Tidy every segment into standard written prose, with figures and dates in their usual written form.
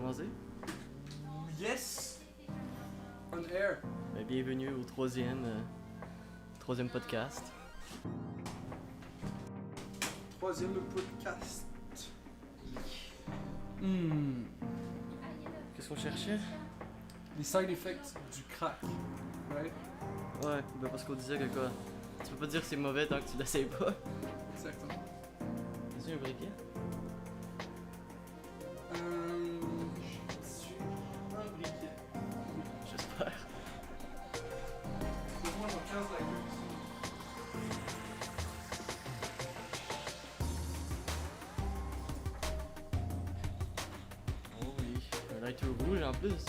commencer? Yes! On air. Bienvenue au troisième podcast. Troisième podcast. Qu'est-ce qu'on cherchait? Les side effects du crack. Right? Ouais, ben parce qu'on disait que quoi? Tu peux pas dire que c'est mauvais tant que tu l'essayes pas. Exactement. As-tu un briquet? Je suis un briquet. J'espère. Pour moi, j'en 15 likers. Oh oui, un lighter rouge en plus.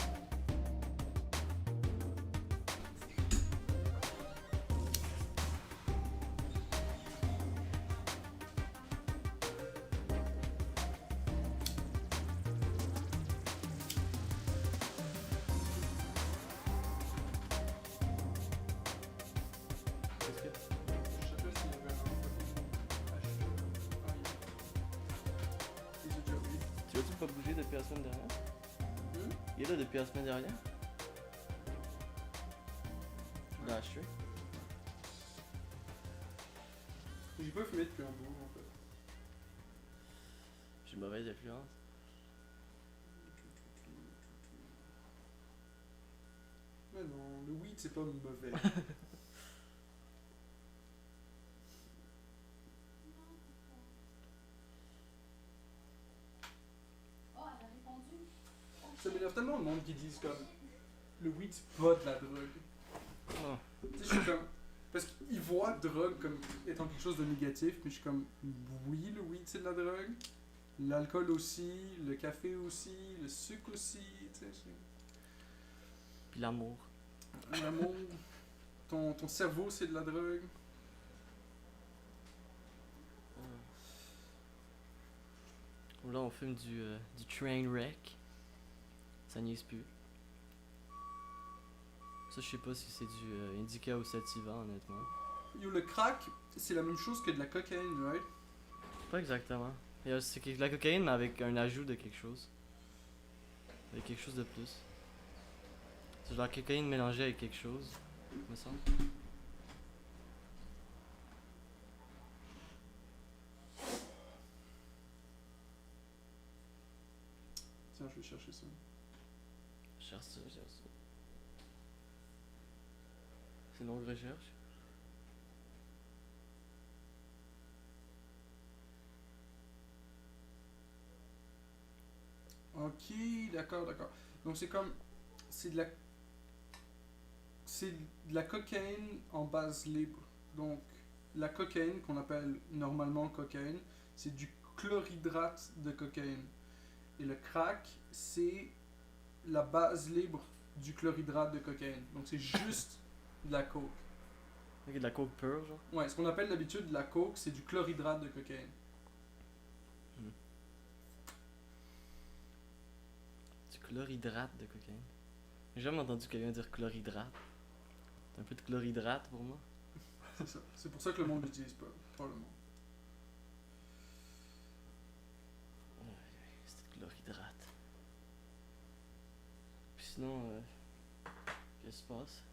Qu'est-ce que... Je sais pas s'il y avait un J'ai déjà oublié. Tu as-tu pas bougé depuis la semaine dernière? Il est là depuis la semaine dernière? Tu l'as acheté? J'ai pas fumé depuis un bout en fait. J'ai une mauvaise influence. Mais non, le weed c'est pas mauvais. Oh, elle a répondu. Ça m'énerve tellement le monde qui disent comme le weed c'est pas de la drogue. Oh. Tu sais, je suis comme. Parce qu'ils voient drogue comme étant quelque chose de négatif, mais je suis comme oui, le weed c'est de la drogue. L'alcool aussi, le café aussi, le sucre aussi, tu sais. Puis l'amour. L'amour, ton cerveau c'est de la drogue. Là, on fume du train wreck. Ça niaise plus. Ça, je sais pas si c'est du indica ou sativa, honnêtement. Yo, le crack, c'est la même chose que de la cocaïne, right? Pas exactement. C'est de la cocaïne, mais avec un ajout de quelque chose. Avec quelque chose de plus. C'est genre la cocaïne mélangée avec quelque chose, me semble. Tiens, je vais chercher ça. Cherche ça. C'est une longue recherche. Ok, d'accord. Donc c'est comme. C'est de la cocaïne en base libre. Donc la cocaïne qu'on appelle normalement cocaïne, c'est du chlorhydrate de cocaïne. Et le crack, c'est la base libre du chlorhydrate de cocaïne. Donc c'est juste de la coke. Ok, de la coke pure, genre. Ouais, ce qu'on appelle d'habitude de la coke, c'est du chlorhydrate de cocaïne. Du chlorhydrate de cocaïne. J'ai jamais entendu quelqu'un dire chlorhydrate. C'est un peu de chlorhydrate pour moi. C'est ça. C'est pour ça que le monde l'utilise pas. Probablement. C'est de chlorhydrate. Puis sinon, qu'est-ce qui se passe?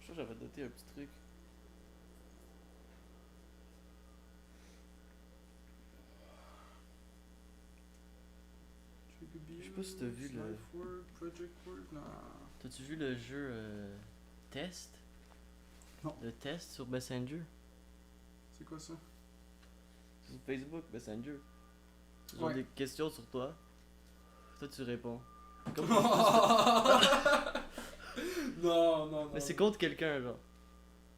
Je crois que j'avais noté un petit truc. Je sais pas si t'as vu le... Life work, project work, non. T'as-tu vu le jeu Test? Non. Le test sur Messenger? C'est quoi ça? C'est sur Facebook Messenger. C'est genre Ouais. des questions sur toi. Toi tu réponds. Comme... Non. Mais c'est contre quelqu'un, genre.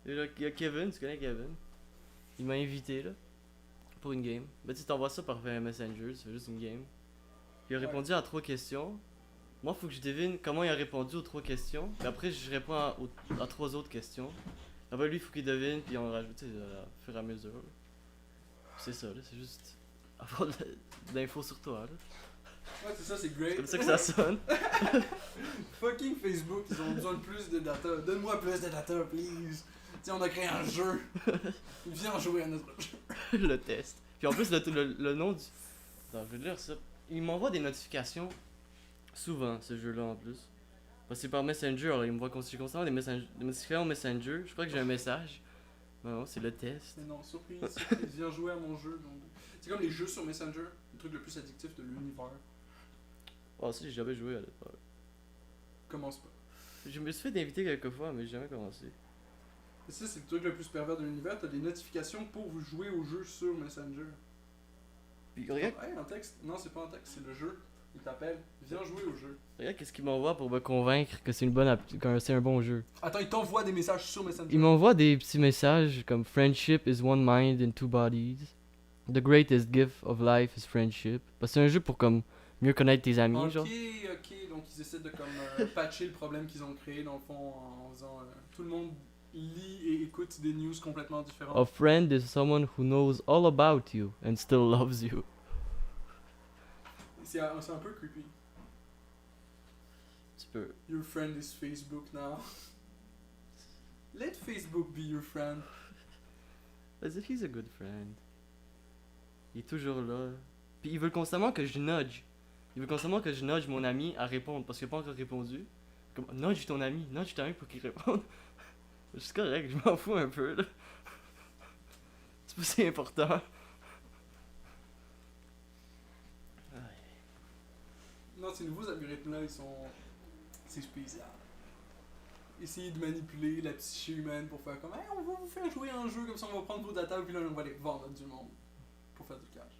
Il y a Kevin, tu connais Kevin? Il m'a invité, là, pour une game. Ben, tu t'envoies ça par Messenger, tu fais juste une game. Il a répondu à 3 questions. Moi, faut que je devine comment il a répondu aux 3 questions. Puis après, je réponds à 3 autres questions. Après, lui, il faut qu'il devine, puis on rajoute, tu sais, au fur et à mesure. Là. C'est ça, là, c'est juste avoir de l'info sur toi, là. Ouais, c'est ça, c'est C'est great. comme ça que ça sonne. Fucking Facebook, ils ont besoin de plus de data. Donne-moi plus de data, please. Tiens, on a créé un jeu. Viens jouer à notre jeu. Le test. Puis en plus, le nom du. Attends, je vais te lire ça. Il m'envoie des notifications souvent, ce jeu-là en plus. Parce que c'est par Messenger, alors il me voit constamment des notifications Messenger. Je crois que j'ai un message. Non, c'est le test. Mais non, surprise, surprise, viens jouer à mon jeu. Donc... C'est comme les jeux sur Messenger, le truc le plus addictif de l'univers. Oh, ça, j'ai jamais joué à l'époque. Commence pas. Je me suis fait d'inviter quelques fois, mais j'ai jamais commencé. Et ça, c'est le truc le plus pervers de l'univers, t'as des notifications pour vous jouer au jeu sur Messenger. Puis regarde, Hey, un texte? Non, c'est pas un texte, c'est le jeu. Il t'appelle, viens jouer au jeu. regarde qu'est-ce qu'il m'envoie pour me convaincre que c'est une bonne que c'est un bon jeu. Attends, il t'envoie des messages sur Messenger. Il m'envoie des petits messages comme Friendship is one mind in two bodies. The greatest gift of life is friendship. Parce que c'est un jeu pour comme mieux connaître tes amis, Ok, genre. ok, donc ils essaient de comme patcher le problème qu'ils ont créé dans le fond en faisant tout le monde lit et écoute des news complètement différentes. A friend is someone who knows all about you and still loves you. C'est un peu creepy. Tu peux. Your friend is Facebook now. Let Facebook be your friend. As if he's a good friend. Il est toujours là. Puis il veut constamment que je nudge. Il veut constamment que je nudge mon ami à répondre parce qu'il n'a pas encore répondu. Comme, nudge ton ami pour qu'il réponde. C'est correct, je m'en fous un peu là. C'est pas si important. Non, ces nouveaux algorithmes-là, ils sont. C'est spécial. Essayer de manipuler la psyché humaine pour faire comme, hey, on va vous faire jouer à un jeu, comme ça on va prendre vos datas, puis là on va les vendre à du monde. Pour faire du cash.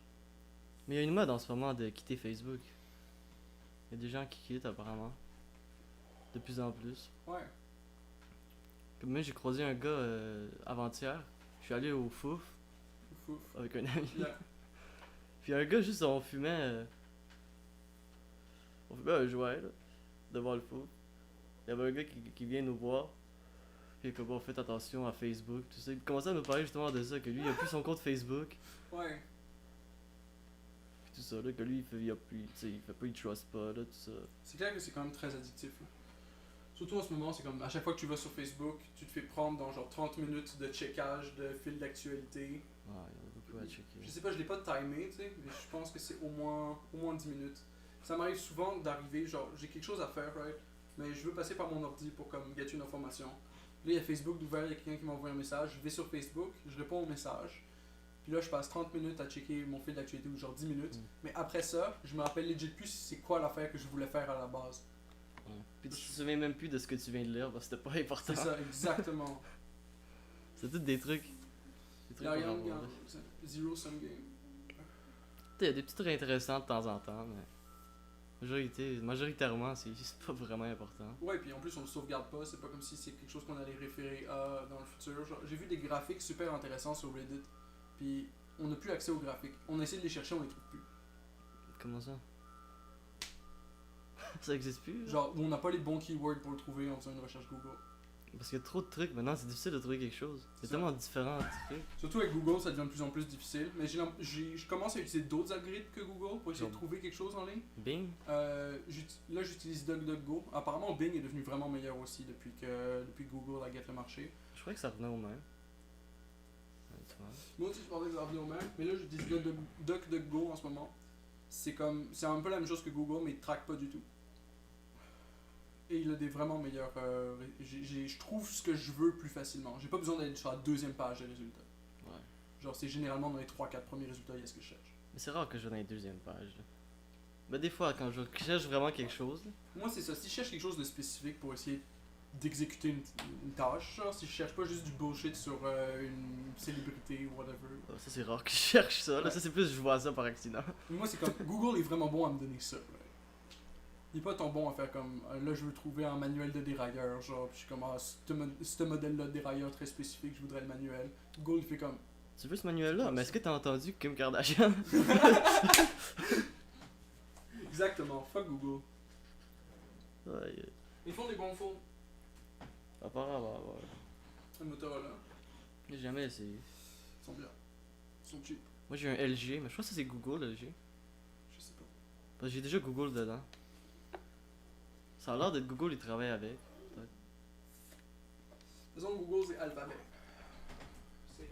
Mais il y a une mode en ce moment de quitter Facebook. Il y a des gens qui quittent apparemment. De plus en plus. Ouais. Comme moi j'ai croisé un gars avant-hier. Je suis allé au Fouf Fouf. avec un ami. Yeah. Puis un gars juste on fumait un joint là, devant le Fouf. Il y avait un gars qui vient nous voir. Puis comme on fait attention à Facebook, tout ça. Il commençait à nous parler justement de ça, que lui il a plus son compte Facebook. Ouais. Puis tout ça là, que lui il a plus, tu sais, il fait pas, il trust pas là, tout ça. C'est clair que c'est quand même très addictif. Là. Surtout en ce moment, c'est comme à chaque fois que tu vas sur Facebook, tu te fais prendre dans genre 30 minutes de checkage de fil d'actualité. Ouais, il y en a beaucoup à checker. Je sais pas, je l'ai pas timé, tu sais, mais je pense que c'est au moins 10 minutes. Ça m'arrive souvent d'arriver, genre j'ai quelque chose à faire, right? Mais je veux passer par mon ordi pour comme get une information. Là, il y a Facebook d'ouvert, il y a quelqu'un qui m'a envoyé un message, je vais sur Facebook, je réponds au message. Puis là, je passe 30 minutes à checker mon fil d'actualité, ou genre 10 minutes. Mais après ça, je me rappelle legit plus c'est quoi l'affaire que je voulais faire à la base. Ouais. Puis tu te souviens même plus de ce que tu viens de lire parce que c'était pas important. C'est ça, exactement. C'est tous des trucs. Des Il y a rien, pas il y a vraiment, là. zero sum game. Il y a des petits trucs intéressants de temps en temps, mais majoritairement, c'est pas vraiment important. Ouais, puis en plus, on le sauvegarde pas, c'est pas comme si c'est quelque chose qu'on allait référer à dans le futur. Genre, j'ai vu des graphiques super intéressants sur Reddit, puis on n'a plus accès aux graphiques. On essaie de les chercher, on les trouve plus. Comment ça? Ça existe plus? Genre, on n'a pas les bons keywords pour le trouver en faisant une recherche Google. Parce qu'il y a trop de trucs maintenant, c'est difficile de trouver quelque chose. Il y a Ça. tellement différents trucs. Surtout avec Google, ça devient de plus en plus difficile. Mais je commence à utiliser d'autres algorithmes que Google pour essayer de Genre- trouver quelque chose en ligne. Bing? Là, j'utilise DuckDuckGo. Apparemment, Bing est devenu vraiment meilleur aussi depuis que Google a gagné le marché. Je crois que ça revenait au même. Ouais, tu vois. Moi aussi, je parlais de l'avenir au même, mais là, j'utilise DuckDuckGo en ce moment. C'est un peu la même chose que Google, mais il ne traque pas du tout. Et il a des vraiment meilleurs. Je trouve ce que je veux plus facilement. J'ai pas besoin d'aller sur la deuxième page des résultats. Ouais. Genre, c'est généralement dans les 3-4 premiers résultats, il y a ce que je cherche. Mais c'est rare que je vais dans les deuxièmes pages. Là. Mais des fois, quand je cherche vraiment quelque chose, là, Moi, c'est ça. Si je cherche quelque chose de spécifique pour essayer d'exécuter une tâche, genre, si je cherche pas juste du bullshit sur une célébrité ou whatever. ça c'est rare que je cherche ça. Là. Ouais. Ça c'est plus je vois ça par accident. Moi, c'est comme Google est vraiment bon à me donner ça. Right? Il est pas tant bon à faire comme là, je veux trouver un manuel de dérailleur. Genre, puis je suis comme ce modèle-là de dérailleur très spécifique, je voudrais le manuel. Google, il fait comme. Tu veux ce manuel-là? Mais est-ce que t'as entendu Kim Kardashian? Exactement, fuck Google. Ouais, Ils font des bons phones. apparemment, ouais. Le Motorola, J'ai jamais essayé. ils sont bien. Ils sont cheap. Moi j'ai un LG, mais je crois que ça c'est Google LG. Je sais pas. Parce que j'ai déjà Google dedans. Ça a l'air d'être Google, ils travaillent avec. De toute façon, Google, c'est Alphabet. C'est.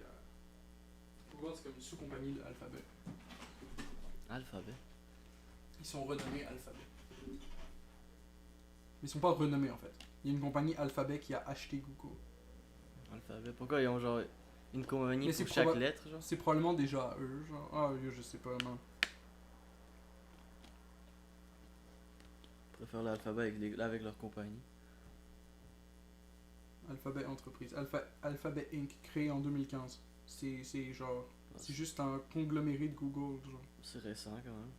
Google, c'est comme une sous-compagnie de Alphabet. Alphabet. Ils sont renommés Alphabet. Mais ils sont pas renommés en fait. Il y a une compagnie Alphabet qui a acheté Google. Alphabet. Pourquoi ils ont genre une compagnie Mais pour c'est chaque lettre, genre? C'est probablement déjà eux, genre. Ah, je sais pas vraiment. Ils préfèrent l'alphabet avec leur compagnie. Alphabet Entreprise. Alphabet Inc. créé en 2015. C'est genre. C'est juste un congloméré de Google, genre. C'est récent quand même.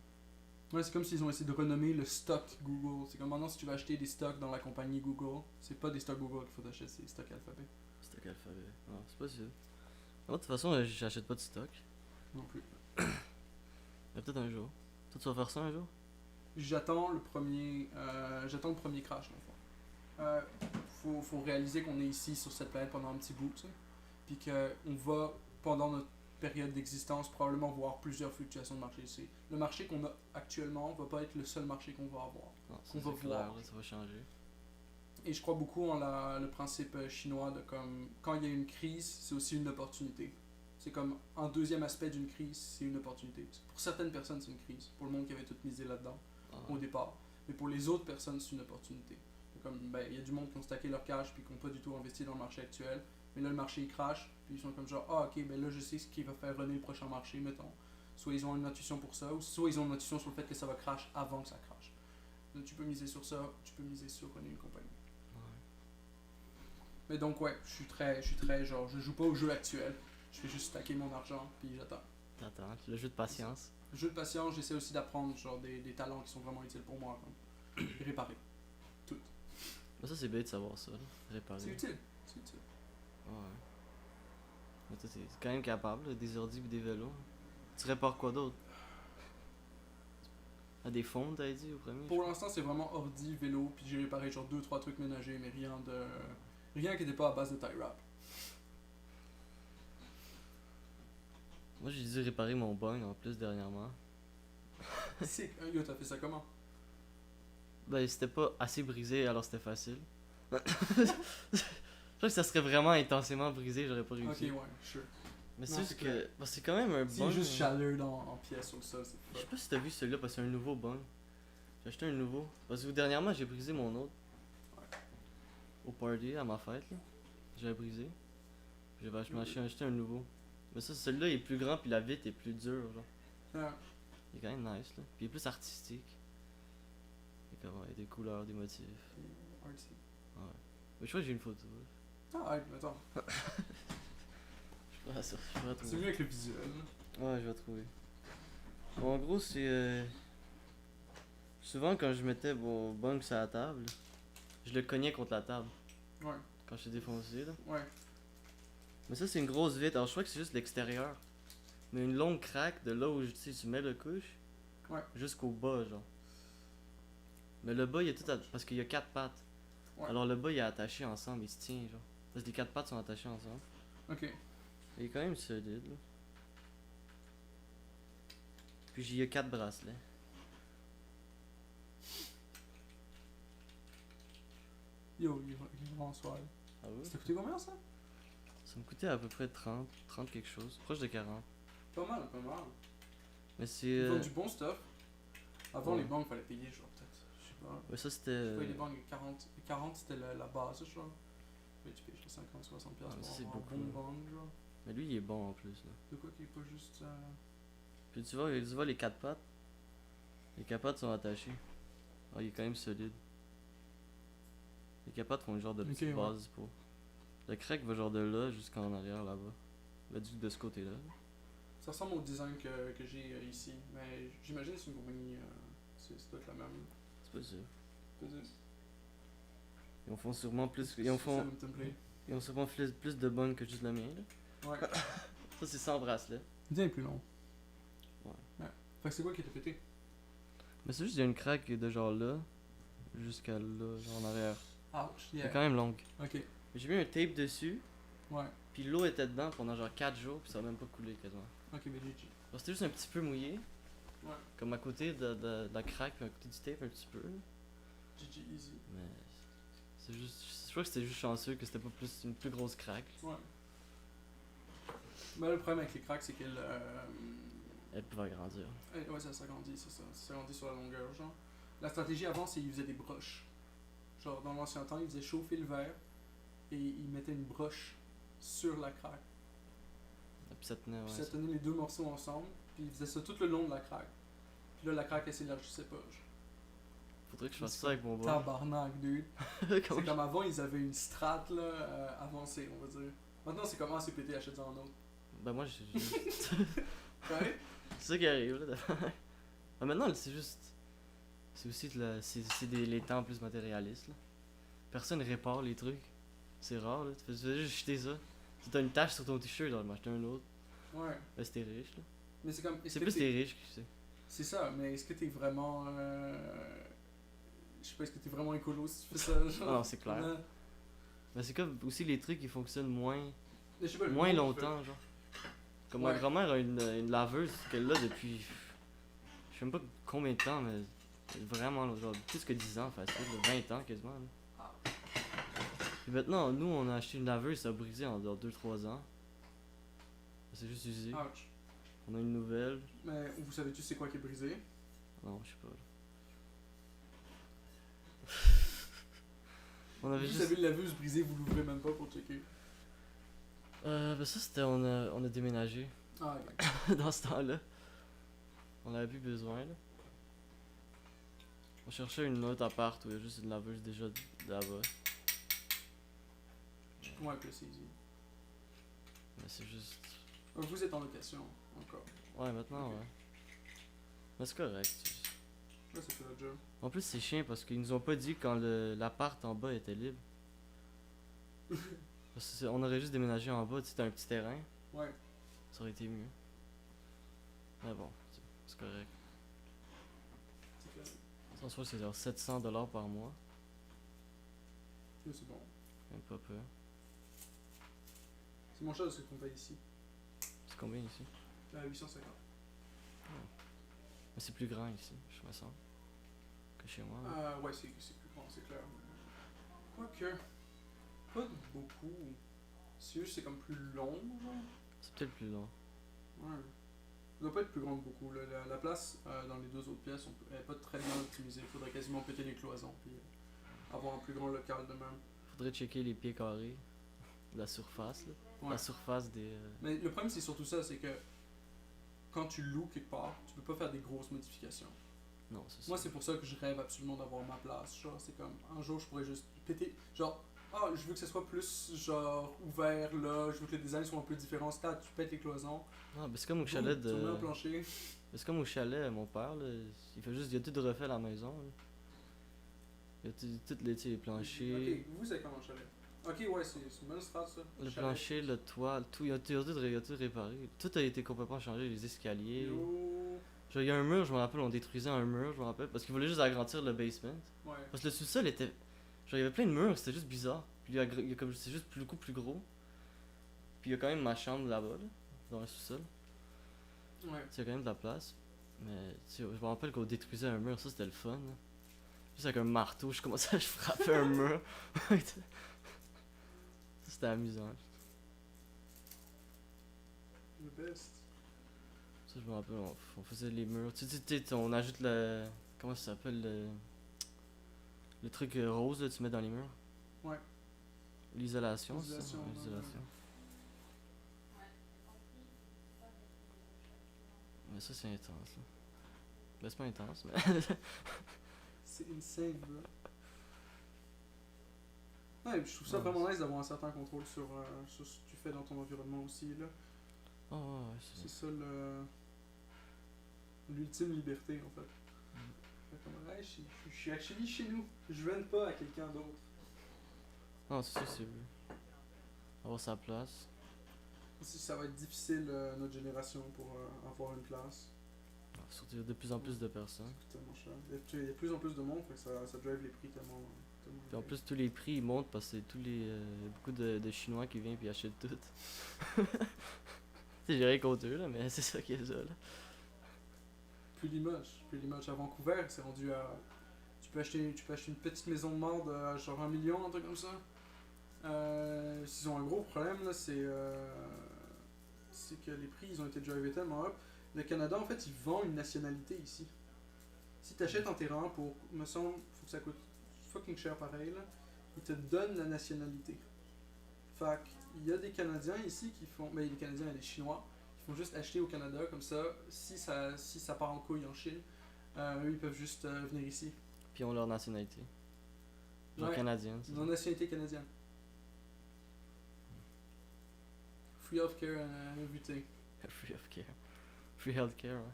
Ouais, c'est comme s'ils ont essayé de renommer le stock Google. C'est comme maintenant, si tu veux acheter des stocks dans la compagnie Google, c'est pas des stocks Google qu'il faut acheter, c'est des stocks Alphabet. Stock Alphabet. Non, c'est pas sûr. Non, de toute façon, j'achète pas de stock. Non plus. Mais peut-être un jour. Toi, tu vas faire ça un jour? J'attends le premier crash, dans le fond. Faut réaliser qu'on est ici sur cette planète pendant un petit bout, tu sais. Puis qu'on va, pendant notre période d'existence, probablement voir plusieurs fluctuations de marché. Le marché qu'on a actuellement va pas être le seul marché qu'on va avoir. Non, ça, Qu'on va c'est clair, voir. là, ça va changer. Et je crois beaucoup en le principe chinois de comme quand il y a une crise, c'est aussi une opportunité. C'est comme un deuxième aspect d'une crise, c'est une opportunité. Pour certaines personnes, c'est une crise. Pour le monde qui avait tout misé là-dedans Ah, au départ. Mais pour les autres personnes, c'est une opportunité. Comme ben, il y a du monde qui ont stacké leur cash puis qui n'ont pas du tout investi dans le marché actuel. Mais là, le marché il crash, puis ils sont comme genre, ah ok, ben là, je sais ce qui va faire runner le prochain marché, mettons. Soit ils ont une intuition pour ça, ou soit ils ont une intuition sur le fait que ça va crash avant que ça crash. Donc tu peux miser sur ça, tu peux miser sur runner une compagnie. Mais donc ouais, je suis très genre, je joue pas au jeu actuel. Je fais juste stacker mon argent, puis j'attends. T'attends, le jeu de patience. Jeu de patience, j'essaie aussi d'apprendre genre des talents qui sont vraiment utiles pour moi, comme réparer. Mais ça, c'est bien de savoir ça, là. Réparer. C'est utile, c'est utile. Ouais. Mais toi, t'es quand même capable, là, des ordi et des vélos. Tu répares quoi d'autre? Ah, des fonds, t'as dit, au premier? Pour l'instant, c'est vraiment ordi, vélo, puis j'ai réparé genre 2-3 trucs ménagers, mais rien qui n'était pas à base de tie wrap. Moi, j'ai dû réparer mon bug en plus dernièrement. Yo, t'as fait ça comment? Ben, c'était pas assez brisé, alors c'était facile. Je crois que ça serait vraiment intensément brisé, j'aurais pas Ok, réussi. ouais, sure. Mais Non, c'est c'est juste clair. que. Bah, c'est quand même un S'il y a bug. juste chaleur en pièces sur le sol, c'est Je sais fuck. pas si t'as vu celui-là parce que c'est un nouveau bug. J'ai acheté un nouveau. Parce que dernièrement, j'ai brisé mon autre. Ouais. Au party, à ma fête, là. J'avais brisé. J'avais acheté un nouveau. Mais ça, celui-là, il est plus grand, puis la vitre est plus dure, genre. Ah, Il est quand même nice, là. Puis il est plus artistique. Il y a comme, ouais, des couleurs, des motifs. artsy. Mais je crois que j'ai une photo. Là. Ah, ouais, attends. Je pourrais, je pourrais C'est trouver. mieux avec le visuel. Ouais, je vais trouver. Bon, en gros, c'est. Souvent, quand je mettais mon bunk sur la table, je le cognais contre la table. Ouais, Quand je t'ai défoncé, là. ouais. Mais ça, c'est une grosse vitre. Alors, je crois que c'est juste l'extérieur. Mais une longue craque de là où tu sais, tu mets le couche. Ouais. Jusqu'au bas, genre. Mais le bas, il est tout. Parce qu'il y a 4 pattes. Ouais. Alors, le bas, il est attaché ensemble. Il se tient, genre. Parce que les 4 pattes sont attachées ensemble. Ok. Il est quand même solide, là. Puis, il y a 4 bracelets. Yo, il est vraiment soirée. Ah oui? Ça t'a coûté combien ça? Ça me coûtait à peu près 30 quelque chose. Proche de 40. Pas mal, pas mal. Mais c'est. Ils vendent du bon stuff. Avant, ouais. les banques, fallait payer, genre, peut-être. Je sais pas. Ouais, ça c'était. Ouais, les banques, 40 c'était la base, genre. Mais tu payes genre 50, 60$ Ah, pour ça, c'est avoir un beaucoup, bon là. banque, genre. Mais lui, il est bon en plus, là. De quoi qui est pas juste. Puis tu vois les 4 pattes. Les 4 pattes sont attachées. Ah, il est quand même solide. Les 4 pattes font une genre de petite Ok, ouais. base pour. Le crack va genre de là jusqu'en arrière là-bas. Là, de ce côté-là. Ça ressemble au design que j'ai ici. Mais j'imagine que c'est une compagnie. Ça doit être la même. C'est pas sûr. Peut-être. Ils en font sûrement plus. C'est Ils en le font, même template. ils ont sûrement plus de bonnes que juste le mien, là. Ouais. Ça, c'est sans bracelet. Bien plus long. Ouais. Fait que c'est quoi qui t'a pété? Mais c'est juste, il y a une craque de genre là. Jusqu'à là, genre en arrière. Ouch, C'est yeah. quand même longue. Ok. J'ai mis un tape dessus. Ouais. Puis l'eau était dedans pendant genre 4 jours. Puis ça a même pas coulé quasiment. Ok, mais GG. Alors, c'était juste un petit peu mouillé. Ouais. Comme à côté de la craque, puis à côté du tape un petit peu. GG easy. Mais c'est juste. Je crois que c'était juste chanceux que c'était pas une plus grosse craque. Ouais. Mais le problème avec les cracks, c'est qu'elles. Elles peuvent agrandir. Ouais, ça s'agrandit, c'est ça. Ça s'agrandit sur la longueur, genre. La stratégie avant, c'est qu'ils faisaient des broches. Genre, dans l'ancien temps, ils faisaient chauffer le verre et ils mettaient une broche sur la craque. Puis ça tenait, ouais. Puis ça tenait les deux morceaux ensemble, puis ils faisaient ça tout le long de la craque. Puis là, la craque, elle s'élargissait pas. Genre. Faudrait que je fasse ça avec mon bois. Tabarnak, dude. C'est comme avant, ils avaient une strat là, avancée, on va dire. Maintenant, c'est comme ACPT, achète-en un autre. Ben moi, j'ai. Ouais? C'est ça qui arrive là. Ah, maintenant, c'est juste. C'est aussi les temps plus matérialistes là. Personne répare les trucs. C'est rare là. Tu fais juste jeter ça. Si t'as une tache sur ton t-shirt, alors m'acheter un autre. Ouais. Ben c'était riche là. Mais c'est comme. C'est plus les riches qui sais. C'est ça, mais est-ce que t'es vraiment. Je sais pas, est-ce que t'es vraiment écolo si tu fais ça? Genre? Ah non, c'est clair. Ouais. Ben c'est comme aussi les trucs qui fonctionnent moins Je sais pas, le moins monde, longtemps genre. Comme ma Ouais. grand-mère a une laveuse qu'elle a depuis. Je sais même pas combien de temps, mais vraiment genre plus que 10 ans facile, 20 ans quasiment. Là. Puis maintenant, nous on a acheté une laveuse, ça a brisé en 2-3 ans. C'est juste usé. Ouch. On a une nouvelle. Mais vous savez-tu c'est quoi qui est brisé? Non, je sais pas. Là. On avait Vous juste. savez la laveuse brisée, vous l'ouvrez même pas pour checker. Ben ça c'était on a déménagé Ah, ok. dans ce temps-là. On avait plus besoin là. On cherchait une autre appart où il y a juste une laveuse déjà là-bas. Ouais, puis c'est easy. Mais c'est juste. Vous êtes en location, encore. Ouais maintenant Ok. ouais. Mais c'est correct. Là, ça fait le job. En plus c'est chiant parce qu'ils nous ont pas dit quand l'appart en bas était libre. Parce que on aurait juste déménagé en bas, tu sais, t'as un petit terrain, Ouais. ça aurait été mieux. Mais bon, c'est correct. C'est correct. En soi c'est genre 700$ par mois, Là, c'est bon. même pas peu. C'est mon cher de ce qu'on paye ici. C'est combien ici? 850. Mais c'est plus grand ici, je me sens. Que chez moi. là. Ouais, c'est plus grand, c'est clair. Quoique. Pas beaucoup. C'est juste c'est comme plus long, genre. C'est peut-être plus long. Ouais. Ça doit pas être plus grande beaucoup. Là. La place dans les deux autres pièces, elle est pas très bien optimisée. Il faudrait quasiment péter les cloisons puis avoir un plus grand local de même. Faudrait checker les pieds carrés, la surface, là. Ouais. La surface des. Mais le problème c'est surtout ça, c'est que quand tu loues quelque part, tu peux pas faire des grosses modifications. Non, c'est ça. Moi c'est pour ça que je rêve absolument d'avoir ma place. Genre c'est comme un jour je pourrais juste péter. Genre je veux que ce soit plus genre ouvert là, je veux que le design soit un peu différent. Tu pètes les cloisons. Ah, ben c'est comme au chalet boum, tu remets un de. plancher. C'est comme au chalet, mon père, là. Il a tout refait à la maison, là. Il a tout les, tu sais, les planchers. Ok, vous êtes comme un chalet. Ok, ouais, c'est une bonne strat ça. Le Chalet. plancher, le toit, tout, il a tout réparé. Tout a été complètement changé, les escaliers. Yo. Genre, il y a un mur, je me rappelle, on détruisait un mur, je me rappelle, parce qu'il voulait juste agrandir le basement. Ouais. Parce que le sous-sol était. Genre, il y avait plein de murs, c'était juste bizarre. Puis il y a comme, c'est juste beaucoup plus gros. Puis il y a quand même ma chambre là-bas, là, dans le sous-sol. Ouais. Tu sais, il y a quand même de la place. Mais, tu sais, je me rappelle qu'on détruisait un mur, ça c'était le fun. Là. Juste avec un marteau, je commençais à frapper un mur. Ça, c'était amusant. Le best. Ça, je me rappelle, on faisait les murs. Tu sais, on ajoute le. Comment ça s'appelle le truc rose, là, tu mets dans les murs. Ouais. L'isolation, c'est ça? L'isolation, Ouais, ouais, l'isolation. Mais ça, c'est intense, là. Ben, c'est pas intense, mais. C'est insane, bro. Ouais, et puis je trouve ça Ouais, vraiment nice d'avoir un certain contrôle sur ce que tu fais dans ton environnement aussi, là. Oh, ouais, C'est ça l'ultime liberté, en fait. Fait comme, ouais, je suis actually chez nous. Je vends pas à quelqu'un d'autre. Non, c'est ça, c'est mieux. Avoir sa place. Ça va être difficile, notre génération, pour avoir une place. Surtout, il y a de plus en plus de personnes. C'est tellement cher. Il y a de plus en plus de monde, fait que ça drive les prix tellement. Puis en plus, tous les prix ils montent parce que c'est beaucoup de Chinois qui viennent puis achètent tout. Tu sais, j'ai rien contre eux, là, mais c'est ça qui est ça, là. Plus Limoges. À Vancouver, c'est rendu à. Tu peux acheter une petite maison de marde à genre 1 million, un truc comme ça. S'ils ont un gros problème, là, c'est. c'est que les prix ils ont été drivés tellement up. Le Canada, en fait, ils vendent une nationalité ici. Si t'achètes un terrain pour, me semble, faut que ça coûte fucking cher pareil, là, ils te donnent la nationalité. Fait il y a des Canadiens ici qui font, ben, il y a des Canadiens et des Chinois qui font juste acheter au Canada, comme ça, si ça part en couille en Chine, eux ils peuvent juste venir ici. Puis ils ont leur nationalité. Genre Ouais. canadienne. c'est Ils ont une nationalité canadienne. Free healthcare everything. ça. Free healthcare. Free healthcare, ouais.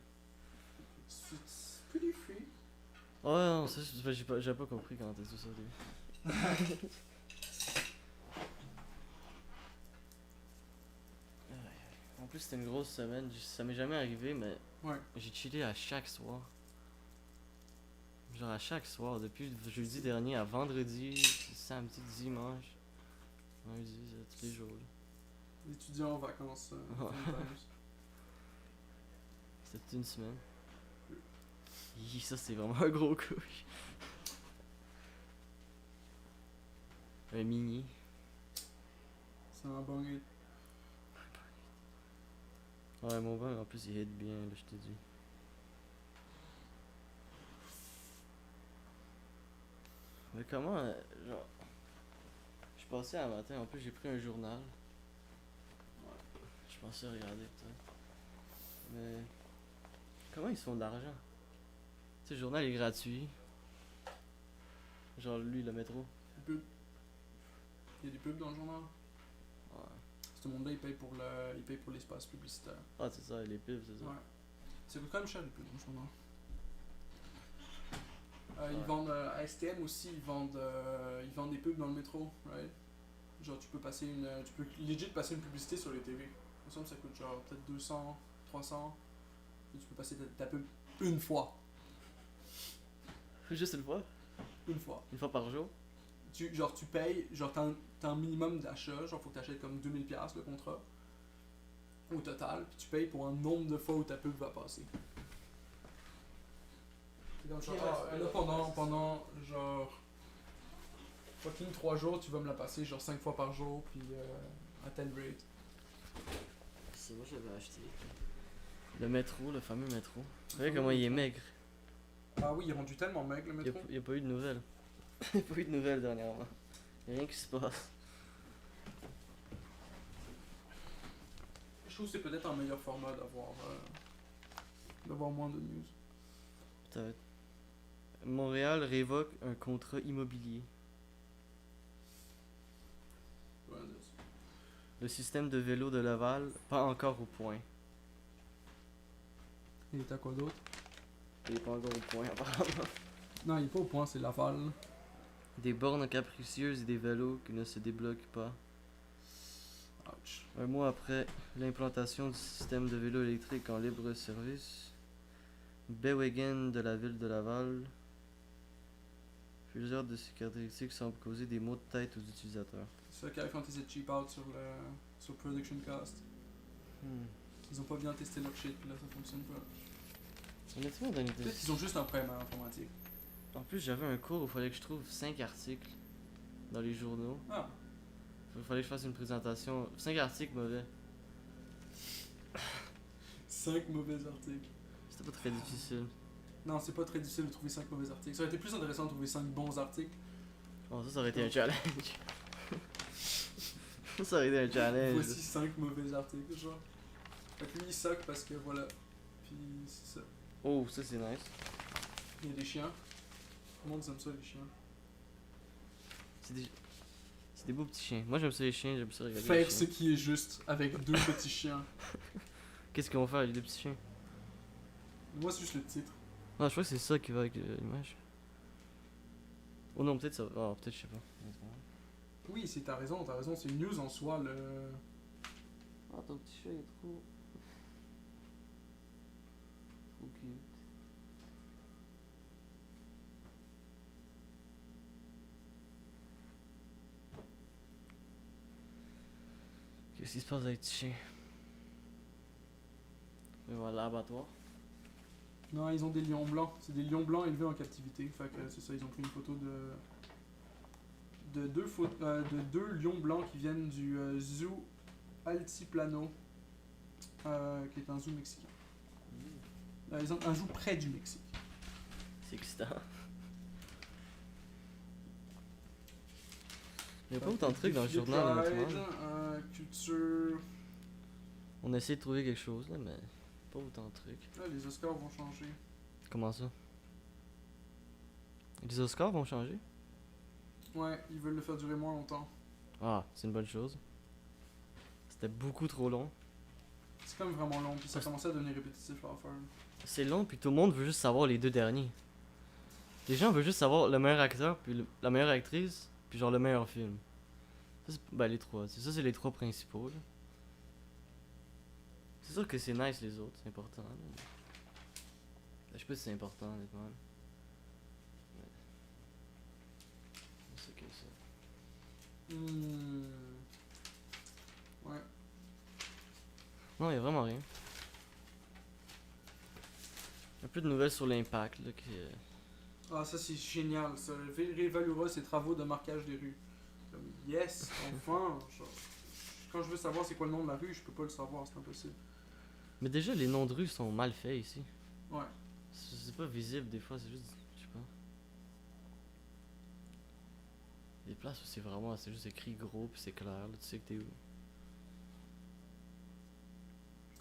C'est pretty free. Ouais, non, ça, j'avais pas compris quand t'as dit ça au début. En plus, c'était une grosse semaine. Ça m'est jamais arrivé, mais Ouais. j'ai chillé à chaque soir. Genre à chaque soir, depuis jeudi dernier à vendredi, samedi, dimanche, lundi, tous les jours. Là. Les étudiants en vacances. Ouais. sometimes. C'était toute une semaine. Hi, ça, c'est vraiment un gros couche. Un mini. C'est un bon hit. Ouais, mon bang en plus il hit bien, là, je te dis. Mais comment, genre. Je passais un matin, en plus j'ai pris un journal. Je pensais regarder peut-être. Mais. Comment ils se font de l'argent? Tu sais, le journal est gratuit. Genre lui, le métro. Des pubs. Il y a des pubs dans le journal. Ouais. Ce monde-là, il paye pour l'espace publicitaire. Ah, c'est ça, les pubs, c'est ça. Ouais. Ça coûte quand même cher les pubs dans le journal. Ils Ouais. vendent à STM aussi, ils vendent des pubs dans le métro, right? Genre tu peux legit passer une publicité sur les TV. Il me semble que ça coûte genre peut-être 200, 300. Et tu peux passer ta pub une fois. Juste une fois? Une fois. Une fois par jour? Tu payes, genre t'as un minimum d'achat, genre faut que t'achètes comme 2000$ le contrat. Au total, puis tu payes pour un nombre de fois où ta pub va passer. C'est comme ça. Ok, Ah, ouais, là ouais, pendant genre fucking 3 jours, tu vas me la passer genre 5 fois par jour, puis à tel rate. C'est moi j'avais acheté. Le métro, le fameux métro. Vous voyez comment il est maigre? Ah oui, il est rendu tellement maigre le métro. Il y a pas eu de nouvelles. Il y a pas eu de nouvelles dernièrement. Y a rien qui se passe. Je trouve que c'est peut-être un meilleur format d'avoir moins de news. Peut-être. Montréal révoque un contrat immobilier. Ouais, Le système de vélo de Laval, pas encore au point. il est à quoi d'autre? Il est pas encore au point apparemment. Non, il est pas au point, c'est Laval. Des bornes capricieuses et des vélos qui ne se débloquent pas. Ouch. Un mois après l'implantation du système de vélo électrique en libre service, Bewegan de la ville de Laval, plusieurs de ces caractéristiques semblent causer des maux de tête aux utilisateurs. C'est ça qui arrive quand ils étaient cheap out sur production cost. Ils ont pas bien testé leur shit, puis là ça fonctionne pas. Honnêtement, dans Peut-être qu'ils ont juste un problème à informatique. En plus, j'avais un cours où il fallait que je trouve 5 articles dans les journaux. Ah, Il fallait que je fasse une présentation. 5 articles mauvais. 5 mauvais articles. C'était pas très difficile. Non, c'est pas très difficile de trouver 5 mauvais articles. Ça aurait été plus intéressant de trouver 5 bons articles. Bon, ça aurait été un challenge. Ça aurait été un challenge. Voici 5 mauvais articles, genre. Fait que lui il suck parce que voilà. Puis c'est ça. Oh, ça c'est nice. Il y a des chiens. Tout le monde aime ça, les chiens. C'est des beaux petits chiens. Moi j'aime ça les chiens, j'aime ça regarder les Faire chiens. ce qui est juste avec 2 petits chiens. Qu'est-ce qu'ils vont faire avec les deux petits chiens? Moi, c'est juste le titre. Non, je crois que c'est ça qui va avec l'image. Oh non, peut-être ça. Oh, peut-être, je sais pas. Oui, t'as raison, c'est une news en soi, le. Ah, ton petit chat est trop. Trop cute. Qu'est-ce qui se passe avec le petit chien? Mais voilà, l'abattoir. Non, ils ont des lions blancs. C'est des lions blancs élevés en captivité. Fait que c'est ça, ils ont pris une photo de deux lions blancs qui viennent du zoo Altiplano qui est un zoo mexicain. Un zoo près du Mexique. C'est excitant. Il y a pas autant de trucs dans le Défilé journal, Pride, honnêtement. culture. On a essayé de trouver quelque chose, là, mais pas autant de trucs. Ah, les Oscars vont changer. Comment ça? Les Oscars vont changer? Ouais, ils veulent le faire durer moins longtemps. Ah, c'est une bonne chose. C'était beaucoup trop long. C'est comme vraiment long, puis ça commençait à devenir répétitif à faire. C'est long, puis tout le monde veut juste savoir les deux derniers. Les gens veulent juste savoir le meilleur acteur, puis la meilleure actrice, puis genre le meilleur film. Ça, ben les trois, ça c'est les trois principaux. Là. C'est sûr que c'est nice les autres, c'est important. Là. Je sais pas si c'est important honnêtement. Là. Mais... C'est que ça. Ouais. Non, y a vraiment rien. Un peu de nouvelles sur l'impact là qui. Ah, ça c'est génial, ça réévaluera ses travaux de marquage des rues. Comme, yes, enfin! Genre, quand je veux savoir c'est quoi le nom de la rue, je peux pas le savoir, c'est impossible. Mais déjà les noms de rues sont mal faits ici. Ouais. C'est pas visible des fois, c'est juste. Je sais pas. Des places où c'est juste écrit gros puis c'est clair, là, tu sais que t'es où.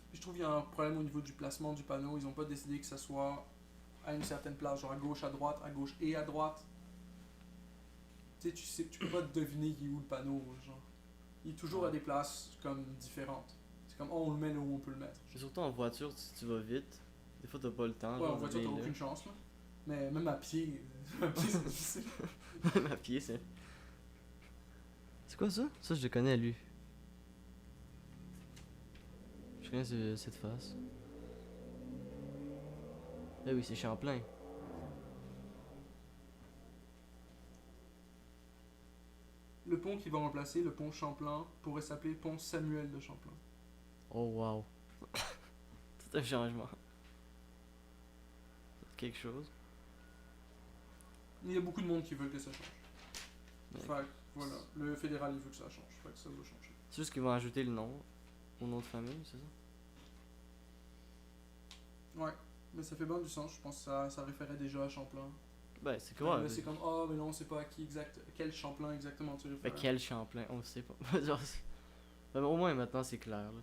Puis je trouve qu'il y a un problème au niveau du placement du panneau. Ils ont pas décidé que ça soit à une certaine place, genre à gauche, à gauche et à droite. Tu sais, tu peux pas deviner il est où le panneau, genre. Il est toujours à des places comme différentes. C'est comme, oh, on le met là où on peut le mettre. Et surtout en voiture, si tu vas vite, des fois t'as pas le temps. Ouais, en genre, voiture, t'as d'aller aucune chance, là. Mais même à pied, à pied, c'est difficile. là. Ma pied, c'est. C'est quoi ça? Ça, je le connais lui. Je connais cette face. Ah oui, c'est Champlain. Le pont qui va remplacer le pont Champlain pourrait s'appeler pont Samuel de Champlain. Oh wow. C'est un changement. C'est quelque chose. Il y a beaucoup de monde qui veulent que ça change. Mais Fait que, voilà, le fédéral il veut que ça change. Fait que ça doit changer. c'est juste qu'ils vont ajouter le nom au nom de famille, c'est ça? Ouais, mais ça fait bien du sens. Je pense que ça référait déjà à Champlain. Ben, c'est Ouais, quoi? là, c'est comme, oh, mais là, on sait pas à qui exact. Quel Champlain exactement tu Ben, réfères. quel Champlain? On le sait pas. Genre, ben, au moins maintenant c'est clair là.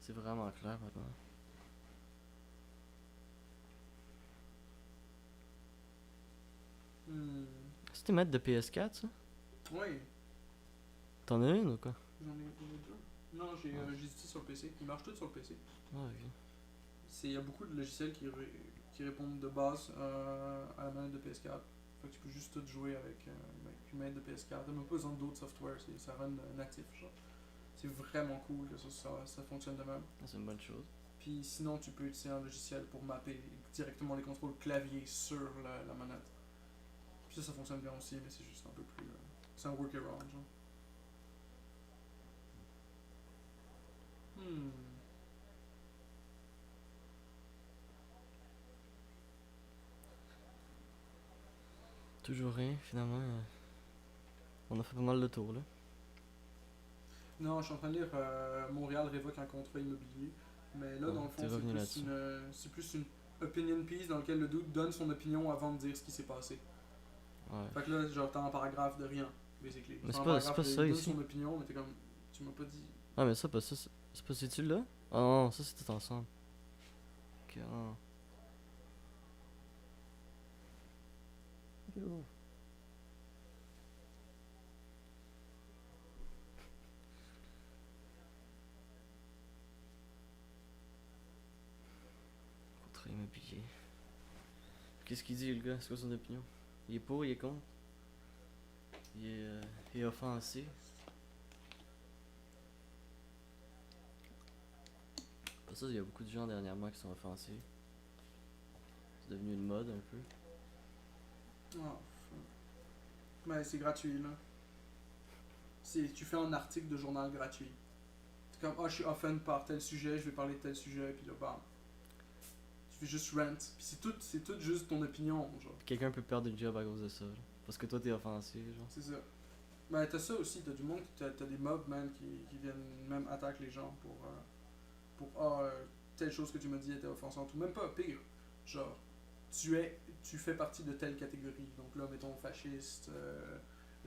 C'est vraiment clair maintenant. C'était mettre de PS4 ça? Oui, T'en as une ou quoi? j'en ai deux. Non, j'ai dit sur le PC. Ils marchent tous sur le PC. Ah ok. Il y a beaucoup de logiciels qui répondent de base à la manette de PS4. Fait que tu peux juste tout jouer avec une manette de PS4. T'as même pas besoin d'autres software, ça run natif. Genre. C'est vraiment cool que ça fonctionne de même. Ah, c'est une bonne chose. Puis sinon, tu peux utiliser un logiciel pour mapper directement les contrôles clavier sur la manette. Puis ça fonctionne bien aussi, mais c'est juste un peu plus. C'est un workaround, genre. Toujours rien finalement. On a fait pas mal de tours là. Non, je suis en train de lire Montréal révoque un contrat immobilier. Mais là, Ah, dans le fond, t'es revenu là-dessus. c'est plus une opinion piece dans lequel le dude donne son opinion avant de dire ce qui s'est passé. Ouais. Fait que là, genre, t'as un paragraphe de rien, basically. Mais T'as c'est un pas paragraphe ça il donne ici. son opinion, mais t'es comme, tu m'as pas dit. Ah mais ça pas ça. C'est pas c'est-tu là? Ah non, ça c'est tout ensemble. Ok, ah. Yo. Contrat immobilier. Qu'est-ce qu'il dit le gars? C'est quoi son opinion? Il est pour, il est contre? Il est offensé? Pas ça, il y a beaucoup de gens dernièrement qui sont offensés. C'est devenu une mode un peu. Ah, fuck. Mais c'est gratuit, là. Tu fais un article de journal gratuit. C'est comme, ah, je suis offend par tel sujet, je vais parler de tel sujet, puis là, bam. Tu fais juste rant. Puis c'est tout juste ton opinion, genre. Quelqu'un peut perdre une job à cause de ça. Là. Parce que toi t'es offensé, genre. C'est ça. Mais t'as ça aussi, t'as du monde, t'as des mobs, man, qui viennent même attaquer les gens pour telle chose que tu m'as dit était offensante, ou même pas, pire, genre, tu fais partie de telle catégorie, donc là, mettons, fasciste,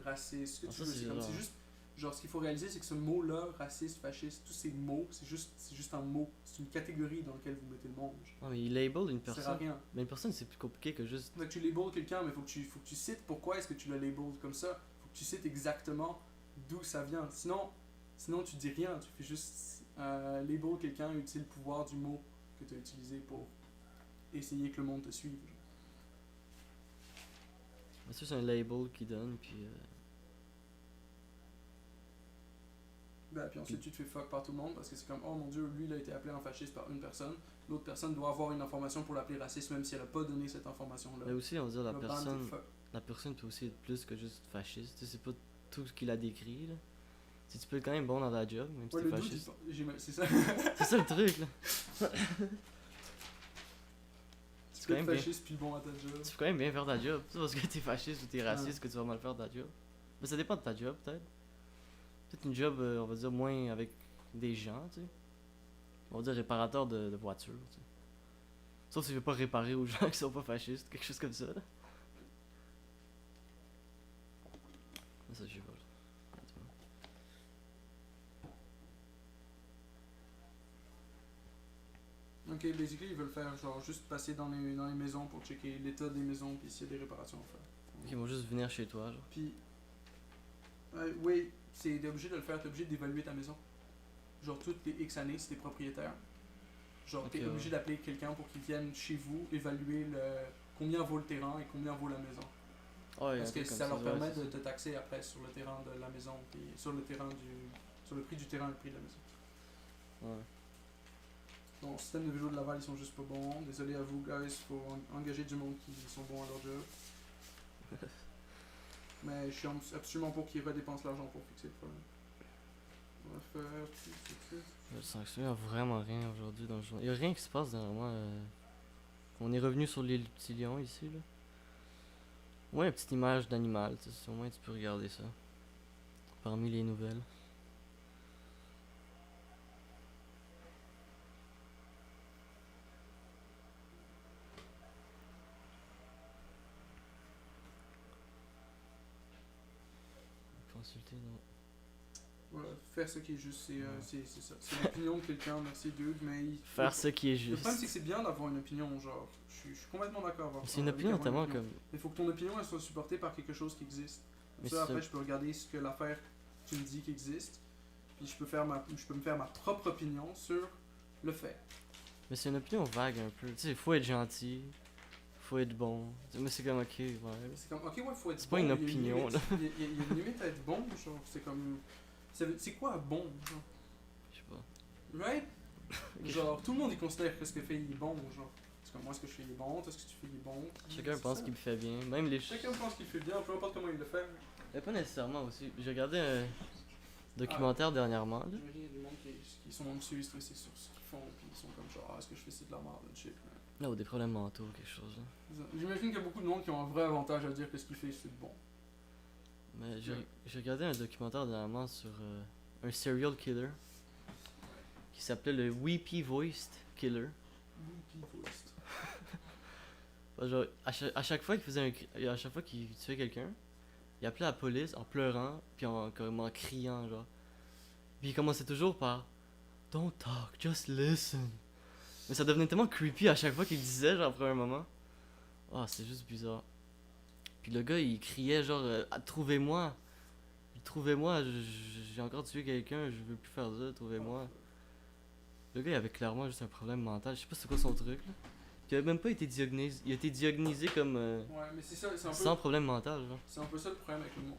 raciste, ce que Ah, tu ça, veux, c'est c'est comme, genre- c'est juste, genre, ce qu'il faut réaliser, c'est que ce mot-là, raciste, fasciste, tous ces mots, c'est juste un mot, c'est une catégorie dans laquelle vous mettez le monde, genre. Ouais, mais il label une Ça sert à personne. rien. Mais une personne, c'est plus compliqué que juste. Fait que tu labels quelqu'un, mais faut que tu cites pourquoi est-ce que tu le labels comme ça. Faut que tu cites exactement d'où ça vient. Sinon tu dis rien. Tu fais juste label quelqu'un, utiliser le pouvoir du mot que tu as utilisé pour essayer que le monde te suive. C'est juste un label qu'il donne, puis. Puis ensuite tu te fais fuck par tout le monde parce que c'est comme oh mon dieu, lui il a été appelé en fasciste par une personne. L'autre personne doit avoir une information pour l'appeler raciste même si elle a pas donné cette information-là. Mais aussi, on va dire, Le ban, t'es fuck. la personne peut aussi être plus que juste fasciste. Tu sais, c'est pas tout ce qu'il a décrit, là. Tu sais, tu peux être quand même bon dans ta job, même si Ouais, t'es le doute, fasciste. c'est ça. C'est ça le truc, là. Tu quand peux même être bien. fasciste puis bon à ta job. Tu peux quand même bien faire ta job. C'est pas parce que t'es fasciste ou t'es raciste que tu vas mal faire ta job. Mais ça dépend de ta job, peut-être. Peut-être une job, on va dire, moins avec des gens, tu sais. On va dire réparateur de voitures, tu sais. Sauf si tu veux pas réparer aux gens qui sont pas fascistes, quelque chose comme ça, là. Mais ça, je sais pas. Ok, basically, ils veulent faire genre juste passer dans les maisons pour checker l'état des maisons puis s'il y a des réparations à faire. Ils vont juste venir chez toi, genre. Puis, oui, t'es obligé de le faire, t'es obligé d'évaluer ta maison. Genre toutes les X années si t'es propriétaire. Genre Ok, t'es obligé ouais. d'appeler quelqu'un pour qu'il vienne chez vous évaluer combien vaut le terrain et combien vaut la maison. Ouais, Parce un que peu comme ça leur ouais, permet c'est de te taxer après sur le terrain de la maison puis sur le prix du terrain et le prix de la maison. ça. Ouais. Bon, système de vélo de Laval, ils sont juste pas bons. Désolé à vous, guys, faut engager du monde qui sont bons à leur job. Mais je suis absolument pour qu'ils redépensent l'argent pour fixer le problème. On va faire. Je sens qu'il y a vraiment rien aujourd'hui dans le journal. Il y a rien qui se passe derrière moi. On est revenu sur l'île du Petit Lion ici, là. Ouais, une petite image d'animal, tu sais, au moins tu peux regarder ça. Parmi les nouvelles. Consulter, non. Voilà, faire ce qui est juste, c'est ça. C'est l'opinion de quelqu'un, merci dude, mais. Faire ce qui est Le problème, c'est juste. que c'est bien d'avoir une opinion, genre. Je suis complètement d'accord. C'est une avec opinion avoir une notamment opinion. comme. Mais il faut que ton opinion elle soit supportée par quelque chose qui existe. Comme Mais ça, c'est- après, je peux regarder ce que l'affaire tu me dis qui existe. Puis je peux me faire ma propre opinion sur le fait. Mais c'est une opinion vague un peu. Tu sais, faut être gentil. Faut être bon. Mais c'est comme ok, ouais. C'est comme, ok, ouais, faut être C'est bon. pas une mais il y a opinion, limite. là. Il y a une limite à être bon, genre, c'est comme. C'est quoi bon, genre? Je sais pas. Right? Ok. Genre, tout le monde il considère que ce que fait il est bon, genre. C'est comme moi, ce que je fais il est bon, toi, ce que tu fais il est bon. Chacun C'est pense ça. qu'il le fait bien. Même les. Chacun pense qu'il fait bien, peu importe comment il le fait. Mais pas nécessairement aussi. J'ai regardé un documentaire dernièrement, là. J'imagine qu'il y a du monde qui sont anxieux, stressés sur ce qu'ils font, puis ils sont comme genre, ah, est-ce que je fais c'est de la merde, shit. Là, ou des problèmes mentaux, quelque chose, là. J'imagine qu'il y a beaucoup de monde qui ont un vrai avantage à dire que ce qu'il fait c'est bon. Mais j'ai regardé un documentaire dernièrement sur un serial killer qui s'appelait le Weepy Voiced Killer. Genre, à chaque fois qu'il faisait à chaque fois qu'il tuait quelqu'un, il appelait la police en pleurant, puis comme en criant, genre. Puis il commençait toujours par Don't talk, just listen. Mais ça devenait tellement creepy à chaque fois qu'il le disait, genre après un moment. Ah, c'est juste bizarre. Puis le gars, il criait genre Ah, trouvez-moi. Trouvez-moi, j'ai encore tué quelqu'un, je veux plus faire ça, trouvez-moi. Le gars, il avait clairement juste un problème mental, je sais pas c'est quoi son truc là. Puis il a même pas été diagnosé, il a été diagnosé comme Ouais, mais c'est ça, c'est un peu. sans problème mental, genre. C'est un peu ça le problème avec le monde.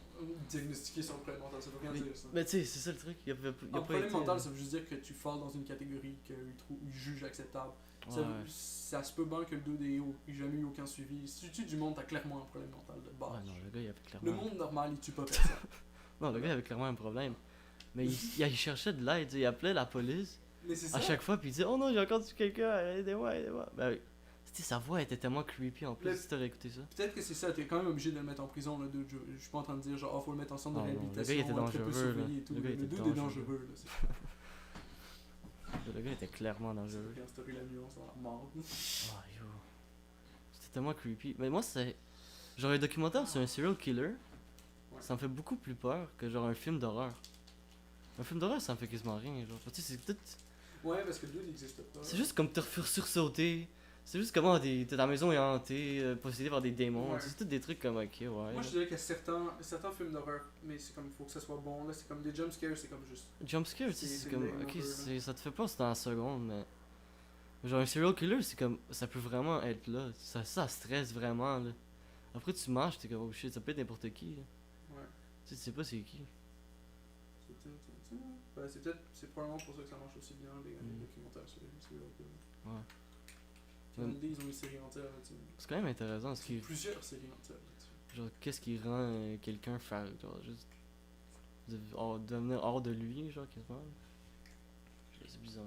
Diagnostiquer son problème mental, ça veut rien dire ça. Mais tu sais, c'est ça le truc, il a Un pas problème été. mental, ça veut juste dire que tu falls dans une catégorie qu'ils jugent acceptable. Ça, Ouais. ça se peut bien que le 2D ait jamais eu aucun suivi. Si tu tues du monde, t'as clairement un problème mental de base. Ouais, non, le gars, il avait Le clairement. monde normal, il tue pas personne. Non, le gars, il avait clairement un problème. Mais il cherchait de l'aide, il appelait la police Mais c'est ça. à chaque fois, puis il disait Oh non, j'ai encore tué quelqu'un, aidez-moi, aidez-moi. Ben, tu sais, sa voix était tellement creepy en plus, Le- si t'aurais écouté ça. Peut-être que c'est ça, t'es quand même obligé de le mettre en prison, le dude. Je suis pas en train de dire genre, oh, faut le mettre en centre de Ah non, le réhabilitation, gars, il était très peu dangereux, surveillé là. et tout. Le gars, il Le était dude est dangereux. dangereux, là. Le gars était clairement dangereux. Puis instaurer la nuance dans la mort. Ah, yo. C'était tellement creepy. Mais moi, c'est. Genre un documentaire sur un serial killer, Ouais. ça me fait beaucoup plus peur que genre un film d'horreur. Un film d'horreur, ça me fait quasiment rien. Genre, tu sais, c'est tout. Ouais, parce que le dude n'existe pas. C'est juste comme te refaire sursauter. C'est juste comment ta maison est hantée, possédée par des démons. Ouais. C'est tout des trucs comme ok, ouais. Moi, je dirais qu'il y a certains films d'horreur, mais c'est comme, il faut que ça soit bon. Là, c'est comme des jumpscares, c'est comme juste. Jumpscare, tu sais, C'est c'est comme. lame un Ok, peu, là. ça te fait peur, c'est dans la seconde, mais. Genre un serial killer, c'est comme. Ça peut vraiment être là. Ça stresse vraiment, là. Après, tu marches, t'es comme oh shit, ça peut être n'importe qui, là. Ouais. Tu sais pas c'est qui. Ben, c'est probablement pour ça que ça marche aussi bien, les Mm. documentaires sur les serial killers. Ouais. Puis Mm. ils ont une série entière là-dessus. C'est quand même intéressant, ce qui. Plusieurs séries entières là-dessus. Genre, qu'est-ce qui rend quelqu'un faire. Genre, juste. Devenir hors de lui, genre, quasiment. C'est bizarre.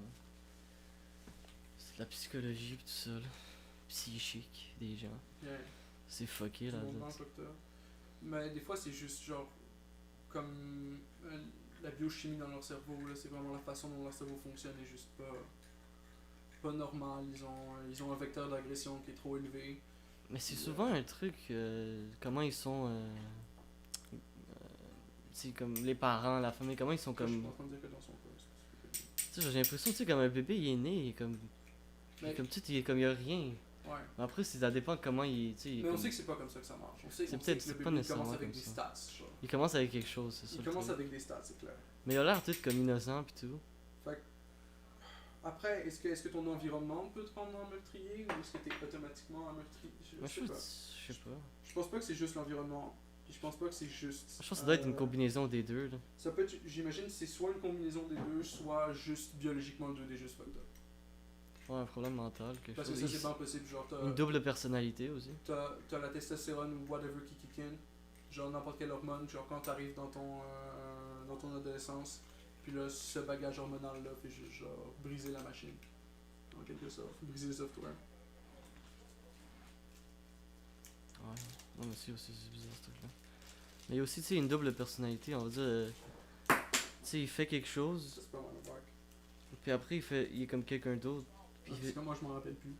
C'est de la psychologie pis tout ça, là. Psychique des gens. Ouais. C'est fucké, Tout là. le monde pense docteur. Mais des fois, c'est juste genre. Comme la biochimie dans leur cerveau, là, c'est vraiment la façon dont leur cerveau fonctionne est juste pas normal. Ils ont un vecteur d'agression qui est trop élevé. Mais c'est souvent un truc, comment ils sont, c'est comme les parents, la famille, comment ils sont Je suis comme, pas en train de dire que dans son cas, c'est tu sais, j'ai l'impression, tu sais, comme un bébé, il est né, il est comme, Mais- comme tu sais, il est comme, il y a rien. Ouais. Mais après, ça dépend comment il, tu sais, il, est Mais on comme- sait que c'est pas comme ça que ça marche. On sait C'est on sait peut-être- que c'est le pas bébé nécessairement commence avec comme des ça. stats. Genre. il commence avec quelque chose, c'est ça. Il le commence truc. avec des stats, c'est clair. Mais il a l'air tout comme innocent pis tout. Après, est-ce que ton environnement peut te rendre un meurtrier ou est-ce que t'es automatiquement un meurtrier? Moi, Je sais pas. je sais pas. Je pense pas que c'est juste l'environnement. Puis je pense pas que c'est juste. Je pense que ça doit être une euh, combinaison des deux, là. Ça peut être, j'imagine, c'est soit une combinaison des deux, soit juste biologiquement le dude est juste fucked up. Ouais, un problème mental, quelque Parce que chose. ça, c'est pas impossible. Genre, Une double personnalité aussi. t'as la testostérone ou whatever qui kick in. Genre, n'importe quelle hormone. Genre, quand t'arrives dans ton adolescence. Puis là, ce bagage hormonal-là fait juste, genre, briser la machine. En quelque sorte. Briser le software. Ouais. Non, mais c'est aussi c'est bizarre ce truc-là. Mais il y a aussi, tu sais, une double personnalité, on va dire. Tu sais, il fait quelque chose, Ça, c'est pas mal dark. puis après, il est comme quelqu'un d'autre. Puis il, C'est fait- comme moi, je m'en rappelle plus.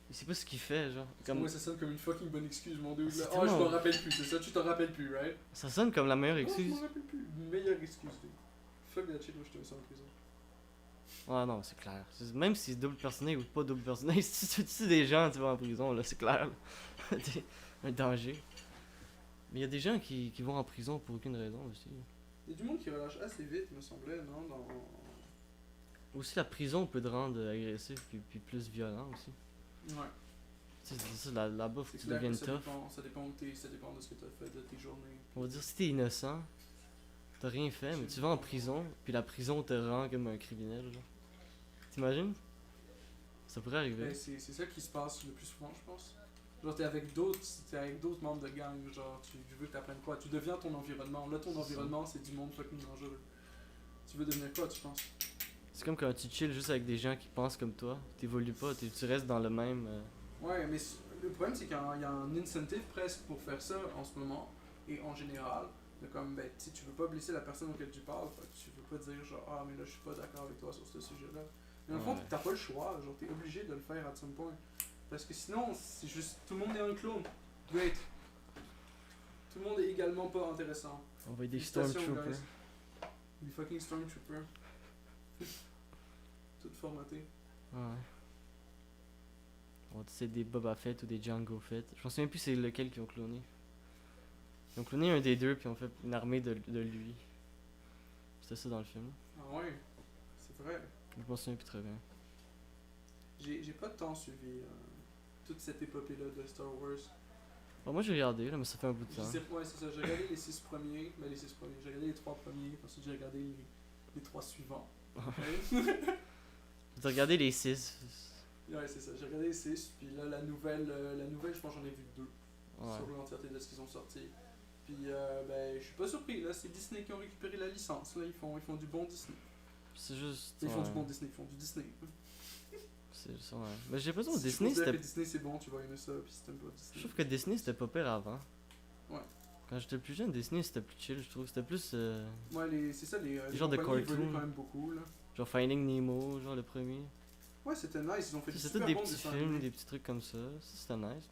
il sait pas ce qu'il fait, genre. Comme... Comme, Moi, ça sonne comme une fucking bonne excuse, mon dude. C'est Là. Oh, je tellement- m'en rappelle plus, c'est ça, tu t'en rappelles plus, right? ça sonne comme la meilleure Oh, je excuse. m'en rappelle plus. Meilleure excuse, dude. Fuck that shit, moi, je te mets ça en prison. Ouais, non, c'est clair. Même si c'est double personnalité ou pas double personnalité, si tu tues des gens, tu vas en prison, là, c'est clair. Là. T'es un danger. Mais il y a des gens qui vont en prison pour aucune raison aussi. Il y a du monde qui relâche assez vite, me semblait, non? Dans... Aussi, la prison peut te rendre agressif puis plus violent aussi. Ouais. Tu sais, c'est ça, là-bas, faut C'est que tu clair que deviennes ça tough. dépend, ça dépend ça dépend de ce que tu as fait de tes journées. On va dire, si t'es innocent, t'as rien fait, mais tu vas en prison, puis la prison te rend comme un criminel, genre. T'imagines? Ça pourrait arriver. Ben, c'est ça qui se passe le plus souvent, je pense. Genre, t'es avec d'autres membres de gang, genre, tu veux que t'apprennes quoi? Tu deviens ton environnement. Là, ton C'est ça. environnement, c'est du monde fucking dangereux. Tu veux devenir quoi, tu penses? C'est comme quand tu chill juste avec des gens qui pensent comme toi. T'évolues pas, tu restes dans le même. Ouais, mais le problème, c'est qu'il y a un incentive presque pour faire ça en ce moment, et en général. De comme, ben, tu veux pas blesser la personne auquel tu parles, fait que tu veux pas dire, genre, ah, mais là, je suis pas d'accord avec toi sur ce sujet-là. Mais en fond, Ouais. t'as pas le choix, genre, t'es obligé de le faire à some point. Parce que sinon, c'est juste, tout le monde est un clone. Great. Tout le monde est également pas intéressant. On va être des Félicitations, Stormtroopers. guys. Des fucking Stormtroopers. Tout formaté. Ouais. On va essayer des Boba Fett ou des Jango Fett. Je me souviens plus c'est lequel qu'ils ont cloné. Ils ont cloné un des deux puis ont fait une armée de lui. C'était ça dans le film. Ah ouais, c'est vrai. Je m'en souviens plus très bien. J'ai pas tant suivi toute cette épopée-là de Star Wars. Bon, moi j'ai regardé là, mais ça fait un bout de Je temps. sais, ouais, c'est ça. J'ai regardé les 6 premiers. Ben, les 6 premiers. J'ai regardé les 3 premiers. Ensuite, j'ai regardé les 3 suivants. T'as regardé les 6. Ouais, c'est ça. J'ai regardé les 6. Puis là, la nouvelle, je pense que j'en ai vu 2 Ouais. sur l'entièreté de ce qu'ils ont sorti. Puis, ben, je suis pas surpris. Là, c'est Disney qui ont récupéré la licence. Là, ils font du bon Disney. C'est juste. Ils font du ouais. bon Disney. Ils font du Disney. C'est ça, ouais. Mais j'ai l'impression que Si tu Disney considères c'était. que Disney c'est bon, tu vas aimer ça. Puis si t'aimes pas Je Disney. trouve que Disney c'était pas pire avant. Ouais. Quand j'étais plus jeune, Disney c'était plus chill, je trouve. C'était plus. Ouais, c'est ça, les genres de compagnies évoluent cartoons. quand même beaucoup, là. Genre Finding Nemo, genre le premier. Ouais, c'était nice, ils ont fait des C'est super tous des bons petits dessins films, animés. des petits trucs comme ça. Ça, c'était nice.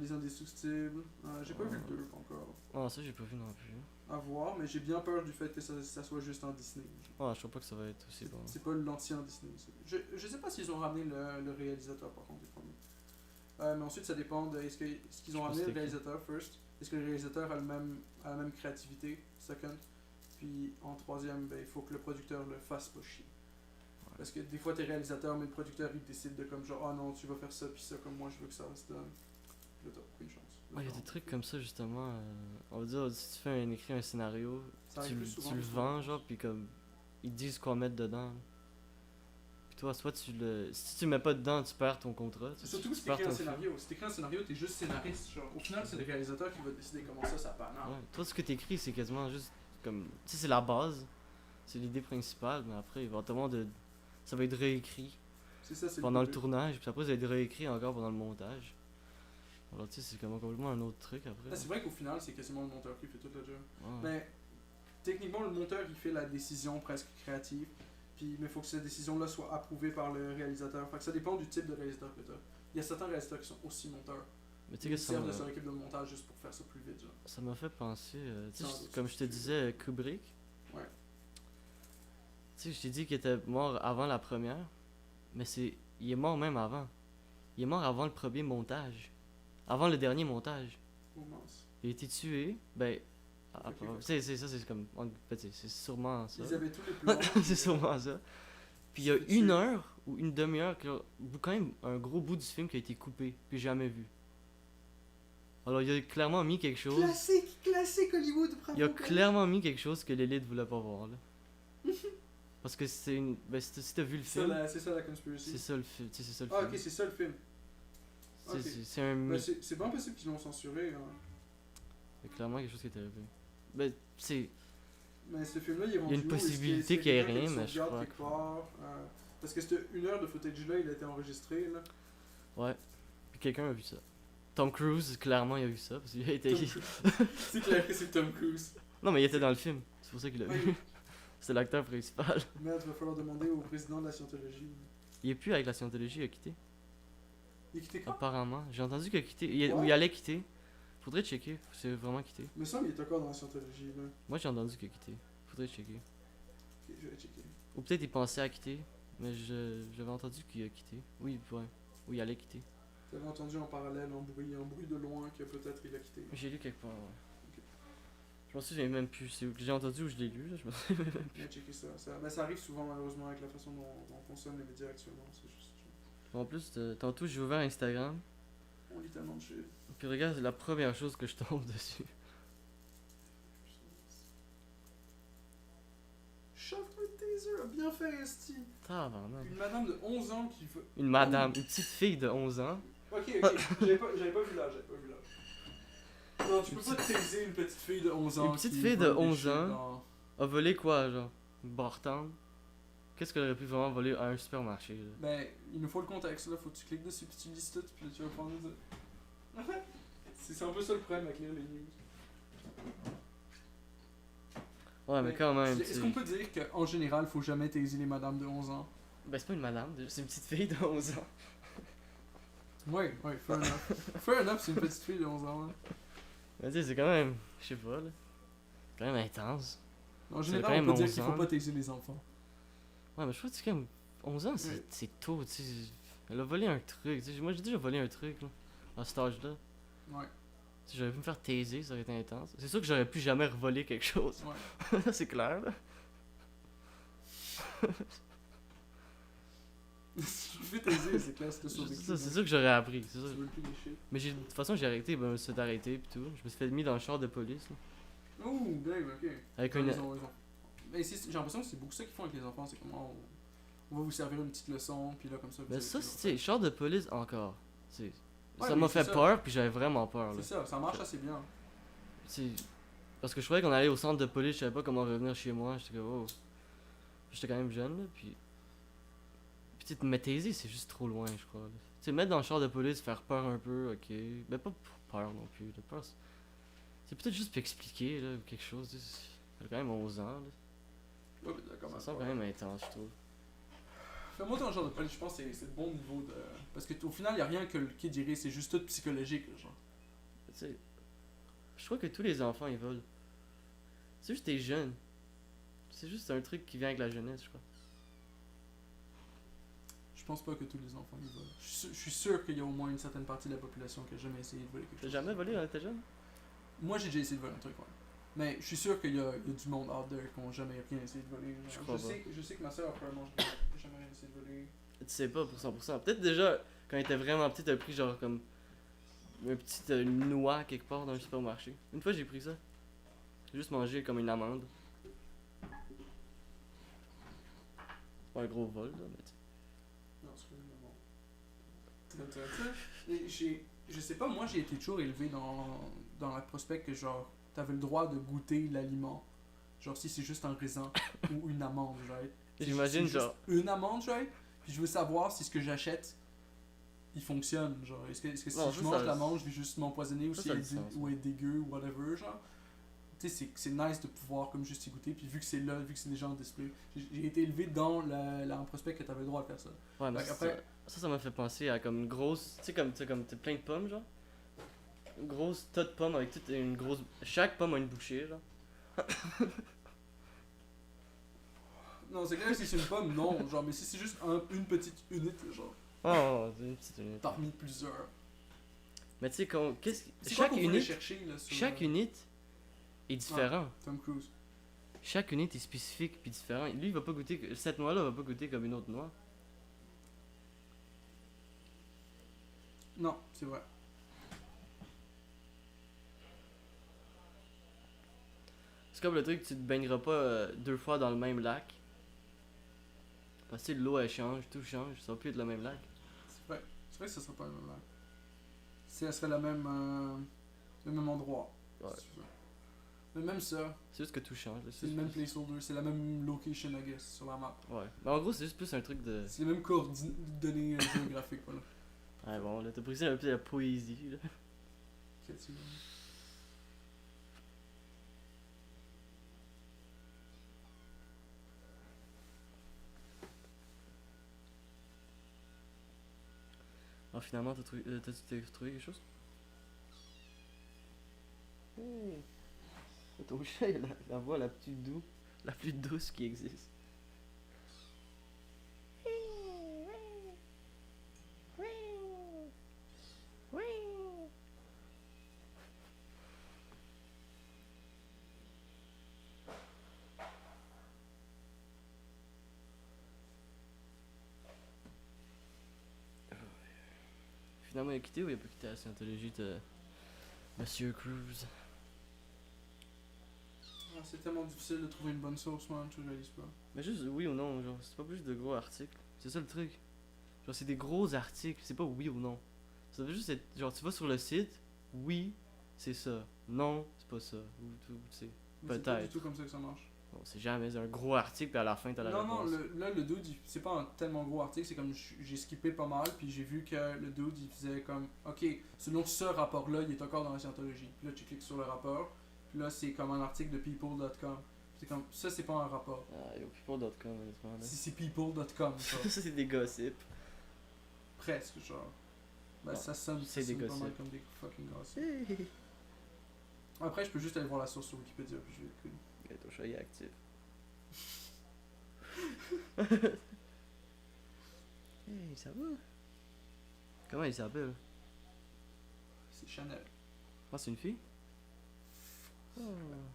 Les Indestructibles. J'ai pas vu le Ouais. 2 encore. Ah, ça, j'ai pas vu non plus. À voir, mais j'ai bien peur du fait que ça soit juste en Disney. Ah, je crois pas que ça va être aussi C'est bon. c'est pas l'ancien Disney. Je sais pas s'ils ont ramené le réalisateur par contre du premier. Mais ensuite, ça dépend de est-ce qu'ils ont Je ramené pense le que c'était réalisateur first. Est-ce que le réalisateur a la même créativité, second. Puis en troisième, ben, il faut que le producteur le fasse pas chier. Parce que des fois, t'es réalisateur, mais le producteur il décide de comme genre, ah non, tu vas faire ça, puis ça, comme moi je veux que ça se donne. Puis là, t'as aucune chance. Ouais, il y a des trucs comme ça justement. On va dire, si tu fais écrit un scénario, Ça arrive plus souvent tu le que ça. vends, genre, puis comme. Ils te disent quoi mettre dedans. Puis toi, soit tu le. Si tu le mets pas dedans, tu perds ton contrat. C'est surtout tu si perds t'écris un ton film. scénario. Si t'écris un scénario, t'es juste scénariste. Genre. Au final, c'est le réalisateur qui va décider comment ça panne. Ouais. Toi, ce que t'écris, c'est quasiment juste comme. Tu sais, c'est la base. C'est l'idée principale, mais après, éventuellement, ça va être réécrit C'est ça, c'est pendant le but. tournage, puis après, ça va être réécrit encore pendant le montage. Alors, tu sais, c'est comme complètement un autre truc après. Ah, c'est vrai qu'au final, c'est quasiment le monteur qui fait toute la job. Ouais. Mais techniquement, le monteur il fait la décision presque créative. Puis, mais il faut que cette décision-là soit approuvée par le réalisateur. Fait que ça dépend du type de réalisateur que t'as. Il y a certains réalisateurs qui sont aussi monteurs. Mais tu sais Ils que ça servent de m'a- leur équipe de montage juste pour faire ça plus vite. Genre. ça m'a fait penser. Tu sais, Sans doute, comme je te c'est- disais, Kubrick. Ouais. Tu sais, je t'ai dit qu'il était mort avant la première, mais il est mort même avant. Il est mort avant le premier montage. Avant le dernier montage. Oh, mince. Il a été tué, ben. Ok, C'est ça, c'est comme. C'est sûrement ça. Ils avaient tous les plans. C'est sûrement ça. Puis il y a C'était une tué. heure ou une demi-heure, quand même un gros bout du film qui a été coupé, puis jamais vu. Alors il a clairement mis quelque chose. Classique Hollywood, bravo. Il a clairement mis quelque chose que l'élite voulait pas voir là. Parce que c'est une. Ben si t'as vu le C'est film, ça la conspiracy. c'est ça le film. C'est ça le Ah, film. ok, c'est ça le film. C'est- ok. C'est un. Ben, c'est bien possible qu'ils l'ont censuré. Hein. Il y a clairement quelque chose qui est arrivé. Ben, c'est. Mais ce film-là, il est Il y a rendu une où? Est-ce possibilité qu'il y ait rien, mais je crois quelque part, parce que cette une heure de footage-là, il a été enregistré. Là. Ouais. Puis quelqu'un a vu ça. Tom Cruise, clairement, il a vu ça. Parce qu'il a été. Tom Cruise. C'est clair que c'est Tom Cruise. Non, mais il était dans le film. C'est pour ça qu'il l'a vu. Oui. C'est l'acteur principal. Merde, va falloir demander au président de la scientologie. Il est plus avec la scientologie, il a quitté. Il quittait quand? Apparemment. J'ai entendu qu'il a quitté. Ou Ouais. il allait quitter. Faudrait checker. C'est vraiment quitté. Il me semble qu'il est encore dans la scientologie. Là. Moi, j'ai entendu qu'il a quitté. Faudrait checker. Ok, je vais checker. Ou peut-être il pensait à quitter. Mais j'avais entendu qu'il a quitté. Oui, ouais. Ou il allait quitter. J'avais entendu en parallèle, en bruit de loin, que peut-être il a quitté. J'ai lu quelque part, ouais. Ok. Je m'en souviens même plus. C'est où que j'ai entendu ou je l'ai lu, là. Je me souviens même plus. Je vais checker ça. Ben, ça arrive souvent, malheureusement, avec la façon dont on consomme les médias actuellement. C'est juste. En plus, tantôt, j'ai ouvert Instagram. On lit tellement de shit. Puis regarde, c'est la première chose que je tombe dessus. Shove le taser, bien fait, Esti. Tabarnak. Une madame de 11 ans qui veut. Une madame, une petite fille de 11 ans. Ok, j'avais pas vu l'âge, Non, tu peux pas taiser une petite fille de 11 ans. Une petite qui fille de vole des 11 shit ans. A volé quoi, genre? Une bartende? Qu'est-ce qu'elle aurait pu vraiment voler à un supermarché, là? Ben, il nous faut le contexte, là. Faut que tu cliques dessus, puis tu lis tout, puis là, tu vas prendre ça. C'est un peu ça le problème avec lire les news. Ouais, mais quand même, tu Est-ce sais. qu'on peut dire qu'en général, faut jamais taiser les madames de 11 ans? Ben, c'est pas une madame, c'est une petite fille de 11 ans. Ouais, fair enough. Fair enough, c'est une petite fille de 11 ans, là. Mais tu sais, c'est quand même, je sais pas, là. C'est quand même intense. En C'est général, quand on même peut dire 11 qu'il faut ans. pas taiser les enfants. Ouais, mais je crois que c'est quand même 11 ans, Ouais. c'est tôt, tu sais. Elle a volé un truc, tu sais. Moi, j'ai déjà volé un truc, là. À cet âge-là. Ouais, Si j'aurais pu me faire taiser, ça aurait été intense. C'est sûr que j'aurais plus jamais revolé quelque chose. ouais. C'est clair, là. Si tu fais taiser, c'est clair, c'était sur des C'est sûr que j'aurais appris, c'est sûr. Tu veux plus lécher. Mais de toute façon, j'ai arrêté, ben, je me suis fait arrêter pis tout. Je me suis fait mis dans le char de police, là. Oh, damn, ok. Avec Ils une. ont raison. Mais j'ai l'impression que c'est beaucoup ça qu'ils font avec les enfants, c'est comment on va vous servir une petite leçon, puis là, comme ça. vous Mais allez ça, plus c'est char de police encore. C'est. Ouais, Ça mais m'a c'est fait ça. peur, puis j'avais vraiment peur, là. C'est ça, ça marche assez bien. C'est- Parce que je croyais qu'on allait au centre de police, je savais pas comment revenir chez moi. J'étais comme, oh. J'étais quand même jeune, là, puis. Puis tu sais, me taiser, c'est juste trop loin, je crois. Là. Tu sais, mettre dans le char de police, faire peur un peu, ok. Mais pas pour peur non plus. La peur, c'est peut-être juste pour expliquer, là, ou quelque chose. Tu sais, j'ai quand même 11 ans, là. Ouais, mais d'accord, Ça semble quand même intense, je trouve. Fais-moi ton genre de police, je pense que c'est le bon niveau de. Parce qu'au final, y a rien que le kid dirait, c'est juste tout psychologique, genre. Tu sais, je crois que tous les enfants ils volent. C'est juste t'es jeune. C'est juste un truc qui vient avec la jeunesse, je crois. Je pense pas que tous les enfants ils volent. Je suis sûr qu'il y a au moins une certaine partie de la population qui a jamais essayé de voler quelque T'as chose. jamais volé quand t'étais jeune? Moi, j'ai déjà essayé de voler un truc, ouais. Mais je suis sûr qu'il y a du monde out there qui ont jamais rien essayé de voler. Je Genre, crois je sais que ma soeur a probablement jamais rien essayé de voler. Tu sais pas pour 100%. Peut-être déjà, quand il était vraiment petit, t'as pris genre comme un petit noix quelque part dans un supermarché. Une fois j'ai pris ça. J'ai juste mangé comme une amande. C'est pas un gros vol là, mais tu Non, c'est pas vraiment. Je sais pas, moi j'ai été toujours élevé dans la prospect que genre, t'avais le droit de goûter l'aliment. Genre si c'est juste un raisin ou une amande, genre. J'imagine, C'est juste genre- une amande, genre. Puis je veux savoir si ce que j'achète, il fonctionne, genre. Est-ce que si Non, je ça, mange ça- l'amande, je vais juste m'empoisonner ou ça, si ça a elle du sens, ou elle est dégueu ou whatever, genre. Tu sais, c'est nice de pouvoir comme juste y goûter. Puis vu que c'est là, vu que c'est déjà en display, j'ai été élevé dans la prospect que t'avais le droit de faire ça. Ouais, mais Fait ça, qu'après- ça m'a fait penser à comme une grosse. Tu sais, comme t'as plein de pommes, genre. Une grosse tas de pommes avec toute une grosse. Chaque pomme a une bouchée, genre. Non, c'est clair que si c'est une pomme, non, genre, mais si c'est juste une petite unité, genre, Oh, c'est une petite unité. parmi plusieurs. Mais tu sais, C'est quoi chaque qu'on voulait unité. chercher, là, sur Chaque unité est différent. Tom Cruise? Chaque unité est spécifique puis différent. Lui, il va pas goûter. Cette noix-là va pas goûter comme une autre noix. Non, c'est vrai. C'est comme le truc, tu te baigneras pas 2 fois dans le même lac. Parce que l'eau elle change, tout change, ça va plus être le même lac. C'est vrai que ça serait pas le même lac. Ça serait le même endroit. Ouais. si tu veux. Mais même ça, C'est juste que tout change. là, c'est le même placeholder, c'est la même location, I guess, sur la map. Ouais. Mais en gros, c'est juste plus un truc de. C'est les mêmes coordonnées géographiques, voilà. Ouais, bon, là, t'as pris ça un peu de la poésie, là. Qu'est-ce que tu veux? Alors, finalement, t'as trouvé quelque chose? Hey. Ton chat, il a la voix la plus douce qui existe. Finalement, il a quitté ou il a pas quitté la scientologie de Monsieur Cruz? Ah, c'est tellement difficile de trouver une bonne source, man, je réalise pas. Mais juste oui ou non, genre, c'est pas plus de gros articles. C'est ça le truc. Genre, c'est des gros articles, c'est pas oui ou non. Ça veut juste être, genre, tu vas sur le site, oui, c'est ça. Non, c'est pas ça. Ou tu sais. Mais c'est pas du Peut-être. tout comme ça que ça marche. Bon, c'est jamais un gros article, puis à la fin, t'as la Non, non, réponse. là, le dude, c'est pas un tellement gros article, c'est comme j'ai skippé pas mal, puis j'ai vu que le dude, il faisait comme, ok, selon ce rapport-là, il est encore dans la scientologie. Puis là, tu cliques sur le rapport, puis là, c'est comme un article de people.com. C'est comme, ça, c'est pas un rapport. Ah, yo, people.com, honnêtement, là. Si c'est people.com, ça. Ça, c'est des gossips. Presque, genre. Ben, Non, ça sonne, c'est ça des sonne pas mal gossips. comme des fucking gossips. Après, je peux juste aller voir la source sur Wikipédia, puis je vais écouter. Et ton chat il est actif. Hey, ça va? Comment il s'appelle? C'est Chanel. Ah, c'est une fille? Oh,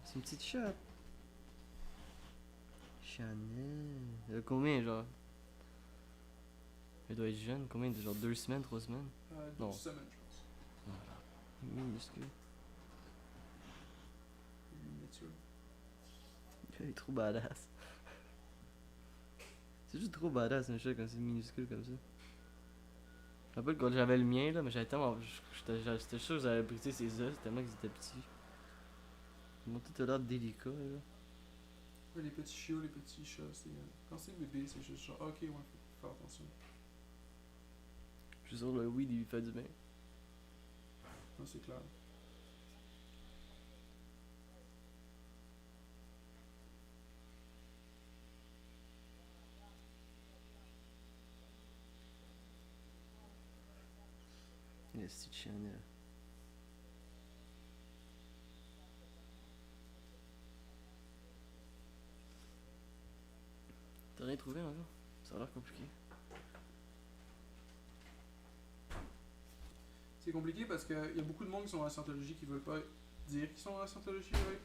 c'est une petite chatte. Chanel. Elle a combien, genre? Elle doit être jeune, combien? Genre 2 semaines, 3 semaines? Non. 2 semaines, je pense. Minuscule. Miniature. Elle est trop badass. C'est juste trop badass un chat quand c'est minuscule comme ça. Je me rappelle quand j'avais le mien là, mais j'avais tellement. J'étais sûr que j'avais brisé ses œufs tellement qu'ils étaient petits. Ils m'ont tout l'air délicat là. Ouais, les petits chiots, les petits chats, c'est. Quand c'est bébé, c'est juste genre, ok, ouais, faut faire attention. Je suis sûr le weed il lui fait du bien. Non, c'est clair. esti de Chanel. T'as rien trouvé encore? Ça a l'air compliqué. C'est compliqué parce qu'il y a beaucoup de monde qui sont dans la scientologie qui veulent pas dire qu'ils sont dans la scientologie, right?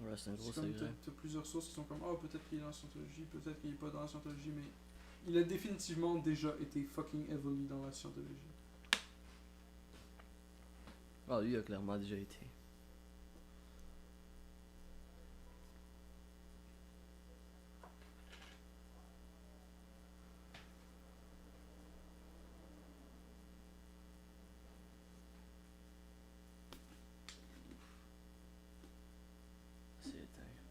Ouais, c'est un gros C'est comme secret. t'as plusieurs sources qui sont comme ah peut-être qu'il est dans la scientologie, peut-être qu'il est pas dans la scientologie, mais il a définitivement déjà été fucking évolué dans la scientologie. Ah, lui a clairement déjà été. C'est dingue.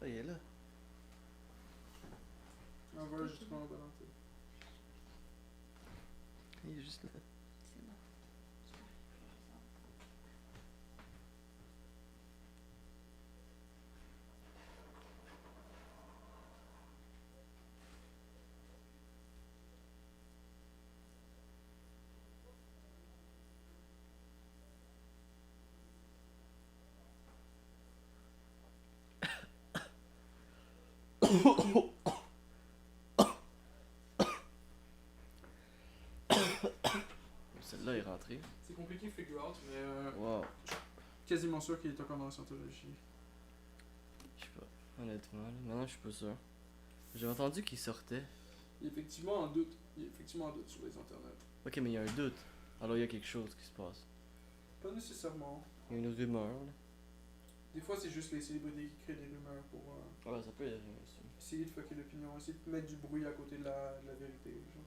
Ah, il est là. On va justement en balancer. Il est juste là. C'est bon. Celle-là est rentrée. C'est compliqué de figure out, mais Wow. quasiment sûr qu'il est encore dans la scientologie. Je sais pas. Honnêtement, là. Maintenant, je suis pas sûr. J'ai entendu qu'il sortait. Il y a effectivement un doute. Il y a effectivement un doute sur les internets. Ok, mais il y a un doute. Alors, il y a quelque chose qui se passe. Pas nécessairement. Il y a une rumeur, là. Des fois, c'est juste les célébrités qui créent des rumeurs pour Ouais, ça peut être aussi. essayer de fucker l'opinion, essayer de mettre du bruit à côté de la vérité. Genre.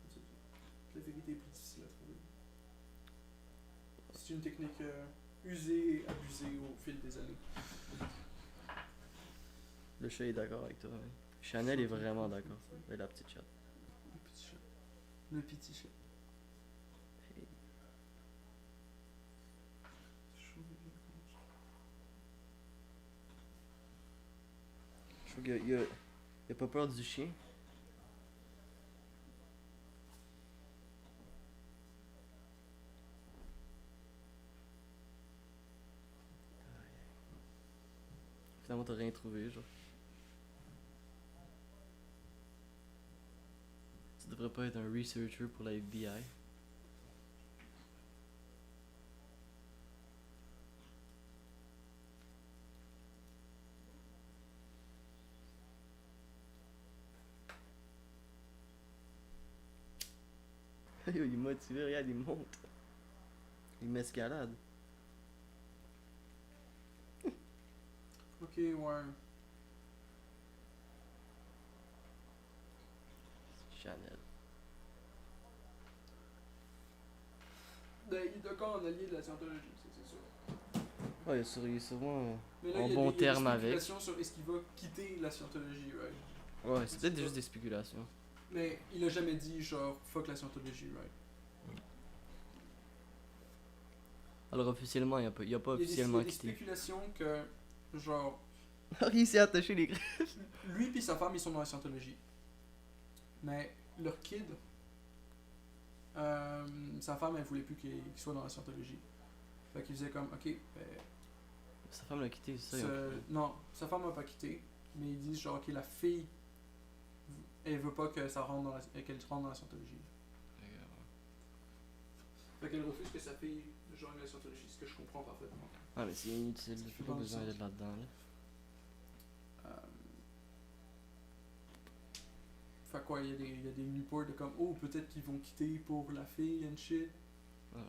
C'est tout. La vérité est plus difficile à trouver. C'est une technique usée et abusée au fil des années. Le chat est d'accord avec toi. Hein. Chanel est vraiment d'accord. Et la petite chatte. Le petit chat. Le petit chat. Hey. Chaud, Je trouve qu'il a pas peur du chien. Finalement, t'as rien trouvé, genre. Tu devrais pas être un researcher pour la FBI. Yo, il est motivé, regarde, il monte. Il m'escalade. Ok, ouais. Chanel. Ben, il est encore un allié de la scientologie, c'est sûr. Ouais, il est sûrement Mais là, en il y a bon des, il y a terme des avec. spéculations sur est-ce qu'il va quitter la scientologie, right? Ouais, c'est peut-être C'est juste pas- des spéculations. Mais il a jamais dit genre fuck la scientologie, right? Alors officiellement, il a pas Il y a officiellement des quitté. spéculations que genre Il s'est attaché les griffes. lui et sa femme ils sont dans la scientologie. Mais leur kid, sa femme elle voulait plus qu'il soit dans la scientologie. Fait qu'il faisait comme ok, ben, Sa femme l'a quitté, c'est ça. non, sa femme m'a pas quitté, mais ils disent genre ok la fille elle veut pas que ça rentre dans qu'elle rentre dans la scientologie. Fait qu'elle refuse que sa fille joigne la scientologie, ce que je comprends parfaitement. Ah, mais c'est inutile, Ça il fait faut pas pas de besoin sens. d'être là-dedans. Là. Fait quoi, il y a des reports de comme oh peut-être qu'ils vont quitter pour la fille and shit. Voilà.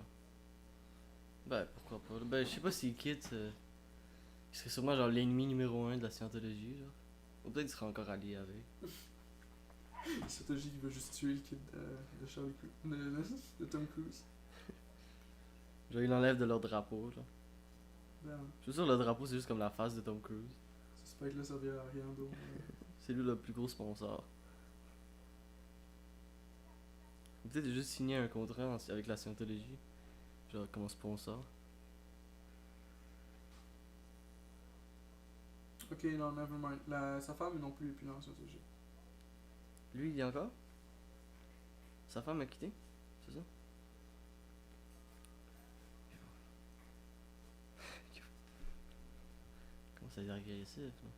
Ben, pourquoi pas. Ben, je sais pas s'il quitte. Il serait sûrement genre l'ennemi numéro 1 de la scientologie, genre. Ou peut-être qu'il serait encore allié avec. La scientologie qui veut juste tuer le kid de Charlie de Tom Cruise. Genre, il l'enlève de leur drapeau, genre. Ben, Je suis sûr que le drapeau, c'est juste comme la face de Tom Cruise. ce spike-là servira à rien d'autre. C'est lui le plus gros sponsor. Ou peut-être juste signer un contrat avec la scientologie. genre comme sponsor. Ok, non, nevermind. Sa femme non plus est plus dans la scientologie. Lui, il y a encore? Sa femme a quitté? C'est ça? Comment ça a l'air agressif, là?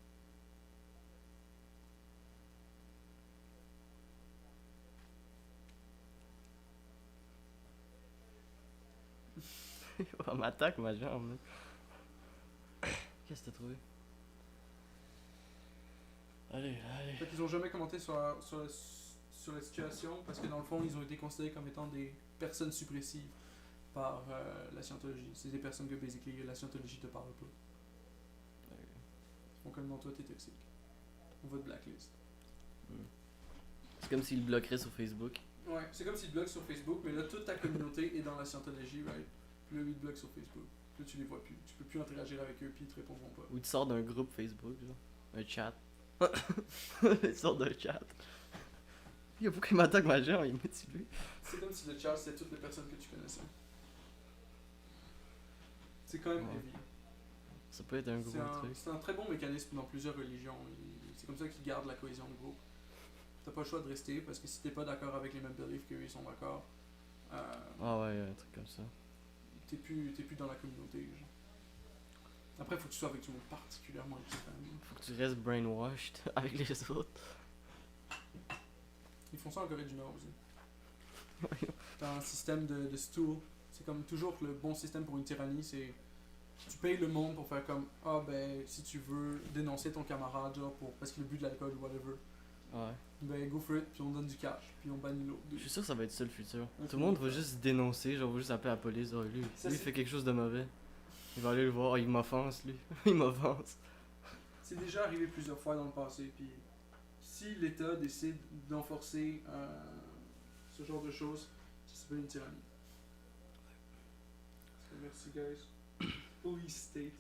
On m'attaque ma jambe, là. Qu'est-ce que t'as trouvé? Allez, allez. Fait qu'ils ont jamais commenté sur la situation parce que dans le fond, ils ont été considérés comme étant des personnes suppressives par la scientologie. C'est des personnes que, basically, la scientologie te parle pas. Ils font comme non, toi, t'es toxique. On va te blacklist. C'est comme s'il le bloquerait sur Facebook. Ouais, c'est comme s'ils te bloquent sur Facebook, mais là, toute ta communauté est dans la scientologie, right? Puis là, ils te bloquent sur Facebook. Puis là, tu les vois plus. Tu peux plus interagir avec eux, puis ils te répondront pas. Ou tu sors d'un groupe Facebook, genre. Un chat. Il sort d'un chat. Yo, pourquoi il m'attaque ma jambe? Il est motivé. C'est comme si le chat, c'était toutes les personnes que tu connaissais. C'est quand même Ouais. heavy. Ça peut être un gros truc. C'est un très bon mécanisme dans plusieurs religions. C'est comme ça qu'ils gardent la cohésion de groupe. T'as pas le choix de rester parce que si t'es pas d'accord avec les mêmes beliefs qu'eux ils sont d'accord, Ah ouais, un truc comme ça. t'es plus dans la communauté. Genre. Après, faut que tu sois avec du monde particulièrement extrême. Faut que tu restes brainwashed avec les autres. Ils font ça en Corée du Nord aussi. T'as un système de stool. C'est comme toujours le bon système pour une tyrannie, c'est tu payes le monde pour faire comme ah ben si tu veux dénoncer ton camarade genre parce qu'il a bu de l'alcool ou whatever, Ouais. ben go for it puis on donne du cash puis on bannit l'autre. Je suis sûr que ça va être ça le futur. Ouais, Tout le monde va juste dénoncer, genre va juste appeler la police. Genre, lui, Ça, lui c'est- fait quelque chose de mauvais. Il va aller le voir, il m'offense lui. Il m'offense. C'est déjà arrivé plusieurs fois dans le passé puis si l'État décide d'enforcer ce genre de choses, ça s'appelle une tyrannie. Merci guys. Police state.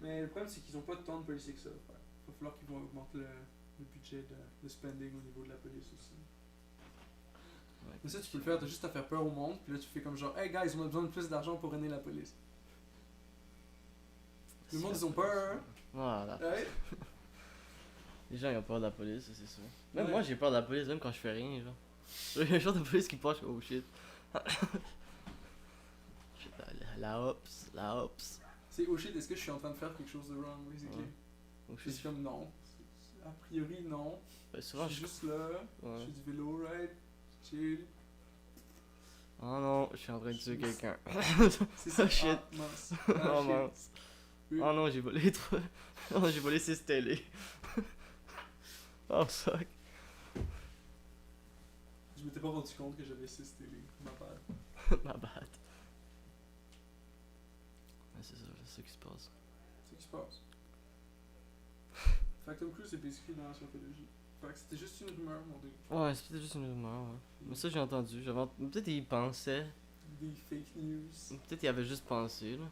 Mais le problème c'est qu'ils ont pas tant de policiers que ça. Il va falloir qu'ils vont augmenter le budget de spending au niveau de la police aussi. Ouais. Mais ça tu peux le faire, t'as juste à faire peur au monde, puis là tu fais comme genre hey guys on a besoin de plus d'argent pour aider la police. Le monde ils ont peur hein? Voilà. Ouais. Les gens ils ont peur de la police, ça, c'est sûr. Même Ouais. moi j'ai peur de la police, même quand je fais rien, genre. Il y a un genre de police qui passe, oh shit. Shit, la ops, la ops. C'est oh shit, est-ce que je suis en train de faire quelque chose de wrong basically? Ouais. Oh Je suis shit. comme non. A priori non. Ben, Je souvent suis je. juste là, je Ouais. fais du vélo ride, chill. Oh non, je suis en train de tuer quelqu'un. C'est ça. Oh shit. Ah, mince. Oh Ah, shit. mince. Oui. Oh non, j'ai volé 3. Oh non, j'ai volé 6 télé. Oh fuck. Je m'étais pas rendu compte que j'avais 6 télé. Ma bad. Ma bad. Ouais, c'est ça qui se passe. C'est ce qui se passe. Fait que Tom Cruise est basically dans la scientologie. Fait que c'était juste une rumeur, mon dieu. Ouais, c'est peut-être juste une rumeur, ouais. Mais ça j'ai entendu. Peut-être il pensait. Des fake news. Peut-être qu'il avait juste pensé, là.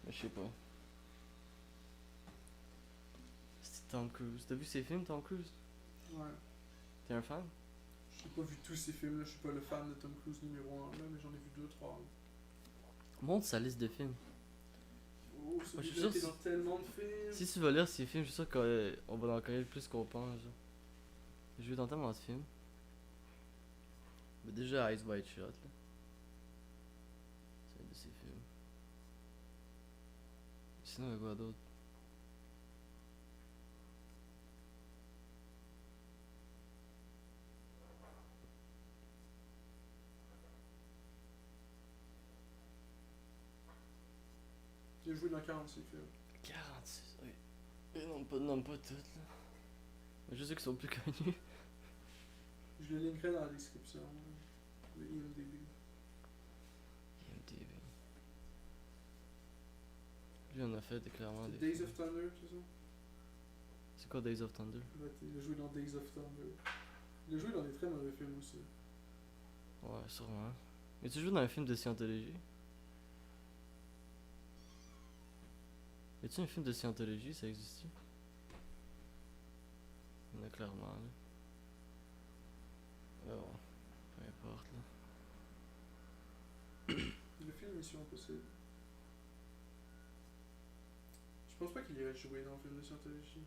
Mais je sais pas. C'était Tom Cruise. T'as vu ses films, Tom Cruise? Ouais. T'es un fan? J'ai pas vu tous ces films là, je suis pas le fan de Tom Cruise numéro 1 là, mais j'en ai vu 2-3. Montre sa liste de films. Oh, je suis celui-là sûr était que dans tellement de films. Si tu vas lire ces films, je suis sûr qu'on va en connaître plus qu'on pense, genre. J'ai vu dans tellement de films. Mais déjà Ice White Shot, là. C'est un de ses films. Sinon, il y a quoi d'autre? J'ai joué dans 46 films. 46, oui. Et nomme pas toutes, là. Mais je sais qu'ils sont plus connus. Je le linkerai dans la description. Le IMDb. IMDb. Lui, on a fait clairement C'est des. Days films. of Thunder, c'est ça? C'est quoi Days of Thunder? Ouais, il a joué dans Days of Thunder. Il a joué dans des très mauvais films aussi. Ouais, sûrement. Mais tu joues dans un film de scientologie? Y a-tu un film de scientologie, ça existe? Il y en a clairement, là. Oh, peu importe, là. Mission Impossible. Je pense pas qu'il irait jouer dans un film de scientologie.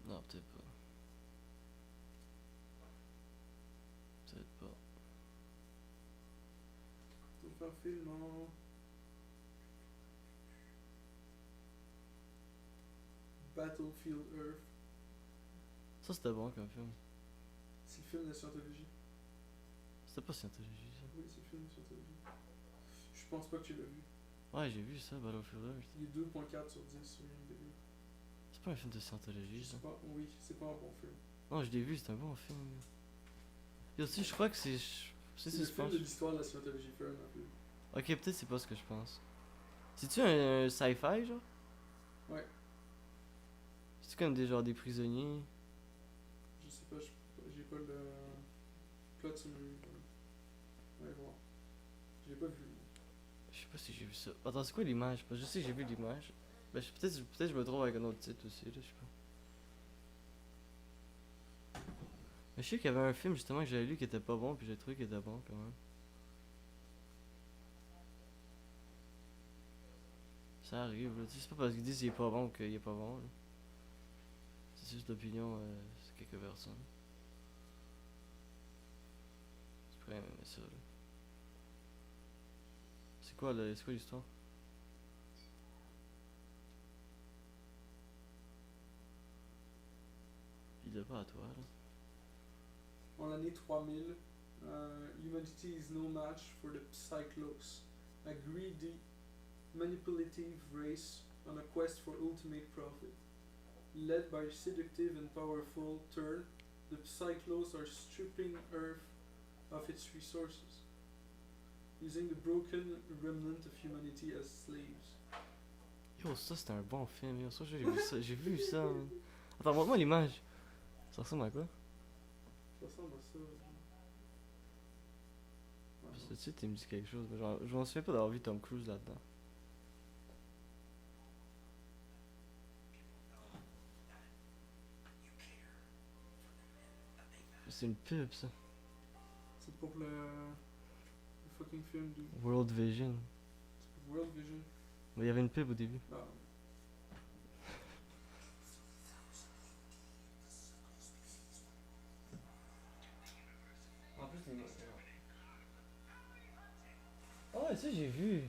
Non, peut-être pas. Peut-être pas. Donc un film en... Battlefield Earth. Ça, c'était bon comme film. C'est le film de scientologie. C'était pas Scientologie, ça. Oui, c'est le film de scientologie. Je pense pas que tu l'as vu. Ouais, j'ai vu ça, Battlefield Earth. Il est 2.4 sur 10 sur IMDb. C'est pas un film de Scientologie, ça. Oui, c'est pas un bon film. Non, je l'ai vu, c'est un bon film. Et aussi, je crois que c'est. C'est C'est le je film pense. de l'histoire de la scientologie film un peu. Ok, peut-être c'est pas ce que je pense. C'est-tu un sci-fi, genre? Ouais. C'est comme des genre des prisonniers. Je sais pas, j'ai pas le plot summary. Ouais, voir. J'ai pas vu. Je sais pas si j'ai vu ça. Attends, c'est quoi l'image? Parce que je sais que j'ai vu l'image. Ben, peut-être je me trompe avec un autre titre aussi, là, je sais pas. Mais je sais qu'il y avait un film justement que j'avais lu qui était pas bon, puis j'ai trouvé qu'il était bon quand même. Ça arrive, là. Tu sais, c'est pas parce qu'ils disent qu'il est pas bon qu'il est pas bon, là. C'est juste l'opinion de quelques personnes. Tu pourrais aimer ça, là. C'est quoi l'histoire? Il est pas à toi, là. En l'année 3000, humanity is no match for the Psychlos, a greedy, manipulative race on a quest for ultimate profit. Led by seductive and powerful Turn, the Psychlos are stripping Earth of its resources, using the broken remnant of humanity as slaves. Yo, ça c'était un bon film, yo. Ça, j'ai vu ça, man. Attends, montre-moi l'image. Ça ressemble à quoi? Ça ressemble à ça. Parce que tu sais, tu me dis quelque chose, mais genre, je m'en souviens pas d'avoir vu Tom Cruise là-dedans. C'est une pub, ça. C'est pour le fucking film du World Vision. c'est pour World Vision. Mais il y avait une pub au début. Ah. En plus, ah ouais, ça j'ai vu.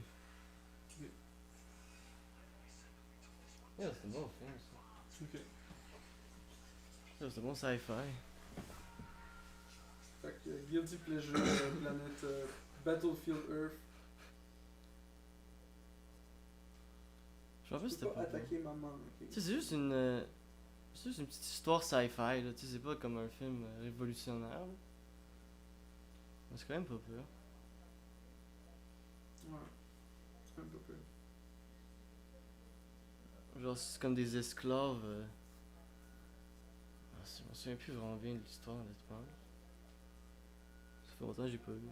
Yeah, c'est un bon film, ça. Ok. Ça, c'est un bon sci-fi. Fait que Guilty Pleasure, planète Battlefield Earth. Je me rappelle Je c'était peux pas pas bon. attaquer maman, ok? Tu sais, c'est juste une petite histoire sci-fi, là. Tu sais, c'est pas comme un film révolutionnaire, là. Mais c'est quand même pas peur. Ouais. C'est quand même pas pire. Genre, c'est comme des esclaves. Je me souviens plus vraiment bien de l'histoire, honnêtement. Ça fait longtemps que j'ai pas vu.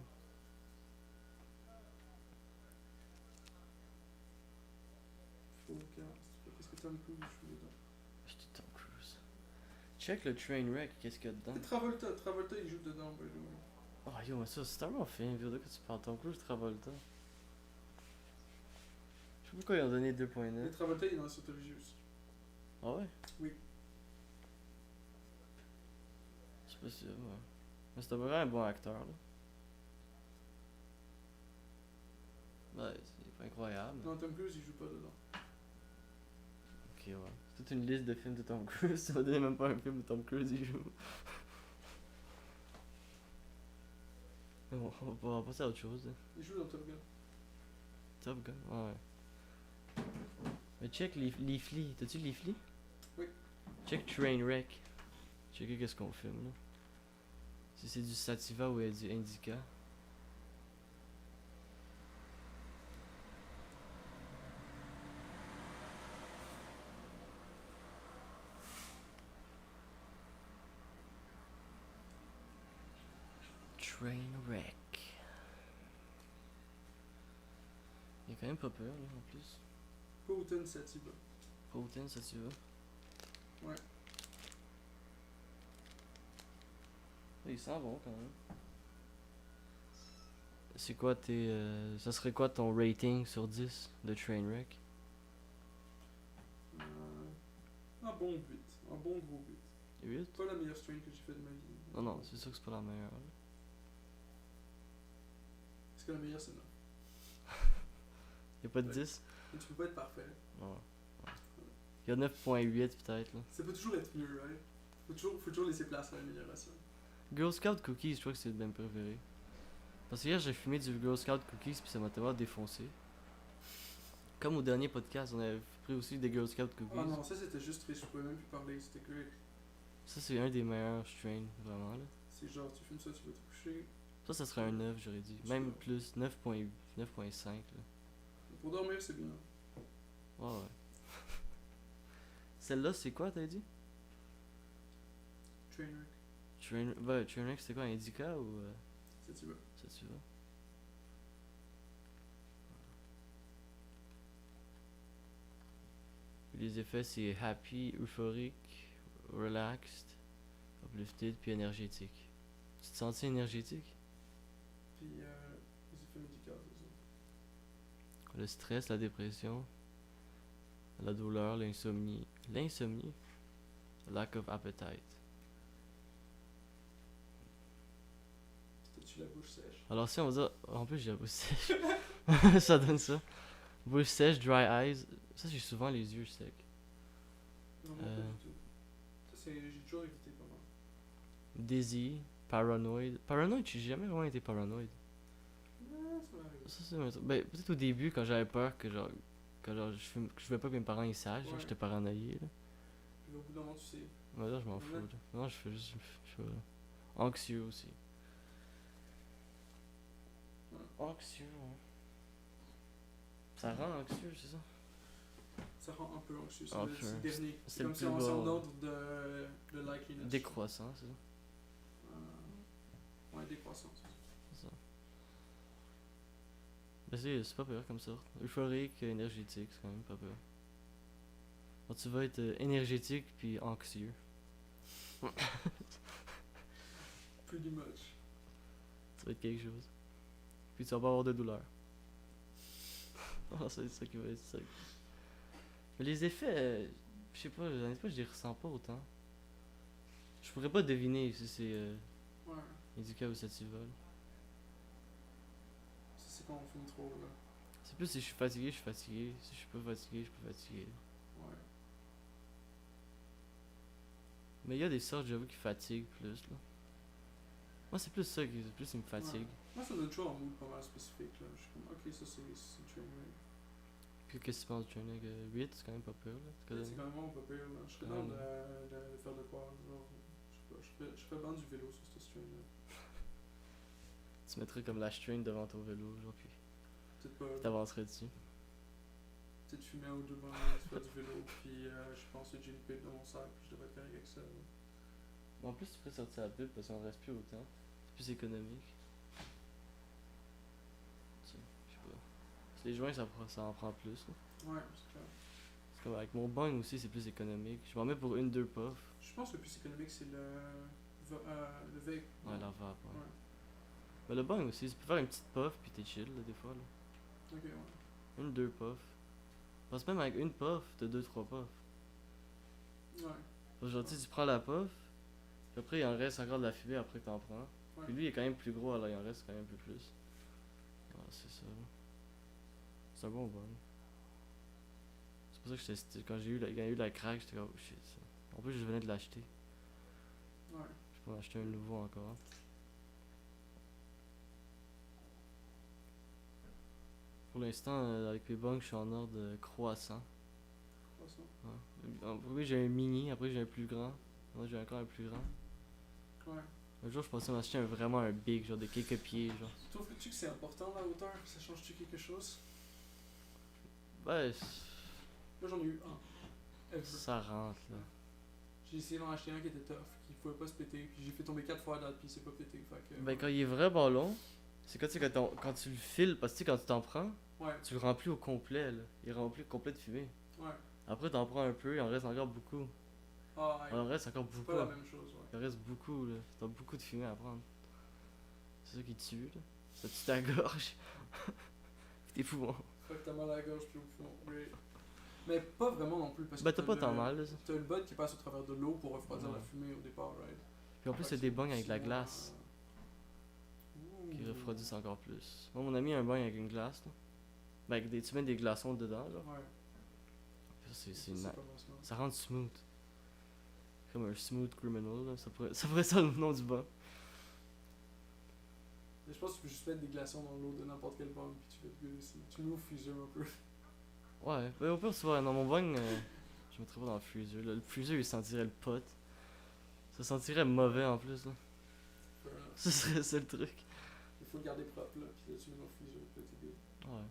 Faut que... Qu'est-ce que Tom Cruise joue dedans? J'étais Tom Cruise. Check le Trainwreck, qu'est-ce qu'il y a dedans? Et Travolta il joue dedans, by the way. Oh yo, mais ça, c'est un bon film, vieux, de quoi tu parles? Tom Cruise, Travolta. Je sais pas pourquoi ils ont donné Et 2.9. Travolta il est dans Scientologie aussi. Ah ouais? Oui. C'est possible, ouais. Mais c'est vraiment un bon acteur, là. Ouais, c'est pas incroyable. Non, Tom Cruise il joue pas dedans. Ok, ouais. C'est toute une liste de films de Tom Cruise. Ça m'a donné même pas un film de Tom Cruise, il joue. Mais bon, on va passer à autre chose. Là. Il joue dans Top Gun. Top Gun, ouais. Mais check Leafly. T'as-tu Leafly? Oui. Check Trainwreck. Checker qu'est-ce qu'on filme, là. Si c'est du Sativa ou du Indica. Trainwreck. Il est quand même pas peur, là, en plus. Potent Sativa. Potent Sativa. Ouais. Il sent bon quand même. c'est quoi tes. Ça serait quoi ton rating sur 10 de Trainwreck? Un bon 8. Un bon gros 8. 8? Pas la meilleure strain que j'ai fait de ma vie. Non, non, c'est sûr que c'est pas la meilleure. Là. Parce que la meilleure, c'est 9. Y'a pas de Ouais. 10? Et tu peux pas être parfait. Non. Y'a 9.8 peut-être là. Ça peut toujours être mieux, right? Faut toujours laisser place à l'amélioration. Girl Scout Cookies, je crois que c'est le même préféré. Parce que hier j'ai fumé du Girl Scout Cookies puis ça m'a tellement défoncé. Comme au dernier podcast, on avait pris aussi des Girl Scout Cookies. Ah non, ça c'était juste triste, je pouvais même plus parler, c'était great. Ça c'est un des meilleurs strains, vraiment là. C'est genre, tu fumes ça, tu vas te coucher. Ça serait un 9, j'aurais dit. Même plus, 9.5 là. Pour dormir, c'est bien. Ouais, ouais. Celle-là, c'est quoi, t'as dit? Trainwreck, Trainwreck, c'est quoi, Indica ou Sativa. Sativa? Les effets, c'est happy, euphorique, relaxed, uplifted, puis énergétique. Tu te sens énergétique? Puis les effets médicaux, c'est ça. Le stress, la dépression, la douleur, l'insomnie, lack of appetite. C'était-tu la bouche sèche? Alors si on va dire, en plus j'ai la bouche sèche, ça donne ça. Bouche sèche, dry eyes, ça j'ai souvent les yeux secs. Non, moi, pas du tout. Ça, c'est. J'ai toujours évité pas mal. Dizzy, paranoid. Paranoid, j'ai jamais vraiment été paranoid. Non, ça m'arrive. Ça c'est un truc. Ben peut-être au début quand j'avais peur que genre que je voulais pas que mes parents ils sachent, genre, Ouais. j'étais paranoïé là. Puis au bout d'un moment, tu sais. Mais là je m'en fous Ouais. là. Non je fais juste, je fais, anxieux aussi. Anxieux, ouais. Ça rend anxieux, c'est ça? Ça rend un peu anxieux. C'est Anxieux. le dernier. C'est C'est le comme si plus on s'est en bas. ordre de likeliness. Décroissant, c'est ça? Ouais, décroissance. C'est ça. Ben c'est pas peur comme ça. Euphorique, énergétique, c'est quand même pas peur. Bon, tu vas être énergétique puis anxieux. Pretty much. Ça va être quelque chose. Puis tu vas pas avoir de douleur. Ah, c'est ça qui va être ça. Mais les effets, je sais pas, honnêtement, je les ressens pas autant. Je pourrais pas deviner si c'est Ouais. Indica ou Sativa. Là. Ça, c'est quand on fume trop, là. C'est plus si je suis fatigué, je suis fatigué. Si je suis pas fatigué, je suis pas fatigué. Ouais. Mais il y a des sortes, j'avoue, qui fatiguent plus, là. Moi, c'est plus ça qui il me fatigue. Moi, ça donne toujours un mood pas mal spécifique, là. Je suis comme, ok, ça, c'est Trainwreck. Puis qu'est-ce que tu penses du Trainwreck 8, c'est quand même pas peur, là. C'est quand même vraiment pas pire, là. Je serais Ouais. dans de faire de quoi, genre. Je sais pas, je ferais bien du vélo sur ce strain-là. Tu mettrais comme la strain devant ton vélo, genre, puis Peut-être pas. t'avancerais dessus. Peut-être fumer un ou deux moments, tu fais du vélo, puis je pense que j'ai une pipe dans mon sac, puis je devrais être correct avec ça, là. Mais en plus, tu pourrais sortir la pipe parce qu'on reste plus autant. C'est plus économique. Tu sais, je sais pas. Parce que les joints, ça en prend plus, là. Ouais, c'est clair. C'est comme avec mon bang aussi, c'est plus économique. Je m'en mets pour 1-2 puffs. Je pense que le plus économique, c'est le vape. Ouais, la vape, ouais. Ouais. Mais le bang aussi, tu peux faire une petite puff puis t'es chill, là, des fois, là. Ok, ouais. 1-2 puffs. Parce que même avec une puff, t'as 2-3 puffs. Ouais. Aujourd'hui, tu prends la puff, puis après, il en reste encore de la fumée après que t'en prends. Ouais. Puis lui, il est quand même plus gros, alors il en reste quand même un peu plus. Ah, c'est ça. C'est un bon bang. C'est pour ça que quand j'ai eu quand il y a eu la craque, j'étais comme, oh shit. Ça. En plus, je venais de l'acheter. Ouais. Je peux en acheter un nouveau encore. Pour l'instant, avec mes bangs, je suis en ordre croissant. Croissant. Ouais. Oui, j'ai un mini, après j'ai un plus grand. Moi, j'ai encore un plus grand. Ouais. Un jour, je pensais m'acheter vraiment un big, genre de quelques pieds, genre. Trouves-tu que c'est important la hauteur? Ça change-tu quelque chose? Ouais, Moi, j'en ai eu un. Ever. ça rentre, là. J'ai essayé d'en acheter un qui était tough, qui pouvait pas se péter, puis j'ai fait tomber 4 fois à date, puis il s'est pas pété. Fait que, Ben, quand il est vraiment long, c'est quand, tu sais, quand tu le files, parce que tu sais, quand tu t'en prends, Ouais, tu le remplis au complet, là. Il est rempli complet de fumée. ouais. Après, t'en prends un peu, il en reste encore beaucoup. Ah, Il en reste encore c'est beaucoup. pas la même chose, ouais. Il en reste beaucoup, là. T'as beaucoup de fumée à prendre. C'est ça qui tue, là. Ça tue ta gorge. Tes poumons. Fait que t'as mal à la gorge puis au fond. Great. Mais pas vraiment non plus parce Ben, que t'as pas tant mal, là. t'as le bud qui passe au travers de l'eau pour refroidir Ouais. la fumée au départ, right? Puis en plus, Fait c'est que des bangs avec de la aussi, glace qui Ouh. refroidissent encore plus. Moi, mon ami a un bain avec une glace, là. Ben, avec des, tu mets des glaçons dedans, là. Ouais. Puis ça, c'est C'est nice. pas mal ça. Ça rend smooth. Comme un smooth criminal, là. Ça pourrait être ça le nom du bain. Mais je pense que tu peux juste mettre des glaçons dans l'eau de n'importe quel bang puis tu vas te gueuler aussi. Tu le mets au freezer un peu. Ouais, mais au pire, tu vois, dans mon bain, je mettrais pas dans le freezer. Là. Le freezer, il sentirait le pot. Ça sentirait mauvais en plus, là. Fair enough. Ce serait ça le truc. Il faut le garder propre là, puis là tu le mets au freezer, puis là t'es good. Ouais.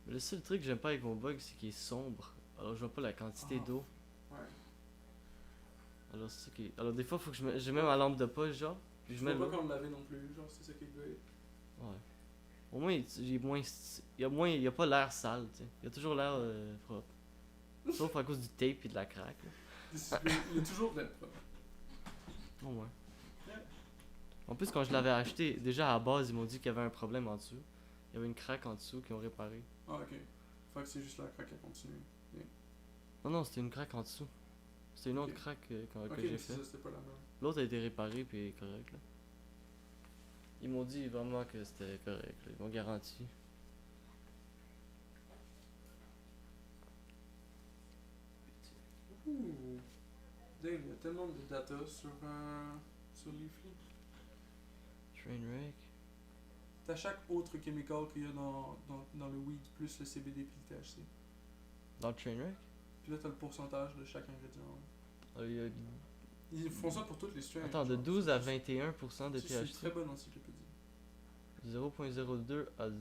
Mais le seul truc que j'aime pas avec mon bug, c'est qu'il est sombre. Alors, je vois pas la quantité Ah. d'eau. Ouais. Alors, c'est ça qui est... Alors, des fois, faut que je mets ma lampe de poche, genre. Puis je Je mets veux pas l'eau. qu'on le lave non plus, genre c'est ça qui est great. Ouais. Au moins, il est moins. Il y a pas l'air sale, tu sais. Il y a toujours l'air propre. Sauf à cause du tape et de la craque, là. Il est toujours d'être propre. Au moins. Ouais. En plus, quand je l'avais acheté, déjà à la base, ils m'ont dit qu'il y avait un problème en dessous. Il y avait une craque en dessous qu'ils ont réparé. Ah ok. Fait que c'est juste la craque qui a continué. Non, non, c'était une craque en dessous. C'était une autre Ok. craque Ok, que mais j'ai c'est fait. ça, c'était pas la même. L'autre a été réparée puis elle est correcte, là. Ils m'ont dit vraiment que c'était correct, là. Ils m'ont garanti. Ouh. Dave, il y a tellement de data sur Leafly. Trainwreck. T'as chaque autre chemical qu'il y a dans le weed, plus le CBD puis le THC. Dans le Trainwreck? Puis là, t'as le pourcentage de chaque ingrédient. Il y a... Ils font ça pour toutes les strains. Attends, de genre. 12 à 21% de C'est une très THC. bonne encyclopédie. 0.02 à 0.1%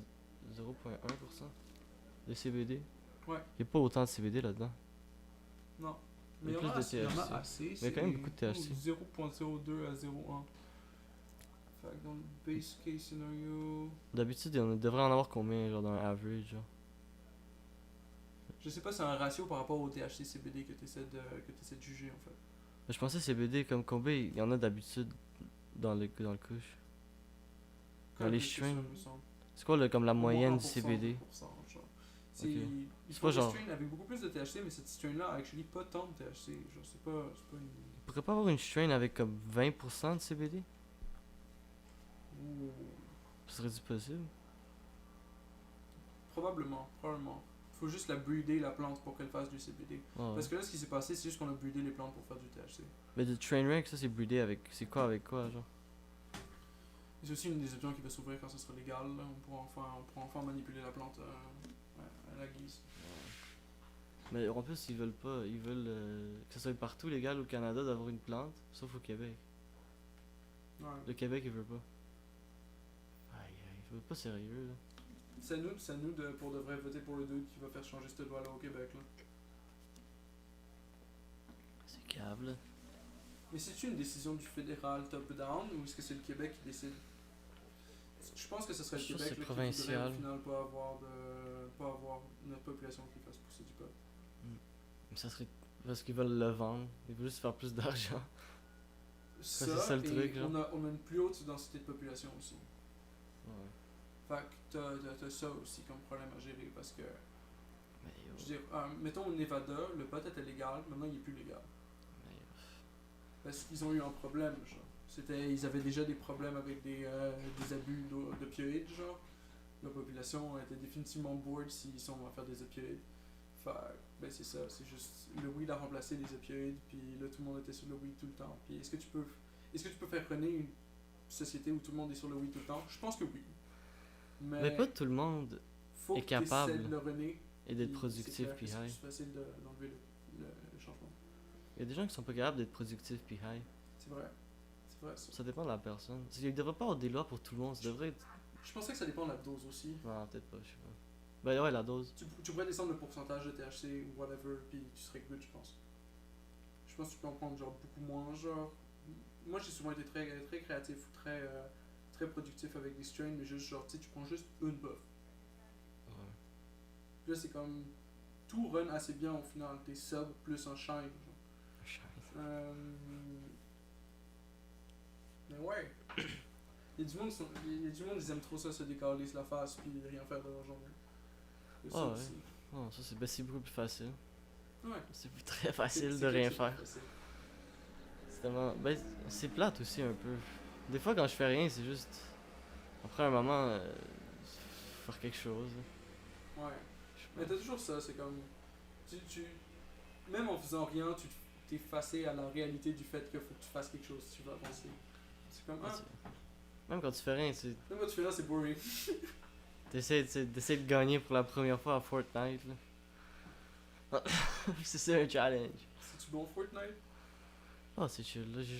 de CBD. Ouais. Il n'y a pas autant de CBD là-dedans. Non. Il y a Mais plus de il y en a THC. assez. Mais il y a quand même beaucoup de THC. 0.02 à 0.1. Fait que dans le base case scenario. D'habitude, il devrait en avoir combien, genre dans un average, genre? Je sais pas, c'est un ratio par rapport au THC CBD que tu essaies de juger en fait. Mais je pensais CBD comme combien il y en a d'habitude dans le couche. Dans les Quelques strains. ça, il me semble. C'est quoi comme la Au moins moyenne du 1%, CBD? 2%, genre. C'est Ok. ils C'est font pas des genre- strains avec beaucoup plus de THC, mais cette strain là a actually pas tant de THC. Genre, c'est pas une. Il pourrait pas avoir une strain avec comme 20% de CBD? Ouh. Ce serait-tu possible? Probablement. Faut juste la breeder la plante pour qu'elle fasse du CBD. Ouais, ouais. Parce que là, ce qui s'est passé, c'est juste qu'on a breedé les plantes pour faire du THC. Mais du Trainwreck, ça c'est breedé avec. C'est quoi avec quoi, genre? C'est aussi une des options qui va s'ouvrir quand ça sera légal. Là. On pourra enfin manipuler la plante à la guise. Mais en plus, ils veulent pas. Ils veulent que ça soit partout légal au Canada d'avoir une plante, sauf au Québec. Ouais. Le Québec, il veut pas. Aïe, aïe, il veut pas sérieux, là. C'est à nous de, pour de vrai voter pour le dude qui va faire changer cette loi-là au Québec. Là. C'est câble, là. Mais c'est une décision du fédéral top-down ou est-ce que c'est le Québec qui décide? Je pense que ce serait le Je pense Québec que là, c'est qui voudrait provincial. au final pas avoir notre population qui fasse pousser du pot. Mais ça serait. Parce qu'ils veulent le vendre. Ils veulent juste faire plus d'argent. Ça, c'est ça le et truc, genre. on a une plus haute densité de population aussi. Ouais. Fait que t'as ça aussi comme problème à gérer parce que, Mais yo. je veux dire, mettons au Nevada, le pot était légal, maintenant il est plus légal. Mais yo. Parce qu'ils ont eu un problème, genre. Ils avaient déjà des problèmes avec des abus d'opioïdes, genre. La population était définitivement bored s'ils sont à faire des opioïdes. Fait que, ben c'est ça, c'est juste, le weed a remplacé les opioïdes, puis là tout le monde était sur le weed tout le temps. Puis est-ce que tu peux faire renaître une société où tout le monde est sur le weed tout le temps? Je pense que oui. Mais pas tout le monde faut est que t'essaies capable de le renaître. et d'être Puis productif c'est clair puis que c'est high. plus facile d'enlever le changement. Il y a des gens qui sont pas capables d'être productifs puis high. C'est vrai. C'est vrai ça. Ça dépend de la personne. Il devrait pas avoir des lois pour tout le monde. Ça devrait être. Je pensais que ça dépend de la dose aussi. Non, peut-être pas, je sais pas. Ben ouais, la dose. Tu pourrais descendre le pourcentage de THC ou whatever, puis tu serais good, je pense. Je pense que tu peux en prendre genre beaucoup moins, genre. Moi j'ai souvent été très, très créatif, très productif avec des strains, mais juste genre, tu sais, tu prends juste une buff. Ouais. Puis là c'est comme. Tout run assez bien au final, t'es sub plus un shine. Genre. Mais ouais, Il y a du monde, il y a du monde, ils aiment trop ça, se décaler la face puis rien faire de leur journée. Et ça Ah ouais. aussi. Non, ça c'est beaucoup plus facile. Ouais. Très facile C'est de clair rien que c'est faire. plus facile. C'est tellement. Ben, c'est plate aussi un peu. Des fois, quand je fais rien, c'est juste. Après un moment, faire quelque chose. Ouais. Je sais Mais pas. t'as toujours ça, c'est comme. Tu, même en faisant rien, tu t'es facé à la réalité du fait qu'il faut que tu fasses quelque chose si tu veux avancer. C'est comme. Ah, Même quand tu fais rien, même quand tu fais là, c'est boring. t'essaies de gagner pour la première fois à Fortnite. Là. C'est ça un challenge. C'est-tu bon Fortnite? Ah, c'est chill. Là, j'ai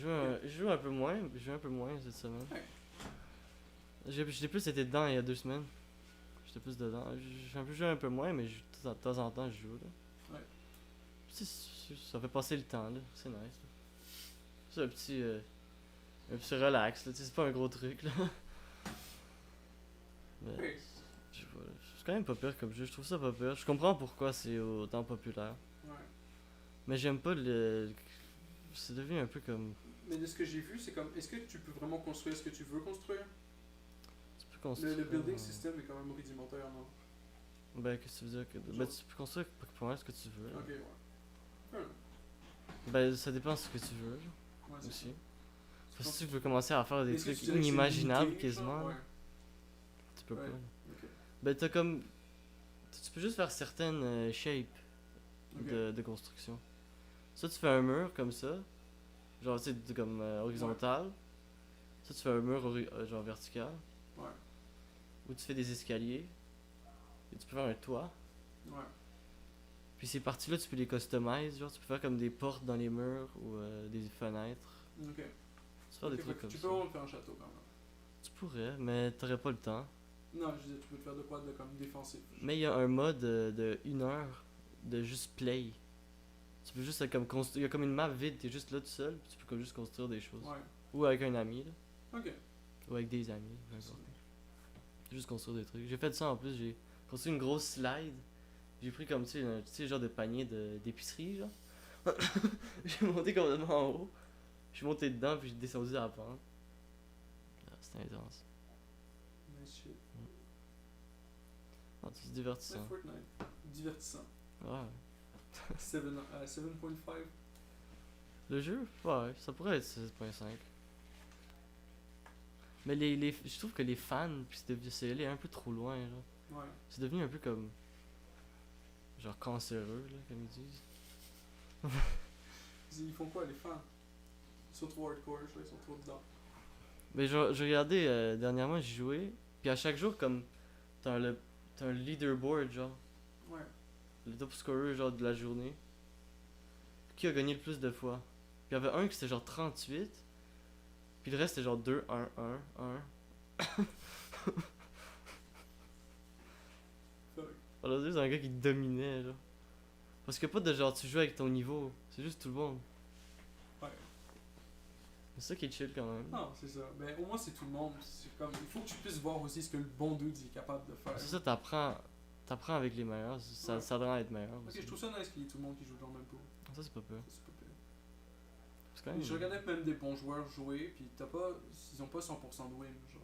joué un peu moins. J'ai joué un peu moins cette semaine. Ouais. J'ai plus été dedans il y a 2 semaines. J'étais plus dedans. J'ai un peu joué un peu moins, mais de temps en temps, je joue. Là. Ouais. Ça fait passer le temps. Là. C'est nice. Là. C'est un petit relax. Là. Tu sais, c'est pas un gros truc. Là. Mais, Oui. c'est quand même pas pire comme jeu. Je trouve ça pas pire. Je comprends pourquoi c'est autant populaire. Ouais. Mais j'aime pas le. C'est devenu un peu comme. Mais de ce que j'ai vu, c'est comme. Est-ce que tu peux vraiment construire ce que tu veux construire? Tu peux construire. Le building system est quand même rudimentaire, non? Ben, qu'est-ce que tu veux dire? Ben, tu peux construire pas mal ce que tu veux. Là. Ok, ouais. Ben, ça dépend de ce que tu veux. Là, Ouais, c'est aussi. ça. Parce que si tu veux commencer à faire des Est-ce que trucs tu dirais que c'est inimaginables limité, genre? quasiment, Ouais. tu peux Ouais. pas. Ok. Ben, t'as comme. Tu peux juste faire certaines shapes Ok. de construction. Ça, tu fais un mur comme ça. Genre, tu sais, comme horizontal. Ça, tu fais un mur genre vertical. Ouais. Ou tu fais des escaliers. Et tu peux faire un toit. Ouais. Puis ces parties-là, tu peux les customize. Genre, tu peux faire comme des portes dans les murs ou des fenêtres. Ok. Tu peux faire Ok, des trucs fait que comme tu ça. peux vraiment faire un château quand même. Tu pourrais, mais t'aurais pas le temps. Non, je disais, tu peux te faire de quoi de comme défensif. Mais il y a un mode de 1 heure de juste play. Tu peux juste comme construire. Il y a comme une map vide, t'es juste là tout seul, puis tu peux comme juste construire des choses. Ouais. Ou avec un ami, là. Ok. Ou avec des amis, peu importe. Juste construire des trucs. J'ai fait ça en plus, j'ai construit une grosse slide. J'ai pris comme, tu sais, genre de panier d'épicerie, genre. J'ai monté complètement en haut. Je suis monté dedans, puis j'ai descendu à la pente. Ah, c'était intense. Nice shit. Ah, c'est divertissant. Ouais, Fortnite. Divertissant. Ouais. 7.5. Le jeu, ouais, ça pourrait être 7.5. Mais je trouve que les fans, puis c'est allé un peu trop loin, genre. Ouais. C'est devenu un peu comme. Genre cancéreux, là, comme ils disent. Ils font quoi les fans? Ils sont trop hardcore, ils sont trop dedans. Mais j'ai regardé dernièrement, j'ai joué, puis à chaque jour, comme. T'as un leaderboard, genre. Ouais. Le top scorer, genre, de la journée. Qui a gagné le plus de fois. Puis il y avait un qui c'était genre 38. Puis le reste c'était genre 2, 1, 1, 1. Fuck. Alors, c'est un gars qui dominait, genre. Parce que pas de genre tu joues avec ton niveau, c'est juste tout le monde. Ouais. C'est ça qui est chill quand même. Non, c'est ça. Mais au moins, c'est tout le monde. C'est comme, il faut que tu puisses voir aussi ce que le bon dude est capable de faire. C'est ça, t'apprends avec les meilleurs, ça, Ouais. ça te rend à être meilleur. Ok, aussi. je trouve ça nice qu'il y ait tout le monde qui joue dans le même pool. Ça, c'est pas peur. Ça, c'est pas pire. C'est quand Et même. je regardais même des bons joueurs jouer, puis ils ont pas 100% de win, genre.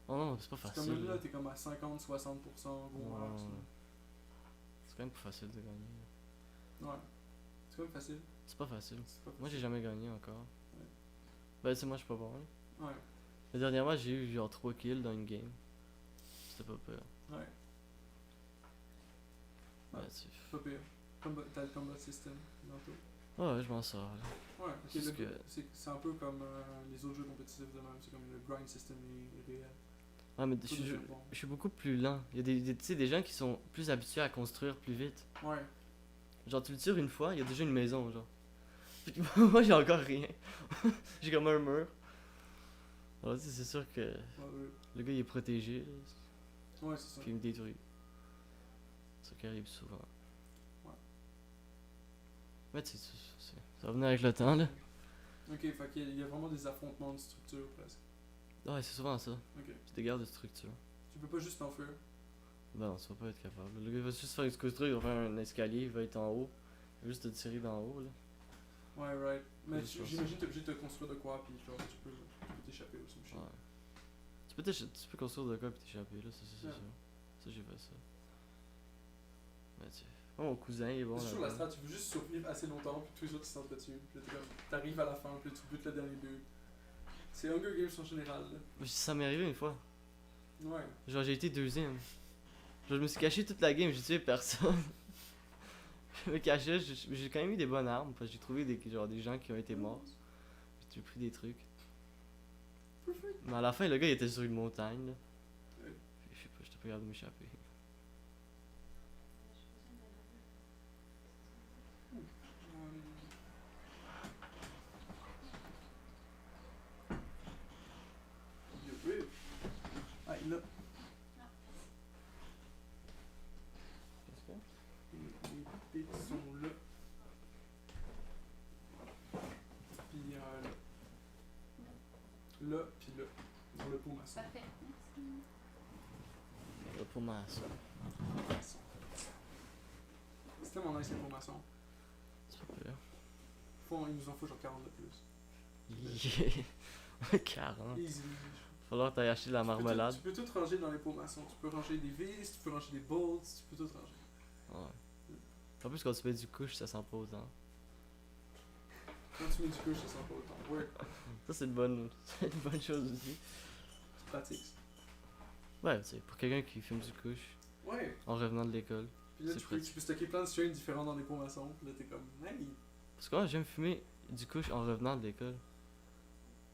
Oh non, c'est pas C'est facile. comme même là, là. t'es comme à 50-60% gros Non, max. c'est quand même pas facile de gagner. Ouais. C'est quand même facile. C'est pas facile. C'est pas Moi, j'ai facile. jamais gagné encore. Ouais. Ben, tu sais, moi, je suis pas bon. Là. Ouais. Mais dernièrement, j'ai eu genre 3 kills dans une game. C'était pas peur. Ouais. Ouais, Ouais. tu... Pas pire. T'as le combat system bientôt. Ouais, je m'en sors. Là. Ouais, ok, C'est ce que- c'est un peu comme les autres jeux compétitifs de même, c'est comme le grind system est réel. Ouais, mais Faut devenir bon. je suis beaucoup plus lent. Il y a tu sais, des gens qui sont plus habitués à construire plus vite. Ouais, Genre, tu le tires une fois, il y a déjà une maison, genre. Puis moi, j'ai encore rien. J'ai comme un mur. Alors, tu sais, c'est sûr que le gars, il est protégé, là, ouais, c'est ça. puis il me détruit. C'est ça qui arrive souvent. Ouais. Mais tu sais, ça va venir avec le temps, là. Ok, fait qu'il y a vraiment des affrontements de structure presque. Ouais, c'est souvent ça. Ok. C'est des guerres de structure. Tu peux pas juste t'enfuir. Ben non, tu vas pas être capable. Le gars, il va juste faire une construire, il va faire un escalier, il va être en haut. Il va juste te tirer d'en haut, là. Ouais, right. Mais Juste faire ça. j'imagine que t'es obligé de te construire de quoi, puis genre, tu peux t'échapper aussi. Ouais. tu peux construire de quoi et t'échapper, là, ça, c'est Ouais. sûr. Ça, j'ai fait ça. Mais tu sais, moi, mon cousin, il est bon C'est toujours la là-dedans. strat, tu veux juste survivre assez longtemps, puis tous les autres ils s'entretuent. Puis là, t'es comme, t'arrives à la fin, puis là, tu butes le dernier but. C'est Hunger Games en général, là. Ça m'est arrivé une fois. Ouais. Genre, j'ai été deuxième. Genre, je me suis caché toute la game, j'ai tué personne. Je me cachais, j'ai quand même eu des bonnes armes, parce que j'ai trouvé genre, des gens qui ont été morts. J'ai pris des trucs. Perfect. Mais à la fin, le gars, il était sur une montagne, là. Ouais. Puis, je sais pas, j'étais pas capable de m'échapper. Oui. Ah, il a. Les bits sont là. Puis là. Là, puis là. Dans le pot maçon. Parfait. Merci. Pour ma ça. Maçon. C'est tellement nice les pots maçons. C'est pas pire. Il nous en faut genre 40 de plus. Yeah. 40. Easy. Falloir t'aller acheter de la marmelade. Tu peux tout ranger dans les pots maçons. Tu peux ranger des vis, tu peux ranger des bolts, tu peux tout ranger. Ouais. En plus, quand tu mets du couche, ça sent pas autant. Quand tu mets du couche, ça sent pas autant. Ouais, Ça, c'est une bonne chose aussi. c'est pratique. Ouais, tu sais, pour quelqu'un qui fume du couche Ouais. en revenant de l'école. Puis là, C'est tu peux pratique. stocker plein de strains différents dans les pots maçons. Puis là, t'es comme, hey. Parce que moi, j'aime fumer du couche en revenant de l'école.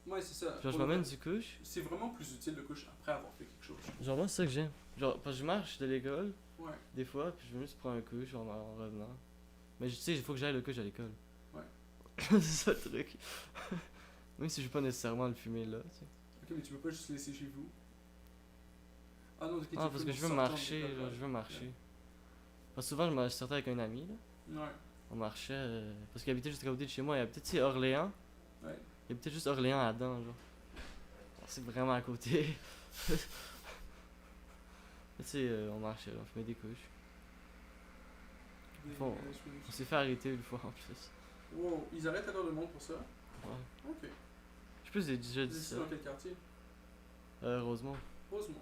Ouais, c'est ça. Genre, je Pour m'amène le- du couche. C'est vraiment plus utile le couche après avoir fait quelque chose. Genre, moi, c'est ça que j'aime. Genre, parce que je marche de l'école, Ouais. des fois, puis je veux juste prendre un couche en revenant. Mais tu sais, il faut que j'aille le couche à l'école. Ouais. C'est ça le truc. Même si je veux pas nécessairement le fumer là, tu sais. Ok, mais tu peux pas juste le laisser chez vous. Ah non, ok, tu Ah, parce peux que en je veux sortant de marcher, l'école, genre, ouais. je veux marcher. Parce que souvent, je sortais avec un ami, là. Ouais. On marchait, parce qu'il habitait juste à côté de chez moi. Il habitait, tu sais, Orléans. Ouais. Il habitait juste Orléans à Adam, genre. Alors, c'est vraiment à côté. Mais tu sais, on marchait, là, on fumait des couches. Des- Bon. des- On s'est fait arrêter une fois en plus. Wow, ils arrêtent alors le monde pour ça? Ouais. Ok. Je sais pas si j'ai déjà Vous dit êtes ça. dans quel quartier? Rosemont. Rosemont,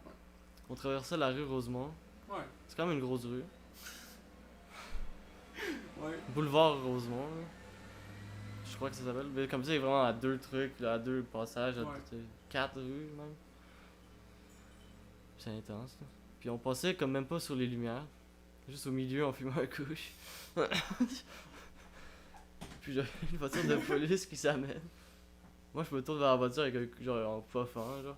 On traversait la rue Rosemont. ouais. Ouais. C'est quand même une grosse rue. Ouais. Boulevard Rosemont, là. Je crois que ça s'appelle. Mais comme ça, il est vraiment à deux trucs, là, à deux passages, à Ouais. quatre rues même. C'est intense, là. Puis on passait comme même pas sur les lumières. Juste au milieu, on fumait un couche. Puis j'avais une voiture de police qui s'amène. Moi, je me tourne vers la voiture avec un genre en puffant, genre.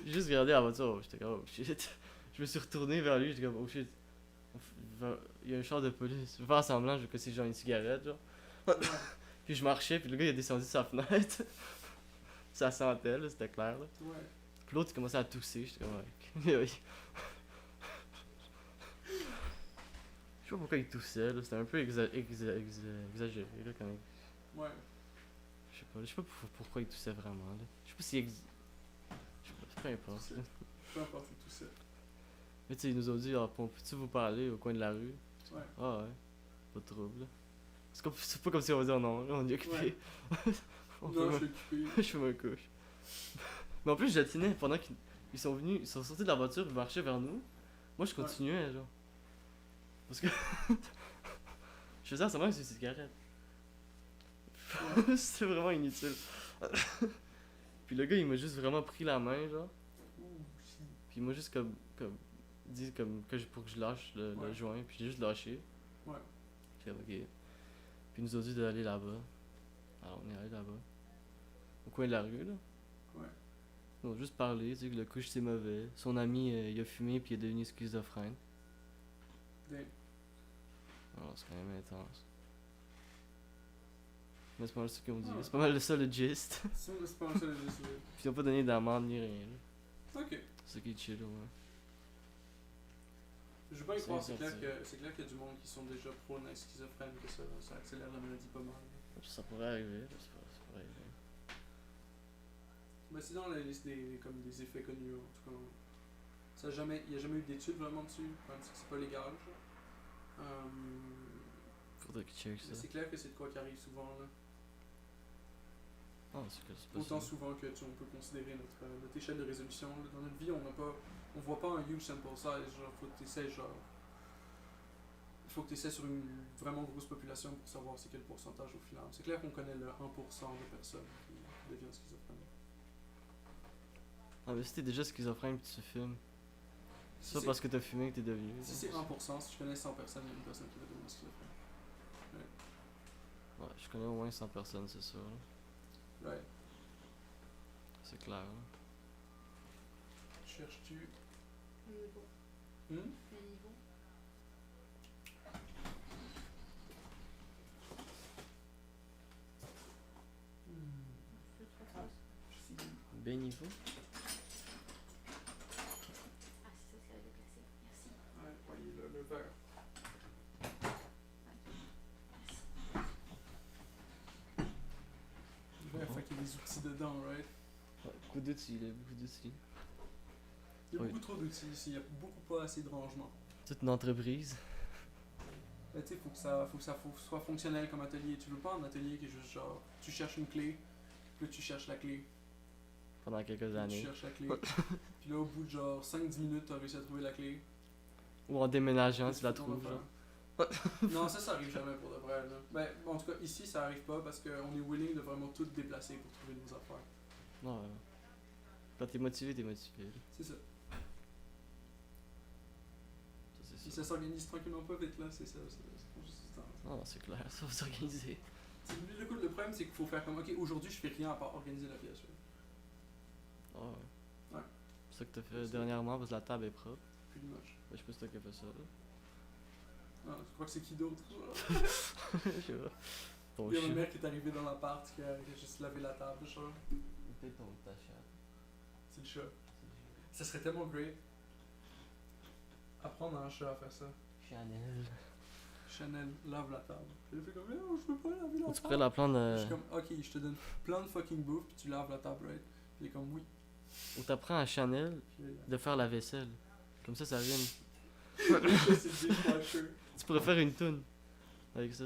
J'ai juste regardé la voiture, oh, j'étais comme oh shit. Je me suis retourné vers lui, j'étais comme oh shit. Il y a un char de police. Je vais faire semblant que c'est genre une cigarette, genre. Puis je marchais, puis le gars il a descendu sa fenêtre. Ça sentait, là, c'était clair, là. Ouais. Puis l'autre il commençait à tousser, j'étais comme ouais. Je sais pas pourquoi il toussait, là. C'était un peu exagéré, là, quand même. Ouais. Je sais pas pourquoi il toussait vraiment, là. Je sais pas si je sais pas, peu importe, là. Peu importe tout ça. Mais tu sais, ils nous ont dit, ah, peux-tu vous parler au coin de la rue? Ouais. Ah ouais, pas de trouble, là. C'est pas comme si on va dire non, là, on est occupé. On Non, je peut- suis occupé. je fais ma couche. Mais en plus, je l'atinais pendant qu'ils sont venus, ils sont sortis de la voiture, ils marchaient vers nous. Moi, je continuais, genre. Parce que. Je faisais semblant que c'était une cigarette. Ouais. C'était vraiment inutile. Puis le gars, il m'a juste vraiment pris la main, genre. Ouh, shit. Puis il m'a juste comme dit pour que je lâche le Ouais. joint. Puis j'ai juste lâché. Ouais. J'ai dit, ok. Puis il nous a dit d'aller là-bas. Alors on est allé là-bas. Au coin de la rue, là. Ouais. On a juste parlé, tu sais, que le couche c'est mauvais. Son ami, il a fumé puis il est devenu schizophrène. Damn. Alors c'est quand même intense. Mais c'est pas mal ça qu'ils ont dit. Ouais. C'est pas mal ça le gist. C'est pas mal ça le geste. Puis ils ont pas donné d'amende ni rien, là. Ok. C'est ça qui est chill, ouais. Je veux pas y C'est croire, c'est clair sorti. qu'il y a du monde qui sont déjà prônes à schizophrène que ça accélère la maladie pas mal. Ça pourrait arriver, là, ça pourrait arriver. Mais c'est dans la liste comme des effets connus, en tout cas. Il n'y a jamais eu d'études vraiment dessus, même si c'est pas légal. Genre. Faudrait qu'ils check Mais ça. c'est clair que c'est de quoi qui arrive souvent là. Ah, c'est que c'est pas Autant ça. souvent que on peut considérer notre échelle de résolution. Là. Dans notre vie, on voit pas un huge sample size. Genre, faut que tu essaies, il faut que tu essaies sur une vraiment grosse population pour savoir c'est quel pourcentage au final. C'est clair qu'on connaît le 1% de personnes qui deviennent schizophrènes. Ah, mais si t'es déjà schizophrène pis tu fumes, Si c'est pas c'est- parce que t'as fumé que t'es devenu. Si c'est 1%, si je connais 100 personnes, il y a une personne qui va devenir schizophrène. Ouais, je connais au moins 100 personnes, c'est sûr. Là. Ouais. C'est clair. Là. Cherches-tu. Le niveau. Hmm? Le niveau. Je te passe. Ben niveau. Ah, c'est ça, c'est la déplacé. Merci. Ouais, voyez le vert. Le vert, fait qu'il y a des outils dedans, right? Ouais, beaucoup d'outils, là, beaucoup d'outils. Il y a Oui. beaucoup trop d'outils ici, il y a beaucoup pas assez de rangement. Toute une entreprise. Mais tu sais, faut que ça soit fonctionnel comme atelier. Tu veux pas un atelier qui est juste genre, tu cherches une clé, puis là tu cherches la clé, Pendant quelques puis tu années. cherches la clé. Puis là, au bout de genre 5-10 minutes, t'as réussi à trouver la clé. Ou en déménageant, Puis tu la fais ton trouves. affaire. Genre. Non, ça arrive jamais pour de vrai. Là. Ben, en tout cas, ici, ça arrive pas parce qu'on est willing de vraiment tout déplacer pour trouver nos affaires. Non, ouais. Quand t'es motivé, t'es motivé. Là. C'est ça. Ça, Puis c'est ça ça. s'organise tranquillement pas vite, là. C'est ça. C'est juste du temps. Non, c'est clair, ça va s'organiser. Le problème, c'est qu'il faut faire comme, ok, aujourd'hui, je fais rien à part organiser la pièce. Là. Ah ouais. Ouais. C'est ça que t'as fait dernièrement parce que la table est propre. Plus de moche. Ben, je sais pas si t'as qu'à fait ça. Là. Non, je crois que c'est qui d'autre? Je sais pas. Ton Il y a ma chien. mère qui est arrivée dans l'appart qui a juste lavé la table, genre. Peut-être ta chatte. C'est le chat. Ça serait tellement great. Apprendre à un chat à faire ça. Chanel. Chanel lave la table. Elle fait comme, non, je peux pas laver la Ou tu table. pourrais la prendre. Je suis comme, ok, je te donne plein de fucking bouffe, puis tu laves la table, right? Puis il est comme, oui. Ou t'apprends à Chanel Puis là, de faire la vaisselle. Comme ça rime. le chat, c'est le dishwasher. Tu pourrais faire une tune avec ça.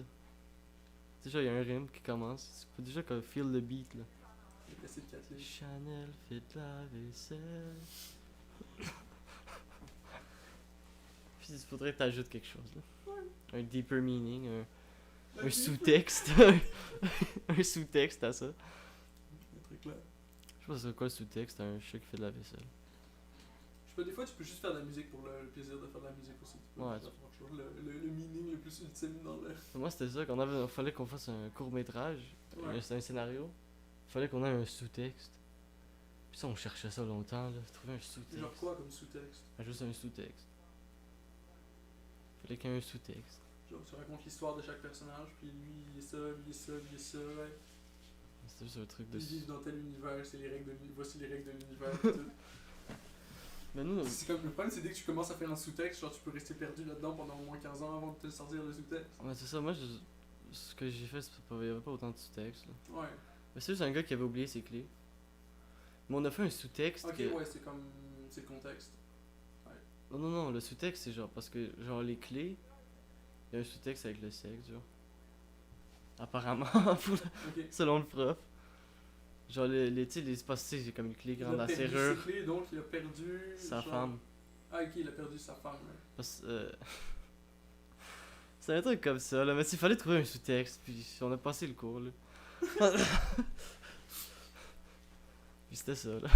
Déjà, il y a un rime qui commence. Tu peux déjà comme feel the beat là. Il a cassé le Kathleen. Chanel fait de la vaisselle. Puis il faudrait que t'ajoutes quelque chose là. Un deeper meaning, un sous-texte. Un sous-texte à ça. Un truc là. Je sais pas c'est quoi le sous-texte à un chat qui fait de la vaisselle. Je sais pas, des fois, tu peux juste faire de la musique pour le plaisir de faire de la musique aussi. Tu peux Ouais, juste avoir genre le meaning le plus ultime dans le. Moi c'était ça, fallait qu'on fasse un court-métrage. Ouais. C'était un scénario. Fallait qu'on ait un sous-texte. Puis ça on cherchait ça longtemps là. Trouver un sous-texte. Genre quoi comme sous-texte? Ah, juste un sous-texte. Fallait qu'il y ait un sous-texte. Genre, tu racontes l'histoire de chaque personnage, puis lui, il est ça, lui, il est ça, lui, il est ça, ouais. C'était juste un truc de. Ils vivent dans tel univers, c'est les règles de voici les règles de l'univers. et tout. Mais nous, C'est comme le problème, c'est dès que tu commences à faire un sous-texte, genre tu peux rester perdu là-dedans pendant au moins 15 ans avant de te sortir le sous-texte. ouais, c'est ça, moi ce que j'ai fait, il n'y avait pas autant de sous-texte. Là. Ouais. Mais c'est juste un gars qui avait oublié ses clés. Mais on a fait un sous-texte. Ok, que... ouais, c'est comme. C'est le contexte. Non, non, non, le sous-texte c'est genre parce que, genre, les clés, il y a un sous-texte avec le sexe, genre. Apparemment, Ok. selon le prof. Genre, tu sais, c'est pas c'est comme une clé grande Il a à perdu serrure. ses clés, donc il a perdu. Sa genre- femme. Ah, ok, il a perdu sa femme. Ouais. Parce, c'est un truc comme ça, là. Mais il fallait trouver un sous-texte, puis on a passé le cours, là. Puis c'était ça, là.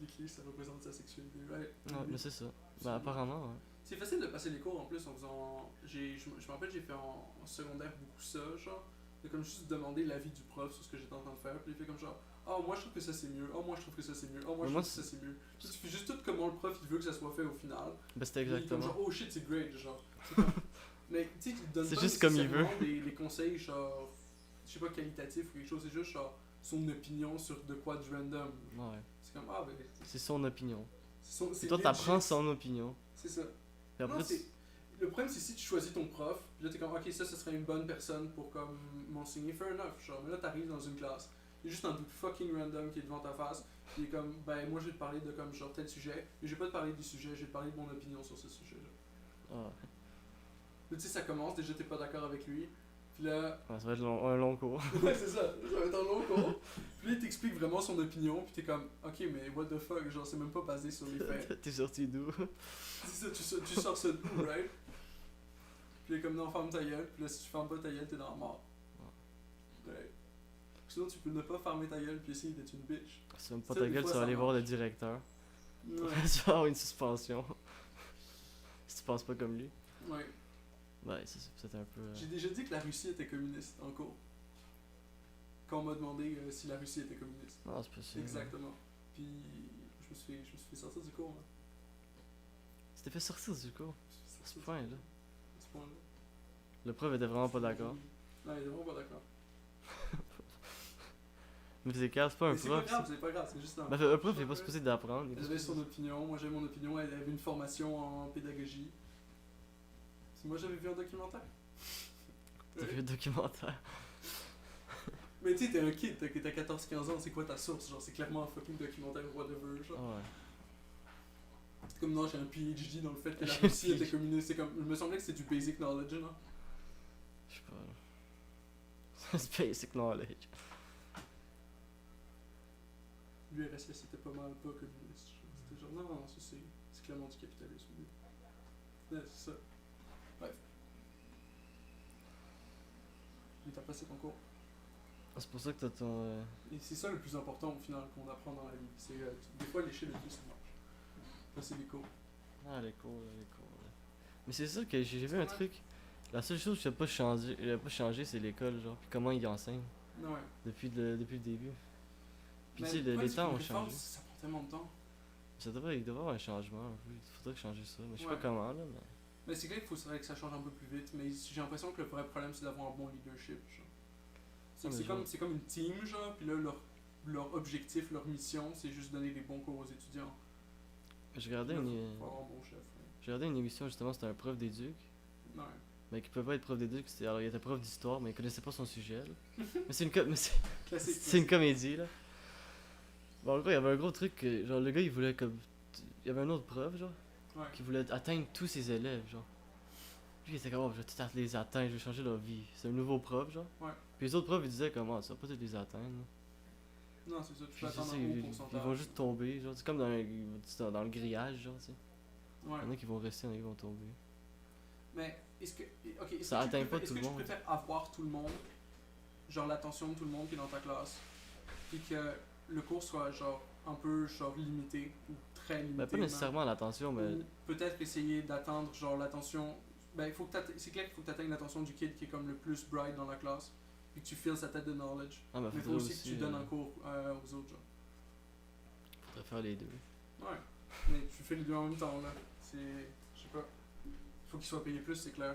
Les clés, ça représente sa sexualité. Ouais. Ouais, mais c'est ça. Ben, apparemment, ouais. C'est facile de passer les cours en plus en faisant. Je me rappelle, j'ai fait en secondaire beaucoup ça, genre. De comme juste demander l'avis du prof sur ce que j'étais en train de faire. Puis il fait comme genre, oh, moi je trouve que ça c'est mieux. Oh, moi je trouve que ça c'est mieux. Oh, moi je Mais moi, trouve que ça c'est mieux. Puis tu fais juste tout comment le prof il veut que ça soit fait au final. Ben, c'était Puis il est comme exactement. genre, oh shit, c'est great, genre. C'est comme- Mais tu sais, il te donne C'est pas juste comme il nécessairement des conseils, genre, je sais pas, qualitatifs ou quelque chose. C'est juste genre son opinion sur de quoi du random. Ouais. C'est comme, ah, ben. C'est son opinion. C'est Et toi, legit. t'apprends son opinion. C'est ça. Puis après, Non, le problème, c'est si tu choisis ton prof, puis là, t'es comme, ok, ça serait une bonne personne pour comme m'enseigner, fair enough, genre. Mais là, t'arrives dans une classe, il y a juste un doute fucking random qui est devant ta face, puis il est comme, ben, moi, je vais te parler de comme, genre, tel sujet, mais je vais pas te parler du sujet, je vais te parler de mon opinion sur ce sujet-là. ah, Là, tu sais, ça commence, déjà, t'es pas d'accord avec lui, Puis là, Ouais, ça va être un long cours. ouais, c'est ça va être un long cours. Puis là, il t'explique vraiment son opinion, puis t'es comme, ok, mais what the fuck, genre, c'est même pas basé sur les faits. T'es sorti d'où? C'est ça, tu sors ça d'où, right? Puis il est comme, non, ferme ta gueule, puis là, si tu fermes pas ta gueule, t'es dans la mort. Ouais. Sinon, tu peux ne pas fermer ta gueule, puis essayer d'être une bitch. C'est même pas Ça, ta des gueule, fois, tu vas ça aller voir le marche. directeur. Ouais. Tu vas avoir une suspension. Si tu penses pas comme lui. Ouais. Ouais, c'est peut-être un peu. J'ai déjà dit que la Russie était communiste en cours. Quand on m'a demandé si la Russie était communiste. Non, c'est possible. Exactement. Puis je me suis fait sortir du cours. Là. Tu t'es fait sortir du cours. Je me suis fait À ce sortir point-là. à ce point-là. Le prof était vraiment pas d'accord. Non, il était vraiment pas d'accord. Mais c'est grave, c'est pas un Mais c'est pas prof. grave, c'est pas grave, c'est juste un. Ben, un prof, il est pas supposé d'apprendre. il est Elle pas avait supposé- son opinion, moi j'avais mon opinion, elle avait une formation en pédagogie. Si moi j'avais vu un documentaire. T'as vu le documentaire. Mais tu sais, t'es un kid, t'as 14-15 ans, c'est quoi ta source? Genre, c'est clairement un fucking documentaire ou whatever. Genre. Ah ouais. C'est comme non, j'ai un PhD dans le fait que la J'ai un Russie était PhD. communiste. C'est comme, il me semblait que c'est du basic knowledge, non? Je sais pas. C'est basic knowledge. L'URSS c'était pas mal pas communiste. C'était genre, non, ça c'est clairement du capitalisme. Ouais, c'est ça. Bref. Mais t'as passé ton cours. Ah, c'est pour ça que t'as ton. Et c'est ça le plus important au final qu'on apprend dans la vie. C'est des fois lécher le plus ça marche. Passer les cours. Ah, les cours, les cours. Mais c'est ça que j'ai vu un truc. La seule chose que j'ai pas changé, c'est l'école, genre. Puis comment ils enseignent. Ouais. Depuis le début. Puis Mais tu sais, ouais, les c'est temps qu'une ont réforme, changé. Ça prend tellement de temps. Il devrait y avoir un changement un peu. Il faudrait changer ça. Mais je sais Ouais. pas comment, là. Mais... Mais c'est clair qu'il faudrait que ça change un peu plus vite. Mais j'ai l'impression que le vrai problème c'est d'avoir un bon leadership. Genre. Ah, mais C'est comme une team, genre. Puis là, leur objectif, leur mission, c'est juste donner des bons cours aux étudiants. Je regardais Là, une, faut avoir un bon chef. Ouais. j'ai regardé une émission, justement, c'était un prof d'éduc. Ouais. Mais qui peut pas être prof d'éduc. Alors, il était prof d'histoire, mais il connaissait pas son sujet, là. Mais c'est une, mais Classique. c'est une comédie, là. Bon, en gros, il y avait un gros truc que, genre, le gars, il voulait comme. Il y avait un autre prof, genre, Ouais. qui voulait atteindre tous ses élèves, genre. Lui, il était comme, oh, je vais tout les atteindre, je vais changer leur vie. C'est un nouveau prof, genre. Ouais. Puis les autres profs, ils disaient, comment, ça va pas tous les atteindre, là. Non, c'est ça. Tu Puis peux c'est attendre ça, un haut ils pourcentage. vont juste tomber, genre. C'est comme dans le grillage, genre, tu sais. Ouais. Il y en a qui vont rester, il y en a qui vont tomber. Mais est-ce que. Ok, est-ce Ça que tu atteint préfères- pas est-ce tout que le tu monde. préfères avoir tout le monde, genre l'attention de tout le monde qui est dans ta classe, puis que le cours soit genre un peu genre limité ou très limité? Ben, pas même, nécessairement l'attention, mais. ou peut-être essayer d'atteindre genre l'attention. Ben, il faut que c'est clair qu'il faut que tu atteignes l'attention du kid qui est comme le plus bright dans la classe, puis que tu files sa tête de knowledge. Ah, mais Mais il faut faudrait aussi que tu donnes un cours aux autres, genre. faudrait faire les deux. Ouais. Mais tu fais les deux en même temps, là. C'est. Je sais pas. Faut qu'il soit payé plus, c'est clair,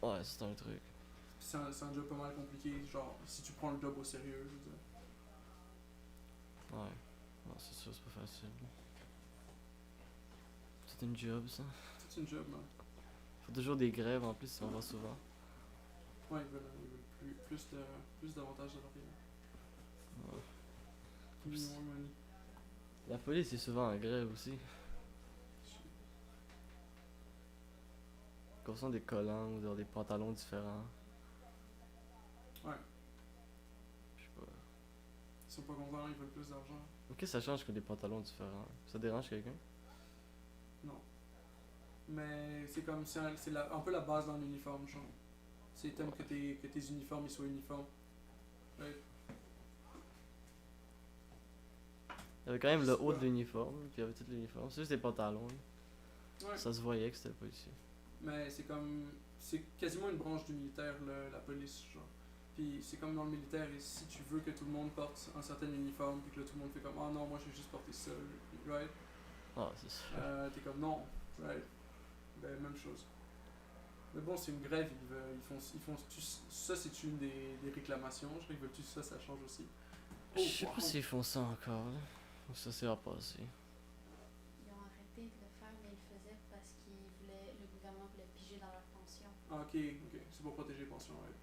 là. Ouais, c'est un truc. Puis c'est un job pas mal compliqué, genre, si tu prends le job au sérieux, je veux dire. Ouais. Non, c'est sûr, c'est pas facile. C'est une job, ça. C'est une job, man. Faut toujours des grèves en plus, si on va souvent. Ouais, ils veulent plus d'avantages salariés. Ouais. Minimum money. La police est souvent en grève aussi. Comme ça, des collants ou genre des pantalons différents. Ouais. Je sais pas. Ils sont pas contents, ils veulent plus d'argent. Ok, ça change que des pantalons différents. Ça dérange quelqu'un? Non. Mais c'est comme, un peu la base dans l'uniforme, genre. C'est t'aimes que tes uniformes ils soient uniformes. Ouais. Il y avait quand même Je le sais haut pas. de l'uniforme, puis il y avait tout l'uniforme. C'est juste des pantalons. Là. Ouais. Ça se voyait que c'était le policier. Mais c'est comme. C'est quasiment une branche du militaire, la police, genre. Puis c'est comme dans le militaire, et si tu veux que tout le monde porte un certain uniforme, puis que là tout le monde fait comme ah non, moi je vais juste porter ça, right? Ah, c'est ça. T'es comme non, right? Ben, même chose. Mais bon, c'est une grève, ça c'est une des réclamations, je crois qu'ils veulent tous ça, ça change aussi. Je sais wow. pas s'ils font ça encore, là. Ou ça c'est à passer. Ils ont arrêté de le faire, mais ils le faisaient parce le gouvernement voulait piger dans leur pension. Ah, ok, c'est pour protéger les pensions, ouais.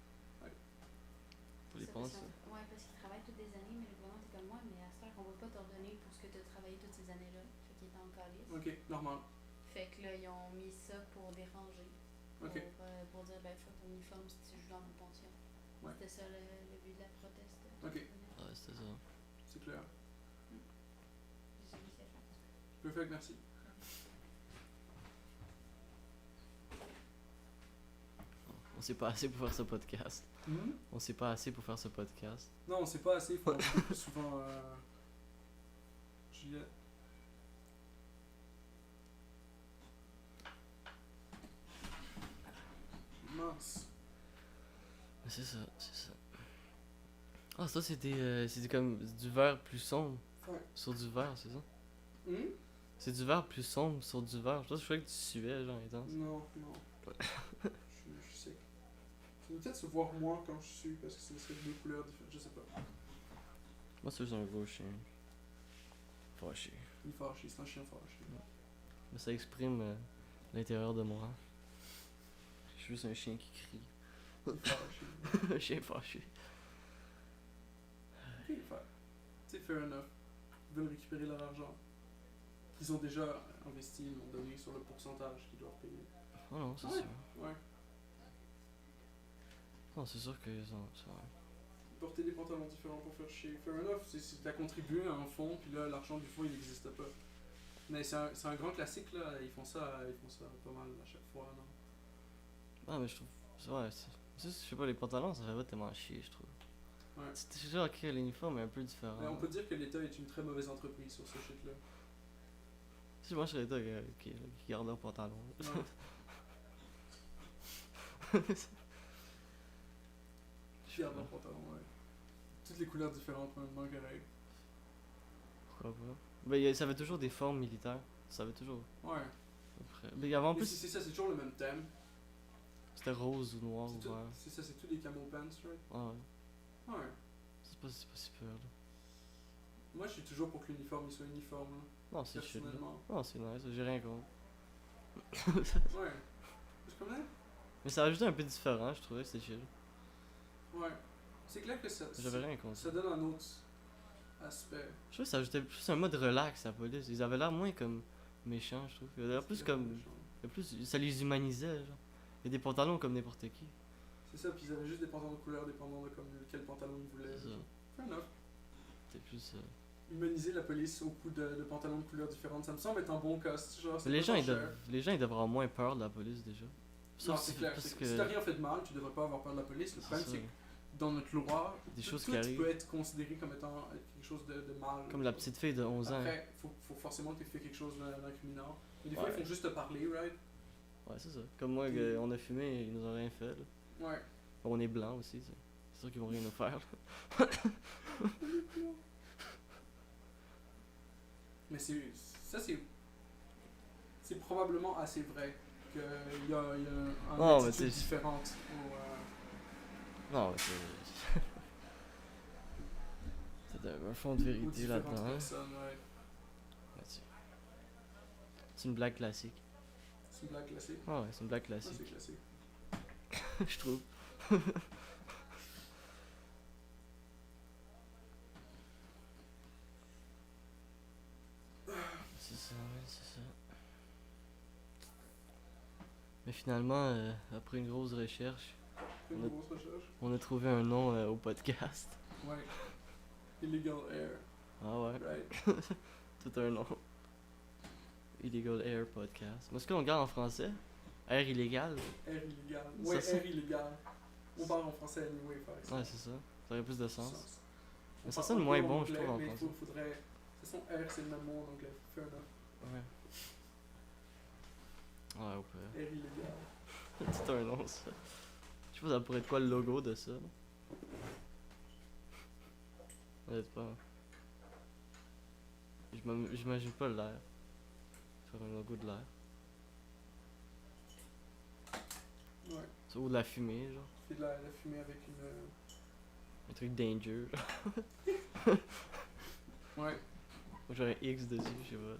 Pour les Ça, parce penser. ouais, parce qu'ils travaillent toutes des années, mais le gouvernement était comme moi, mais à cette heure, on va pas te redonner pour ce que tu as travaillé toutes ces années-là. Fait qu'ils étaient en calice. Ok, normal. Fait que là, ils ont mis ça pour déranger. Ok. Pour dire, ben, fais ton uniforme si tu joues dans mon pension. Ouais. C'était ça le but de la proteste. Ok. Ouais, c'était ça. C'est clair. J'ai mis cette chance. Perfect, merci. On sait pas assez pour faire ce podcast. Hmm? On sait pas assez pour faire ce podcast. Non, c'est pas assez, il faut un peu plus souvent. Juliette. Mince. Mais c'est ça, c'est ça. Ah, ça c'était comme du vert plus sombre Ouais. sur du vert, c'est ça? Hmm? C'est du vert plus sombre sur du vert. Je croyais que tu suivais, genre, intense. Non, non. Je suis sec. Ça doit peut-être se voir moins quand je suis parce que c'est deux couleurs différentes, je sais pas. Moi, c'est juste un gros chien. Fâché. Il est fâché, c'est un chien fâché. Mais ça exprime l'intérieur de moi. Je suis juste un chien qui crie. Il est fâché. Un chien fâché. Ok, c'est fair enough. Ils veulent récupérer leur argent. Qu'ils ont déjà investi, ils l'ont donné sur le pourcentage qu'ils doivent payer. Oh non, c'est Ouais. sûr. Ouais. Non, c'est sûr qu'ils ont. Porter des pantalons différents pour faire chier. Fair enough, c'est t'as contribué à un fonds, puis là l'argent du fonds il n'existe pas. Mais c'est un grand classique là, ils font ça pas mal à chaque fois, non? Ah, mais je trouve. Ouais, je sais pas, les pantalons, ça fait pas tellement chier, je trouve. Ouais. C'est sûr que l'uniforme est un peu différent. Mais on peut dire que l'État est une très mauvaise entreprise sur ce shit là. Si moi je serais toi qui garde leurs pantalons. Qui garde leurs pantalons, ouais. Toutes les couleurs différentes, même correct. Pourquoi pas? Ben, ça avait toujours des formes militaires. Ça avait toujours. Ouais. Après. Mais avant, en Mais plus, c'est ça, c'est toujours le même thème. c'était rose ou noir C'est ou tout- vert. c'est ça, c'est tous les camo pants, right? Ah ouais. Ouais. C'est pas si peur là. Moi, je suis toujours pour que l'uniforme il soit uniforme, là, Non, c'est chill là. personnellement. Non, c'est nice, j'ai rien contre. Ouais. Je connais? Mais ça rajoutait un peu différent, je trouvais que c'était chill. Ouais. C'est clair que J'avais rien contre ça. ça donne un autre aspect. Je trouve que ça ajoutait plus un mode relax à la police. Ils avaient l'air moins comme méchants, je trouve. Ils avaient l'air plus comme. Ça les humanisait, genre. Il y a des pantalons comme n'importe qui. C'est ça, puis ils avaient juste des pantalons de couleur dépendant de comme quel pantalon ils voulaient. C'est ça. Fair enough. C'était plus. Humaniser la police au coup de pantalons de couleurs différentes, ça me semble être un bon cost. Genre, c'est Mais les pas gens, tant ils cher. les gens, ils devraient avoir moins peur de la police déjà. Non, Sauf c'est si- clair. parce Si que. t'as rien fait de mal, tu devrais pas avoir peur de la police. Le C'est problème, ça. c'est que dans notre loi, Des tout, choses tout qui arrivent. peut être considéré comme étant quelque chose de mal. Comme la petite fille de 11 ans. Après, faut forcément que tu aies fait quelque chose d'incriminant. Mais des fois, Ouais. ils font juste te parler, right? Ouais, c'est ça. Comme moi, Puis- on a fumé, ils nous ont rien fait. Là. Ouais. On est blanc aussi, tu sais. C'est sûr qu'ils vont rien nous faire. Mais c'est probablement assez vrai qu'il y a une Non, mais attitude c'est- différente Non, mais c'est. C'est un fond de aux vérité différentes là-dedans. Hein. personnes, ouais. Là-dessus. C'est une blague classique. C'est une blague classique. Ah ouais, c'est une blague Ouais, classique. c'est classique. Je trouve. C'est ça, ouais, c'est ça. Mais finalement, après une grosse recherche, Une On a- grosse recherche. on a trouvé un nom au podcast. Ouais. Illegal Air, Ah ouais, right? tout un nom. Illegal Air Podcast. Mais est-ce qu'on regarde en français? Air illégal? Air illégal. Ça, Ouais, c'est- air illégal. On parle en français anyway, par exemple. Ouais, c'est ça. Ça aurait plus de sens. Sens. Mais On ça parle sonne un peu moins en bon, je anglais, trouve, en mais français. faudrait. De toute façon, air c'est le même mot en anglais. Fair enough. Ouais. Ouais, au pire. Air illégal. C'est un nom, ça. Je sais pas, ça pourrait être quoi le logo de ça? Honnêtement. J'imagine pas l'air. Faire un logo de l'air. Ouais. Ça, ou de la fumée, genre. Tu fais de la fumée avec une. Un truc danger. Ouais. Moi j'aurais un X dessus, je sais pas.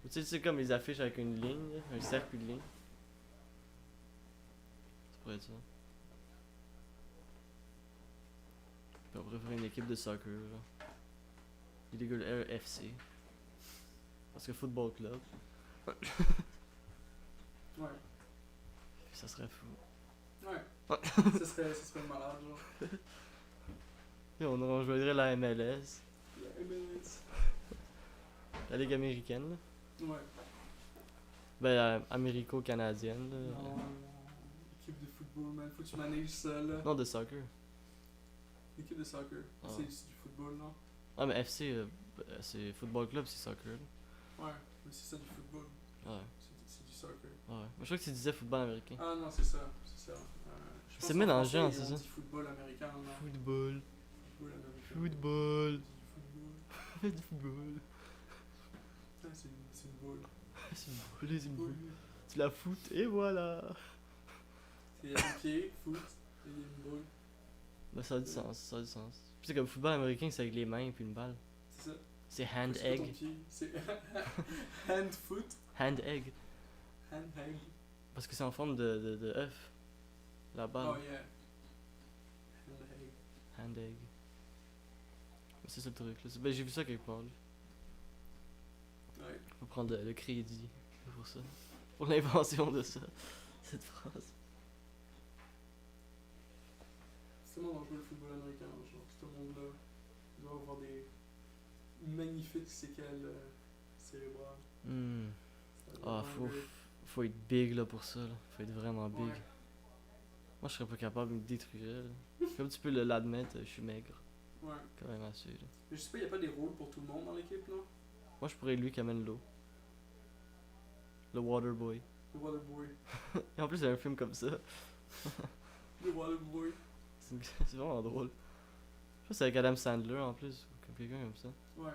Ou tu sais, c'est comme les affiches avec une ligne, là, un cercle de ligne. Ça pourrait être ça. Puis après faire une équipe de soccer, genre. Illegal Air FC. Parce que football club. Ouais. ça serait fou. Ouais. Ça serait malade, genre. Et on rejoindrait la MLS, La MLS. la Ligue américaine, là. Ouais. Ben, américo-canadienne, là. Non, équipe de football, man. Faut que tu manages ça, là. Non, de soccer. Équipe de soccer. Ah. C'est du football, non? Ah, mais FC, c'est football club, c'est soccer, là. Ouais, mais c'est ça du football. Ouais, C'est du soccer. ouais. Mais je crois que tu disais football américain. Ah non, c'est ça. C'est ça. Je pense C'est qu'en mélangeant, français, c'est on ça. dit football américain, non? Football. Football américain. Football. C'est du football. Du football. Ah, c'est une boule. C'est une boule, c'est une boule. Boule. Tu la foutes, et voilà. Il y a un pied, foot, et il y a une boule. Ben, ça a du sens, ça a du sens. Puis c'est comme football américain, c'est avec les mains puis une balle. C'est ça. C'est hand C'est pas ton egg. pied, c'est hand foot, Hand egg. hand egg. Parce que c'est en forme de œuf. La balle. Oh yeah. Hand egg. Hand egg. Mais c'est ça le truc là. Ben, j'ai vu ça quelque part là. Ouais. Faut prendre le crédit pour ça. Pour l'invention de ça. Cette phrase. C'est tellement dangereux le football américain, genre, tout le monde là. Il doit avoir des magnifiques séquelles cérébrales. Hmm. Ça doit Ah, vraiment être- faut être big là pour ça là. Faut être vraiment big. Ouais. Moi je serais pas capable de me détruire là. Comme tu peux l'admettre, je suis maigre. Ouais. Quand même assez là. Mais je sais pas, y a pas des rôles pour tout le monde dans l'équipe, là? Moi je pourrais être lui qui amène l'eau. Le water boy. Le Water Boy. Et en plus il y a un film comme ça. Le Water Boy. C'est vraiment drôle. Je pense que c'est avec Adam Sandler en plus. Ou comme quelqu'un comme ça, Ouais.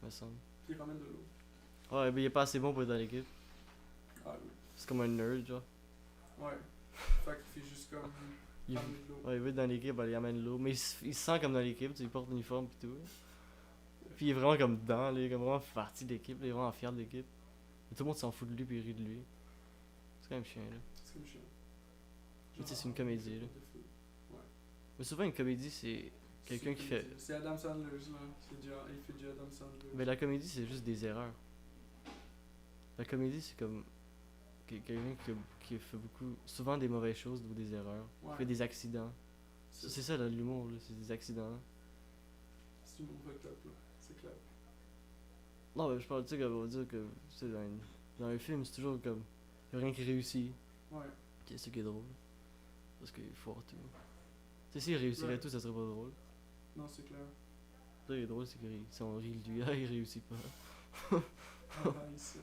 me semble. Puis il ramène de l'eau. Ouais, mais il est pas assez bon pour être dans l'équipe. Ah oui. C'est comme un nerd, genre. Ouais. Fait qu'il fait juste comme Il, ramener de l'eau. ouais, il veut être dans l'équipe, il amène l'eau. Mais il se sent comme dans l'équipe, tu sais, il porte l'uniforme pis tout. Puis il est vraiment comme dedans, là, il est comme vraiment partie de l'équipe, là, il est vraiment fier de l'équipe. Et tout le monde s'en fout de lui pis il rit de lui. C'est quand même chiant, là. C'est comme chiant. Mais tu sais, c'est une comédie, là. de fou. Mais souvent, une comédie, c'est quelqu'un qui fait. C'est Adam Sandler, là. Il fait du Adam Sandler. Mais la comédie, c'est juste des erreurs. La comédie, c'est comme. Quelqu'un qui fait beaucoup. Souvent des mauvaises choses ou des erreurs. Ouais. Qui fait des accidents. C'est ça, là, l'humour, là, c'est des accidents. C'est du monde fucked up, là. C'est clair. Non, mais je parle, tu sais, qu'on va dire que. Tu sais, dans un film, c'est toujours comme. Y'a rien qui réussit. Ouais. C'est ça qui est drôle. Parce qu'il faut tout. Tu sais, s'il réussirait Ouais. tout, ça serait pas drôle. Non, c'est clair. Ça, qui est drôle, c'est que si on rit de lui, ah, il réussit pas. Ah, nice.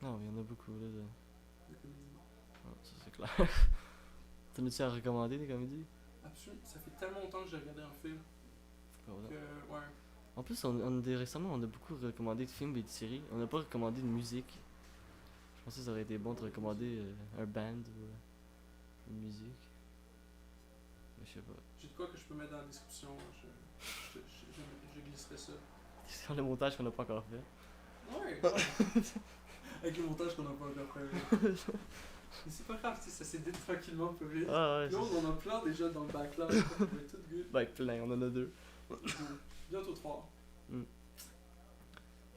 Non, il y en a beaucoup, là. La comédie. Ah, ça, c'est clair. T'en as-tu à recommander des comédies? Absolument. Ça fait tellement longtemps que j'ai regardé un film Voilà. que. Ouais. En plus, récemment, on a beaucoup recommandé de films et de séries. On n'a pas recommandé de musique. Je pensais que ça aurait été bon de recommander un band ou une musique. Mais je sais pas. J'ai de quoi que je peux mettre dans la description. Je glisserai ça. C'est le montage qu'on n'a pas encore fait. Ouais. Avec le montage qu'on a pas encore fait. Mais c'est pas grave, tu sais, ça s'est dit tranquillement peu vite. Ah ouais, Nous, c'est on en a plein déjà dans le backlog. On est tout good. ben, plein, on en a deux. Bientôt 3.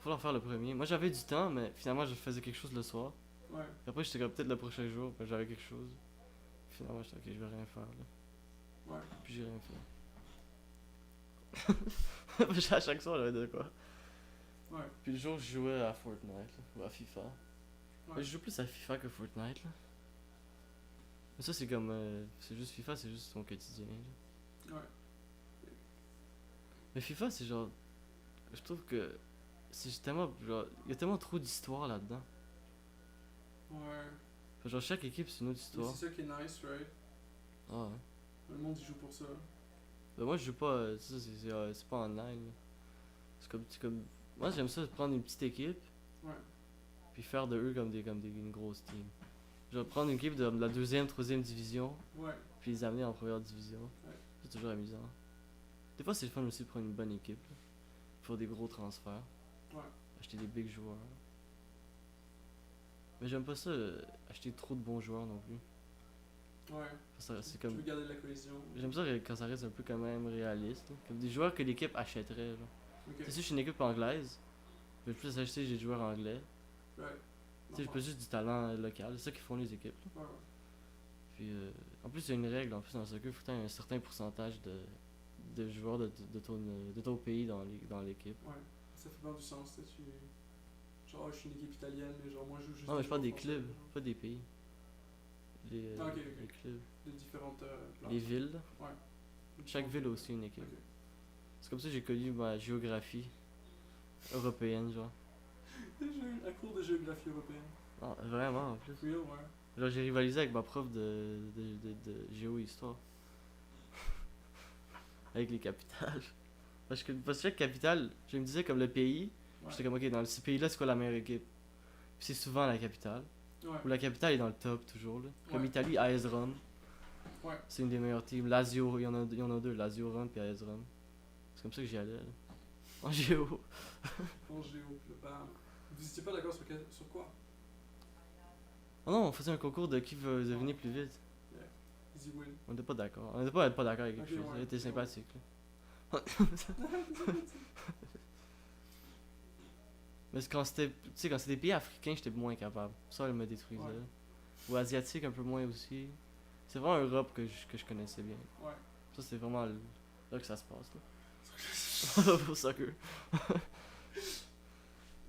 Faut en faire le premier. Moi j'avais du temps, mais finalement je faisais quelque chose le soir. Ouais. Puis après j'étais comme peut-être le prochain jour, ben, j'avais quelque chose. Finalement j'étais ok, je vais rien faire là. Ouais. Puis j'ai rien fait. À chaque soir j'avais de quoi. Ouais. Puis le jour je jouais à Fortnite là, ou à FIFA. Ouais. Mais je joue plus à FIFA que Fortnite là. Mais ça c'est comme. C'est juste FIFA, c'est juste ton quotidien là. Ouais. Mais FIFA c'est genre. Je trouve que. C'est tellement. Genre. Il y a tellement trop d'histoires là-dedans. Ouais. Genre chaque équipe c'est une autre Mais histoire. c'est ça qui est nice, right? Ah ouais. Le monde il joue pour ça. Ben moi je joue pas. C'est pas online là. C'est comme. Moi j'aime ça prendre une petite équipe. Ouais. Puis faire de eux comme une grosse team. Genre prendre une équipe de la deuxième, troisième division. Ouais. Puis les amener en première division. Ouais. C'est toujours amusant. Des fois, c'est le fun aussi de prendre une bonne équipe. Là. Faire des gros transferts. Ouais. Acheter des big joueurs. Mais j'aime pas ça, acheter trop de bons joueurs non plus. Ouais. C'est Tu comme... veux garder de la cohésion. J'aime ça quand ça reste un peu quand même réaliste. Là. Comme des joueurs que l'équipe achèterait. Genre. Ok. Tu sais, si je suis une équipe anglaise, je vais plus acheter des joueurs anglais. Ouais. Tu sais, pas juste du talent local, c'est ça qu'ils font les équipes. Là. Ouais, ouais. Puis, en plus, il y a une règle, en plus, dans le soccer, il faut que tu un certain pourcentage de joueurs de ton pays dans l'équipe. Ouais. Ça fait pas du sens, tu sais. Genre, je suis une équipe italienne, mais genre, moi, je joue juste. Non, mais je parle des français, clubs, genre. pas des pays. Ah, ok, ok. Les clubs. De différentes places. Les villes, là. Ouais. Chaque ville a aussi une équipe. Ok. C'est comme ça que j'ai connu ma géographie européenne, genre. J'ai eu un cours de géographie européenne. Ah, vraiment, en plus. Real, ouais. Genre, j'ai rivalisé avec ma prof de géo-histoire. Avec les capitales. Parce que chaque capitale, je me disais comme le pays. Ouais. J'étais comme, ok, dans ce pays-là, c'est quoi la meilleure équipe? Puis c'est souvent la capitale. Ouais. Ou la capitale est dans le top, toujours. Là. Comme Ouais. Italie, AS Rome. Ouais. C'est une des meilleures teams. Lazio, il y en a deux, Lazio Rome et AS Rome. C'est comme ça que j'y allais, là. En géo. En géo, puis là, bam. Vous étiez pas d'accord sur quoi? Oh non, on faisait un concours de qui veut devenir plus vite. Yeah. Easy win. On était pas d'accord. On était pas d'accord avec quelque Ok, chose. ouais, On était ok, sympathique, là. Mais c'est quand c'était, tu sais, quand c'était des pays africains, j'étais moins capable. Ça, elle me détruisait. Ouais. Ou asiatique, un peu moins aussi. C'est vraiment Europe que je connaissais bien. Ouais. Ça, c'est vraiment là que ça se passe, là. Pour soccer.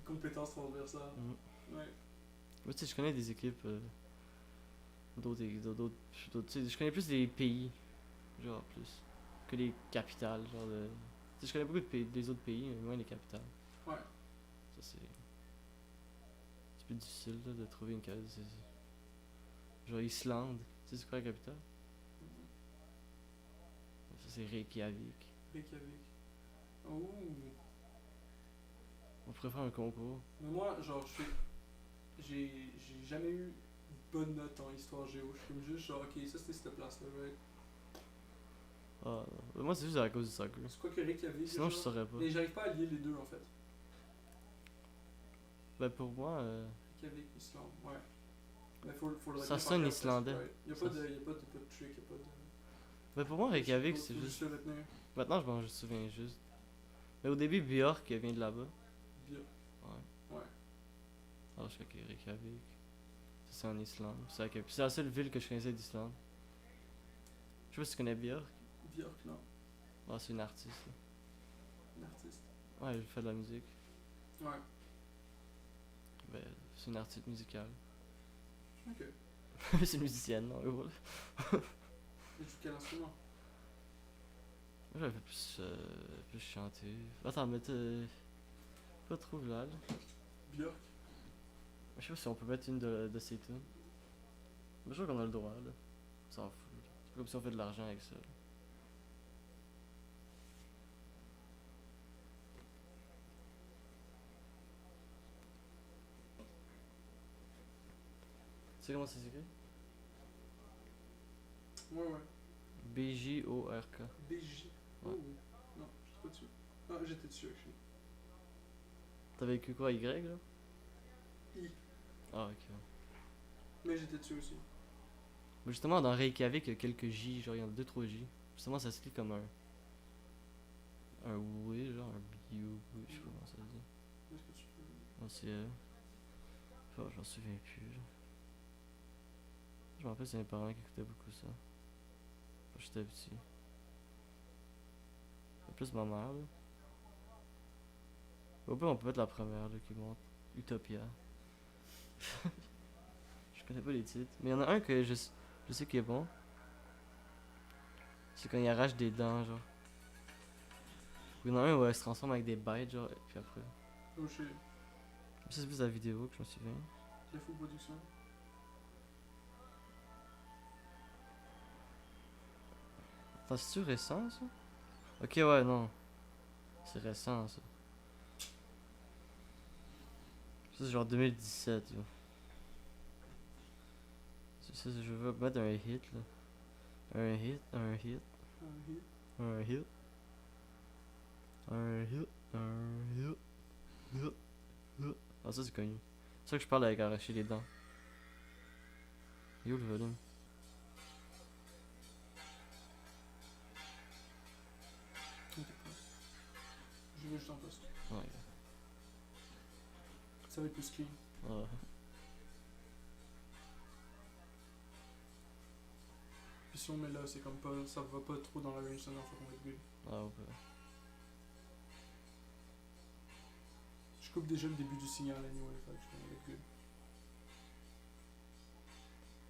Compétences transversales. Ouais. Moi, tu sais, je connais des équipes. D'autres. Tu sais, je connais plus les pays. Genre, plus. Que les capitales. Genre de. Tu sais, je connais beaucoup des autres pays, mais moins les capitales. Ouais. Ça, c'est. C'est plus difficile, là, de trouver une case. Genre, Islande. Tu sais, c'est quoi la capitale? Ça, c'est Reykjavik. Reykjavik. Oh. On pourrait faire un concours. Mais moi, genre, j'ai jamais eu une bonne note en histoire géo. Je suis comme juste genre, ok, ça c'était cette place-là, right? Ah, non. Moi, c'est juste à cause du soccer. C'est quoi que Reykjavik? Sinon, je genre? saurais pas. Mais j'arrive pas à lier les deux en fait. Ben, pour moi. Reykjavik, Islande, ouais. Mais faut le Ça retenir sonne par cœur, islandais. parce que, ouais, y a Ça pas de trick, y a pas de. Ben, pour moi, Reykjavik, Faut c'est juste juste. le retenir. Maintenant, je m'en souviens juste. Mais au début, Björk elle vient de là-bas. Bien. Ouais. Ouais. Alors, je sais que Reykjavik. Ça, c'est en Islande. C'est la seule ville que je connaissais d'Islande. Je sais pas si tu connais Björk. Björk, non. Ah, c'est une artiste. Là. Une artiste. Ouais, elle fait de la musique. Ouais. Ben, c'est une artiste musicale. Ok. C'est une musicienne, en gros. Là. Et tu joues quel instrument? Moi, j'avais plus chanter. Attends, mais t'es. Pas trop là. Björk. Je sais pas si on peut mettre une de ces tunes. Mais je crois qu'on a le droit, là. On s'en fout. Là. C'est pas comme si on fait de l'argent avec ça. Là. Tu sais comment ça s'écrit? Ouais, ouais. BJORK. BJ. Oh. Ouais. Non, j'étais pas dessus. Ah, j'étais dessus, actually. T'avais écrit quoi, Y là? I. Ah, ok. Mais j'étais dessus aussi. Mais justement, dans Reykjavik, il y a quelques J, genre il y en a 2-3 J. Justement, ça se lit comme un. Un oui, genre un bio, je sais pas comment ça se dit. Est-ce que tu peux. Non, c'est. Oh, j'en souviens plus. Là. Je me rappelle, c'est mes parents qui écoutaient beaucoup ça. Quand j'étais petit. En plus, ma mère, là. Au pire, on peut mettre la première, là, qui monte. Utopia. Je connais pas les titres. Mais il y en a un que je sais qui est bon. C'est quand il arrache des dents, genre. Ou il y en a un où elle se transforme avec des bêtes, genre, et puis après. Oh shit. Ça, c'est plus la vidéo que je me souviens. La full production. Attends, c'est-tu récent, ça? Ok, ouais, non. C'est récent, ça. Ça, c'est genre 2017, yo. Ça, je veux mettre un hit, là. Un hit. Un hit. Un hit. Ah, ça, c'est connu. C'est ça que je parle avec arracher les dents. Yo, le volume. Ok. Je vais juste en poste. Ouais. Ça va être plus clean. Ouais. répétition, mais là, c'est comme pas. Ça va pas trop dans la range sonore, faut qu'on va être good. Ah, ok. Je coupe déjà le début du signal anyway, fait que je vais être good.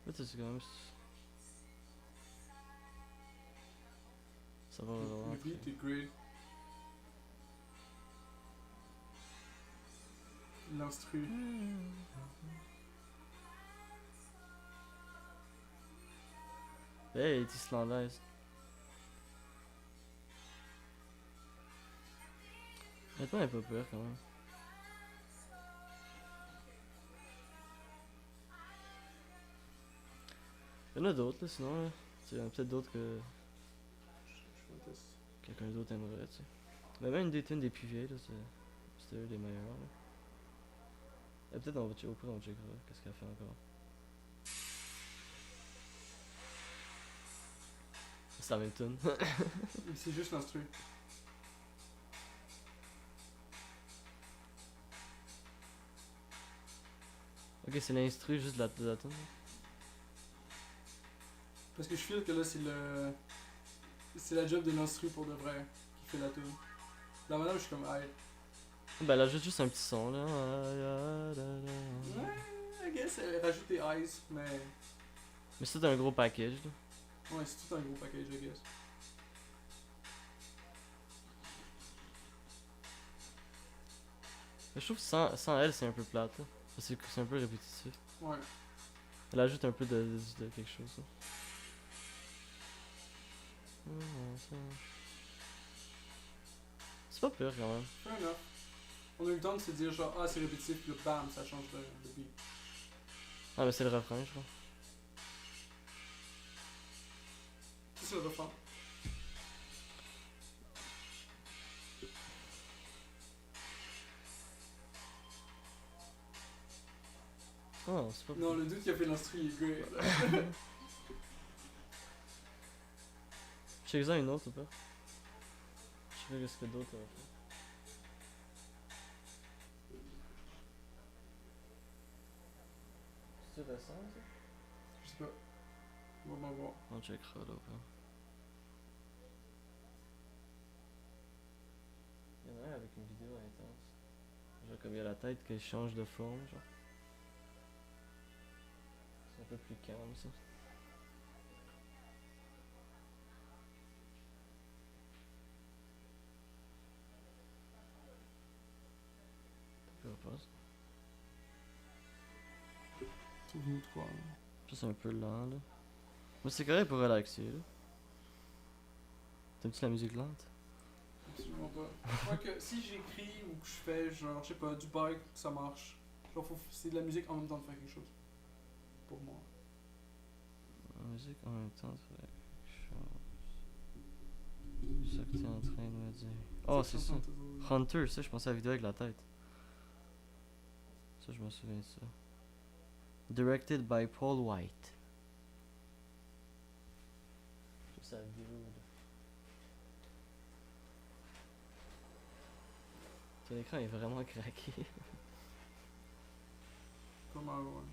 Ouais, c'est quand même. Ça va Le rentrer. beat est great. L'instru. Hey, elle est islandaise. Honnêtement, elle est pas peur quand même. Il y en a d'autres là, sinon. Là. Il y en a peut-être d'autres que Je vais tester. quelqu'un d'autre aimerait, tu sais. Mais même une des tunes des plus vieilles, là, c'était eux les meilleurs. Là. Et peut-être on va checker, au pire, on checkera qu'est-ce qu'elle fait encore. C'est la même tune. C'est juste l'instru. Ok, c'est l'instru juste de la tune. Parce que je feel que là, c'est le. C'est la job de l'instru pour de vrai qui fait la tune. Là, maintenant, je suis comme, aïe. Ben, elle ajoute juste un petit son là. Ouais, I guess, elle rajoute des eyes, mais. Mais c'est un gros package là. Ouais, c'est tout un gros package, I guess. Mais je trouve que sans elle, c'est un peu plate là. C'est un peu répétitif. Ouais. Elle ajoute un peu de quelque chose. Là. C'est pas pire quand même. Fair enough. On a eu le temps de se dire, genre, ah, c'est répétitif, puis là, bam, ça change de beat. Ah, mais c'est le refrain, je crois. C'est le refrain. Oh, c'est pas Non, pire. le doute qui a fait l'instru, il est great. Check-en une autre ou pas? Je sais pas ce que d'autres a fait. C'est récent ça? Je sais pas. On va m'en voir. On checkera là. Pas. Il y en a un avec une vidéo intense. Genre comme il y a la tête qui change de forme, genre. C'est un peu plus calme ça. Je sais pas. C'est venu de quoi, là? Ça c'est un peu lent là. Mais c'est correct pour relaxer là. T'aimes-tu la musique lente? Absolument pas. Je crois que si j'écris ou que je fais, genre, je sais pas, du bike, ça marche. Genre, c'est de la musique en même temps de faire quelque chose. Pour moi. La musique en même temps, ça fait quelque chose. C'est ça que t'es en train de me dire. Oh, c'est ça. Hunter, ça, je pensais à la vidéo avec la tête. Ça, je me souviens de ça. Directed by Paul White. C'est la vidéo là. Ton écran est vraiment craqué. Pas mal, ouais.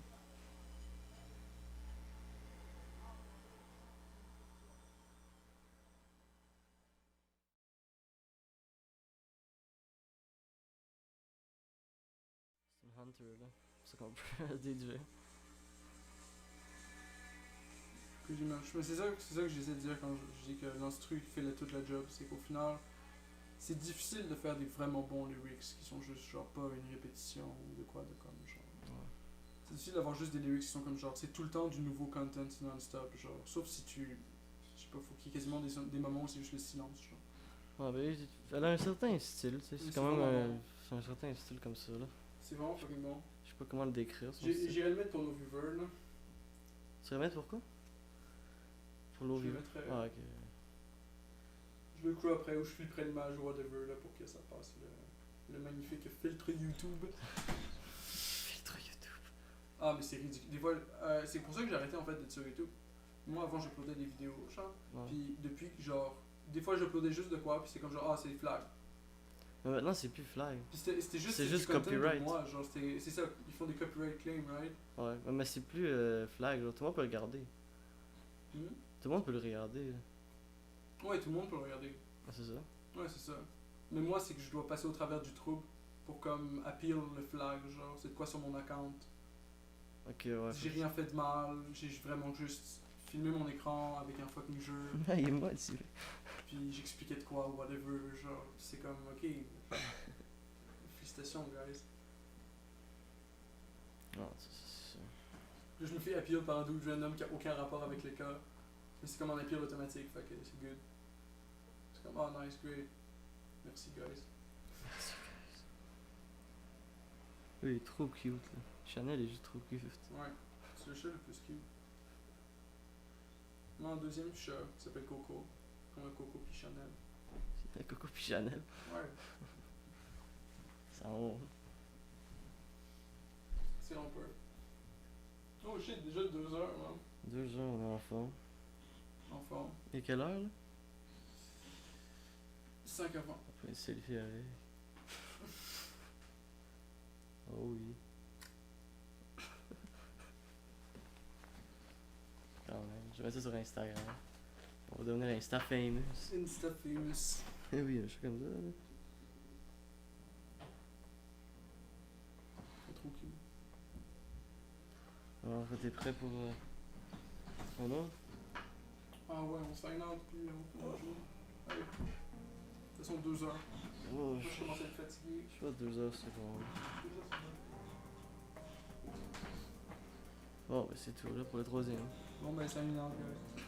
C'est une Hunter là. C'est ça qu'on peut DJ. Que j'imagine. Mais c'est ça que j'essaie de dire quand je dis que l'instru fait toute la job. C'est qu'au final, c'est difficile de faire des vraiment bons lyrics qui sont juste genre pas une répétition ou de quoi de comme genre. Ouais. C'est difficile d'avoir juste des lyrics qui sont comme genre, c'est tout le temps du nouveau content non-stop, genre. Sauf si tu. Je sais pas, faut qu'il y ait quasiment des moments où c'est juste le silence, genre. Ouais, ben, elle a un certain style, tu sais. Oui, C'est c'est quand même vraiment bon. c'est un certain style comme ça là. C'est vraiment fucking bon. Je sais pas comment le décrire. Son style. J'irai le mettre pour nos viewers, là. Tu remets pourquoi? Pour Je le l'OV. mettrai. Ah, ok. Je le crew après ou je filtrerai l'image ou whatever là pour que ça passe le magnifique filtre YouTube. Filtre YouTube. Ah mais c'est ridicule. Des fois, c'est pour ça que j'ai arrêté en fait d'être sur YouTube. Moi avant j'uploadais des vidéos, genre. Ouais. Puis depuis genre, des fois j'uploadais juste de quoi, puis c'est comme genre ah c'est flag. Mais maintenant, c'est plus fly. Puis c'était juste C'est du juste content copyright. pour moi, genre c'est ça, ils font des copyright claims, right? Ouais, mais c'est plus flag, là. Tout le monde peut le garder. Hmm? Tout le monde peut le regarder. Là. Ouais, tout le monde peut le regarder. Ah, c'est ça. Ouais, c'est ça. Mais moi, c'est que je dois passer au travers du trouble pour comme appeal le flag, genre, c'est de quoi sur mon account. Ok, ouais. J'ai rien fait de mal, j'ai vraiment juste filmé mon écran avec un fucking jeu, Ah, il est motivé. puis j'expliquais de quoi, whatever, genre, c'est comme, ok. Félicitations, guys. Non, c'est ça. Puis je me fais appeal par un dude random qui a aucun rapport avec les cas. Mais c'est comme un appeal automatique, fait que c'est good. C'est comme, oh nice, great. Merci, guys. Oui, il est trop cute là. Chanel est juste trop cute. Ouais, c'est le chat le plus cute. Moi, en deuxième chat, qui s'appelle Coco. Comme un Coco puis Chanel. C'est Coco puis Chanel. Ouais, Ça on. c'est un peu. Oh shit, déjà 2 heures, man. 2 heures, on est en forme. En forme. Et quelle heure là? 5 avant. On fait une selfie avec. Oh oui. Quand même, je vais mettre ça sur Instagram. On va devenir Insta famous. Insta famous. Eh oui, je suis comme ça là. C'est trop cute. Alors, t'es prêt pour. On a? Ah ouais, on sign out puis on joue. Allez. De toute façon, 2 heures. Oh, Moi, je commence à être fatigué. je sais pas, 2 heures c'est bon. 2 heures, c'est bon. Bon, ben c'est tout là pour le troisième. Bon, ben, 5 minutes, guys.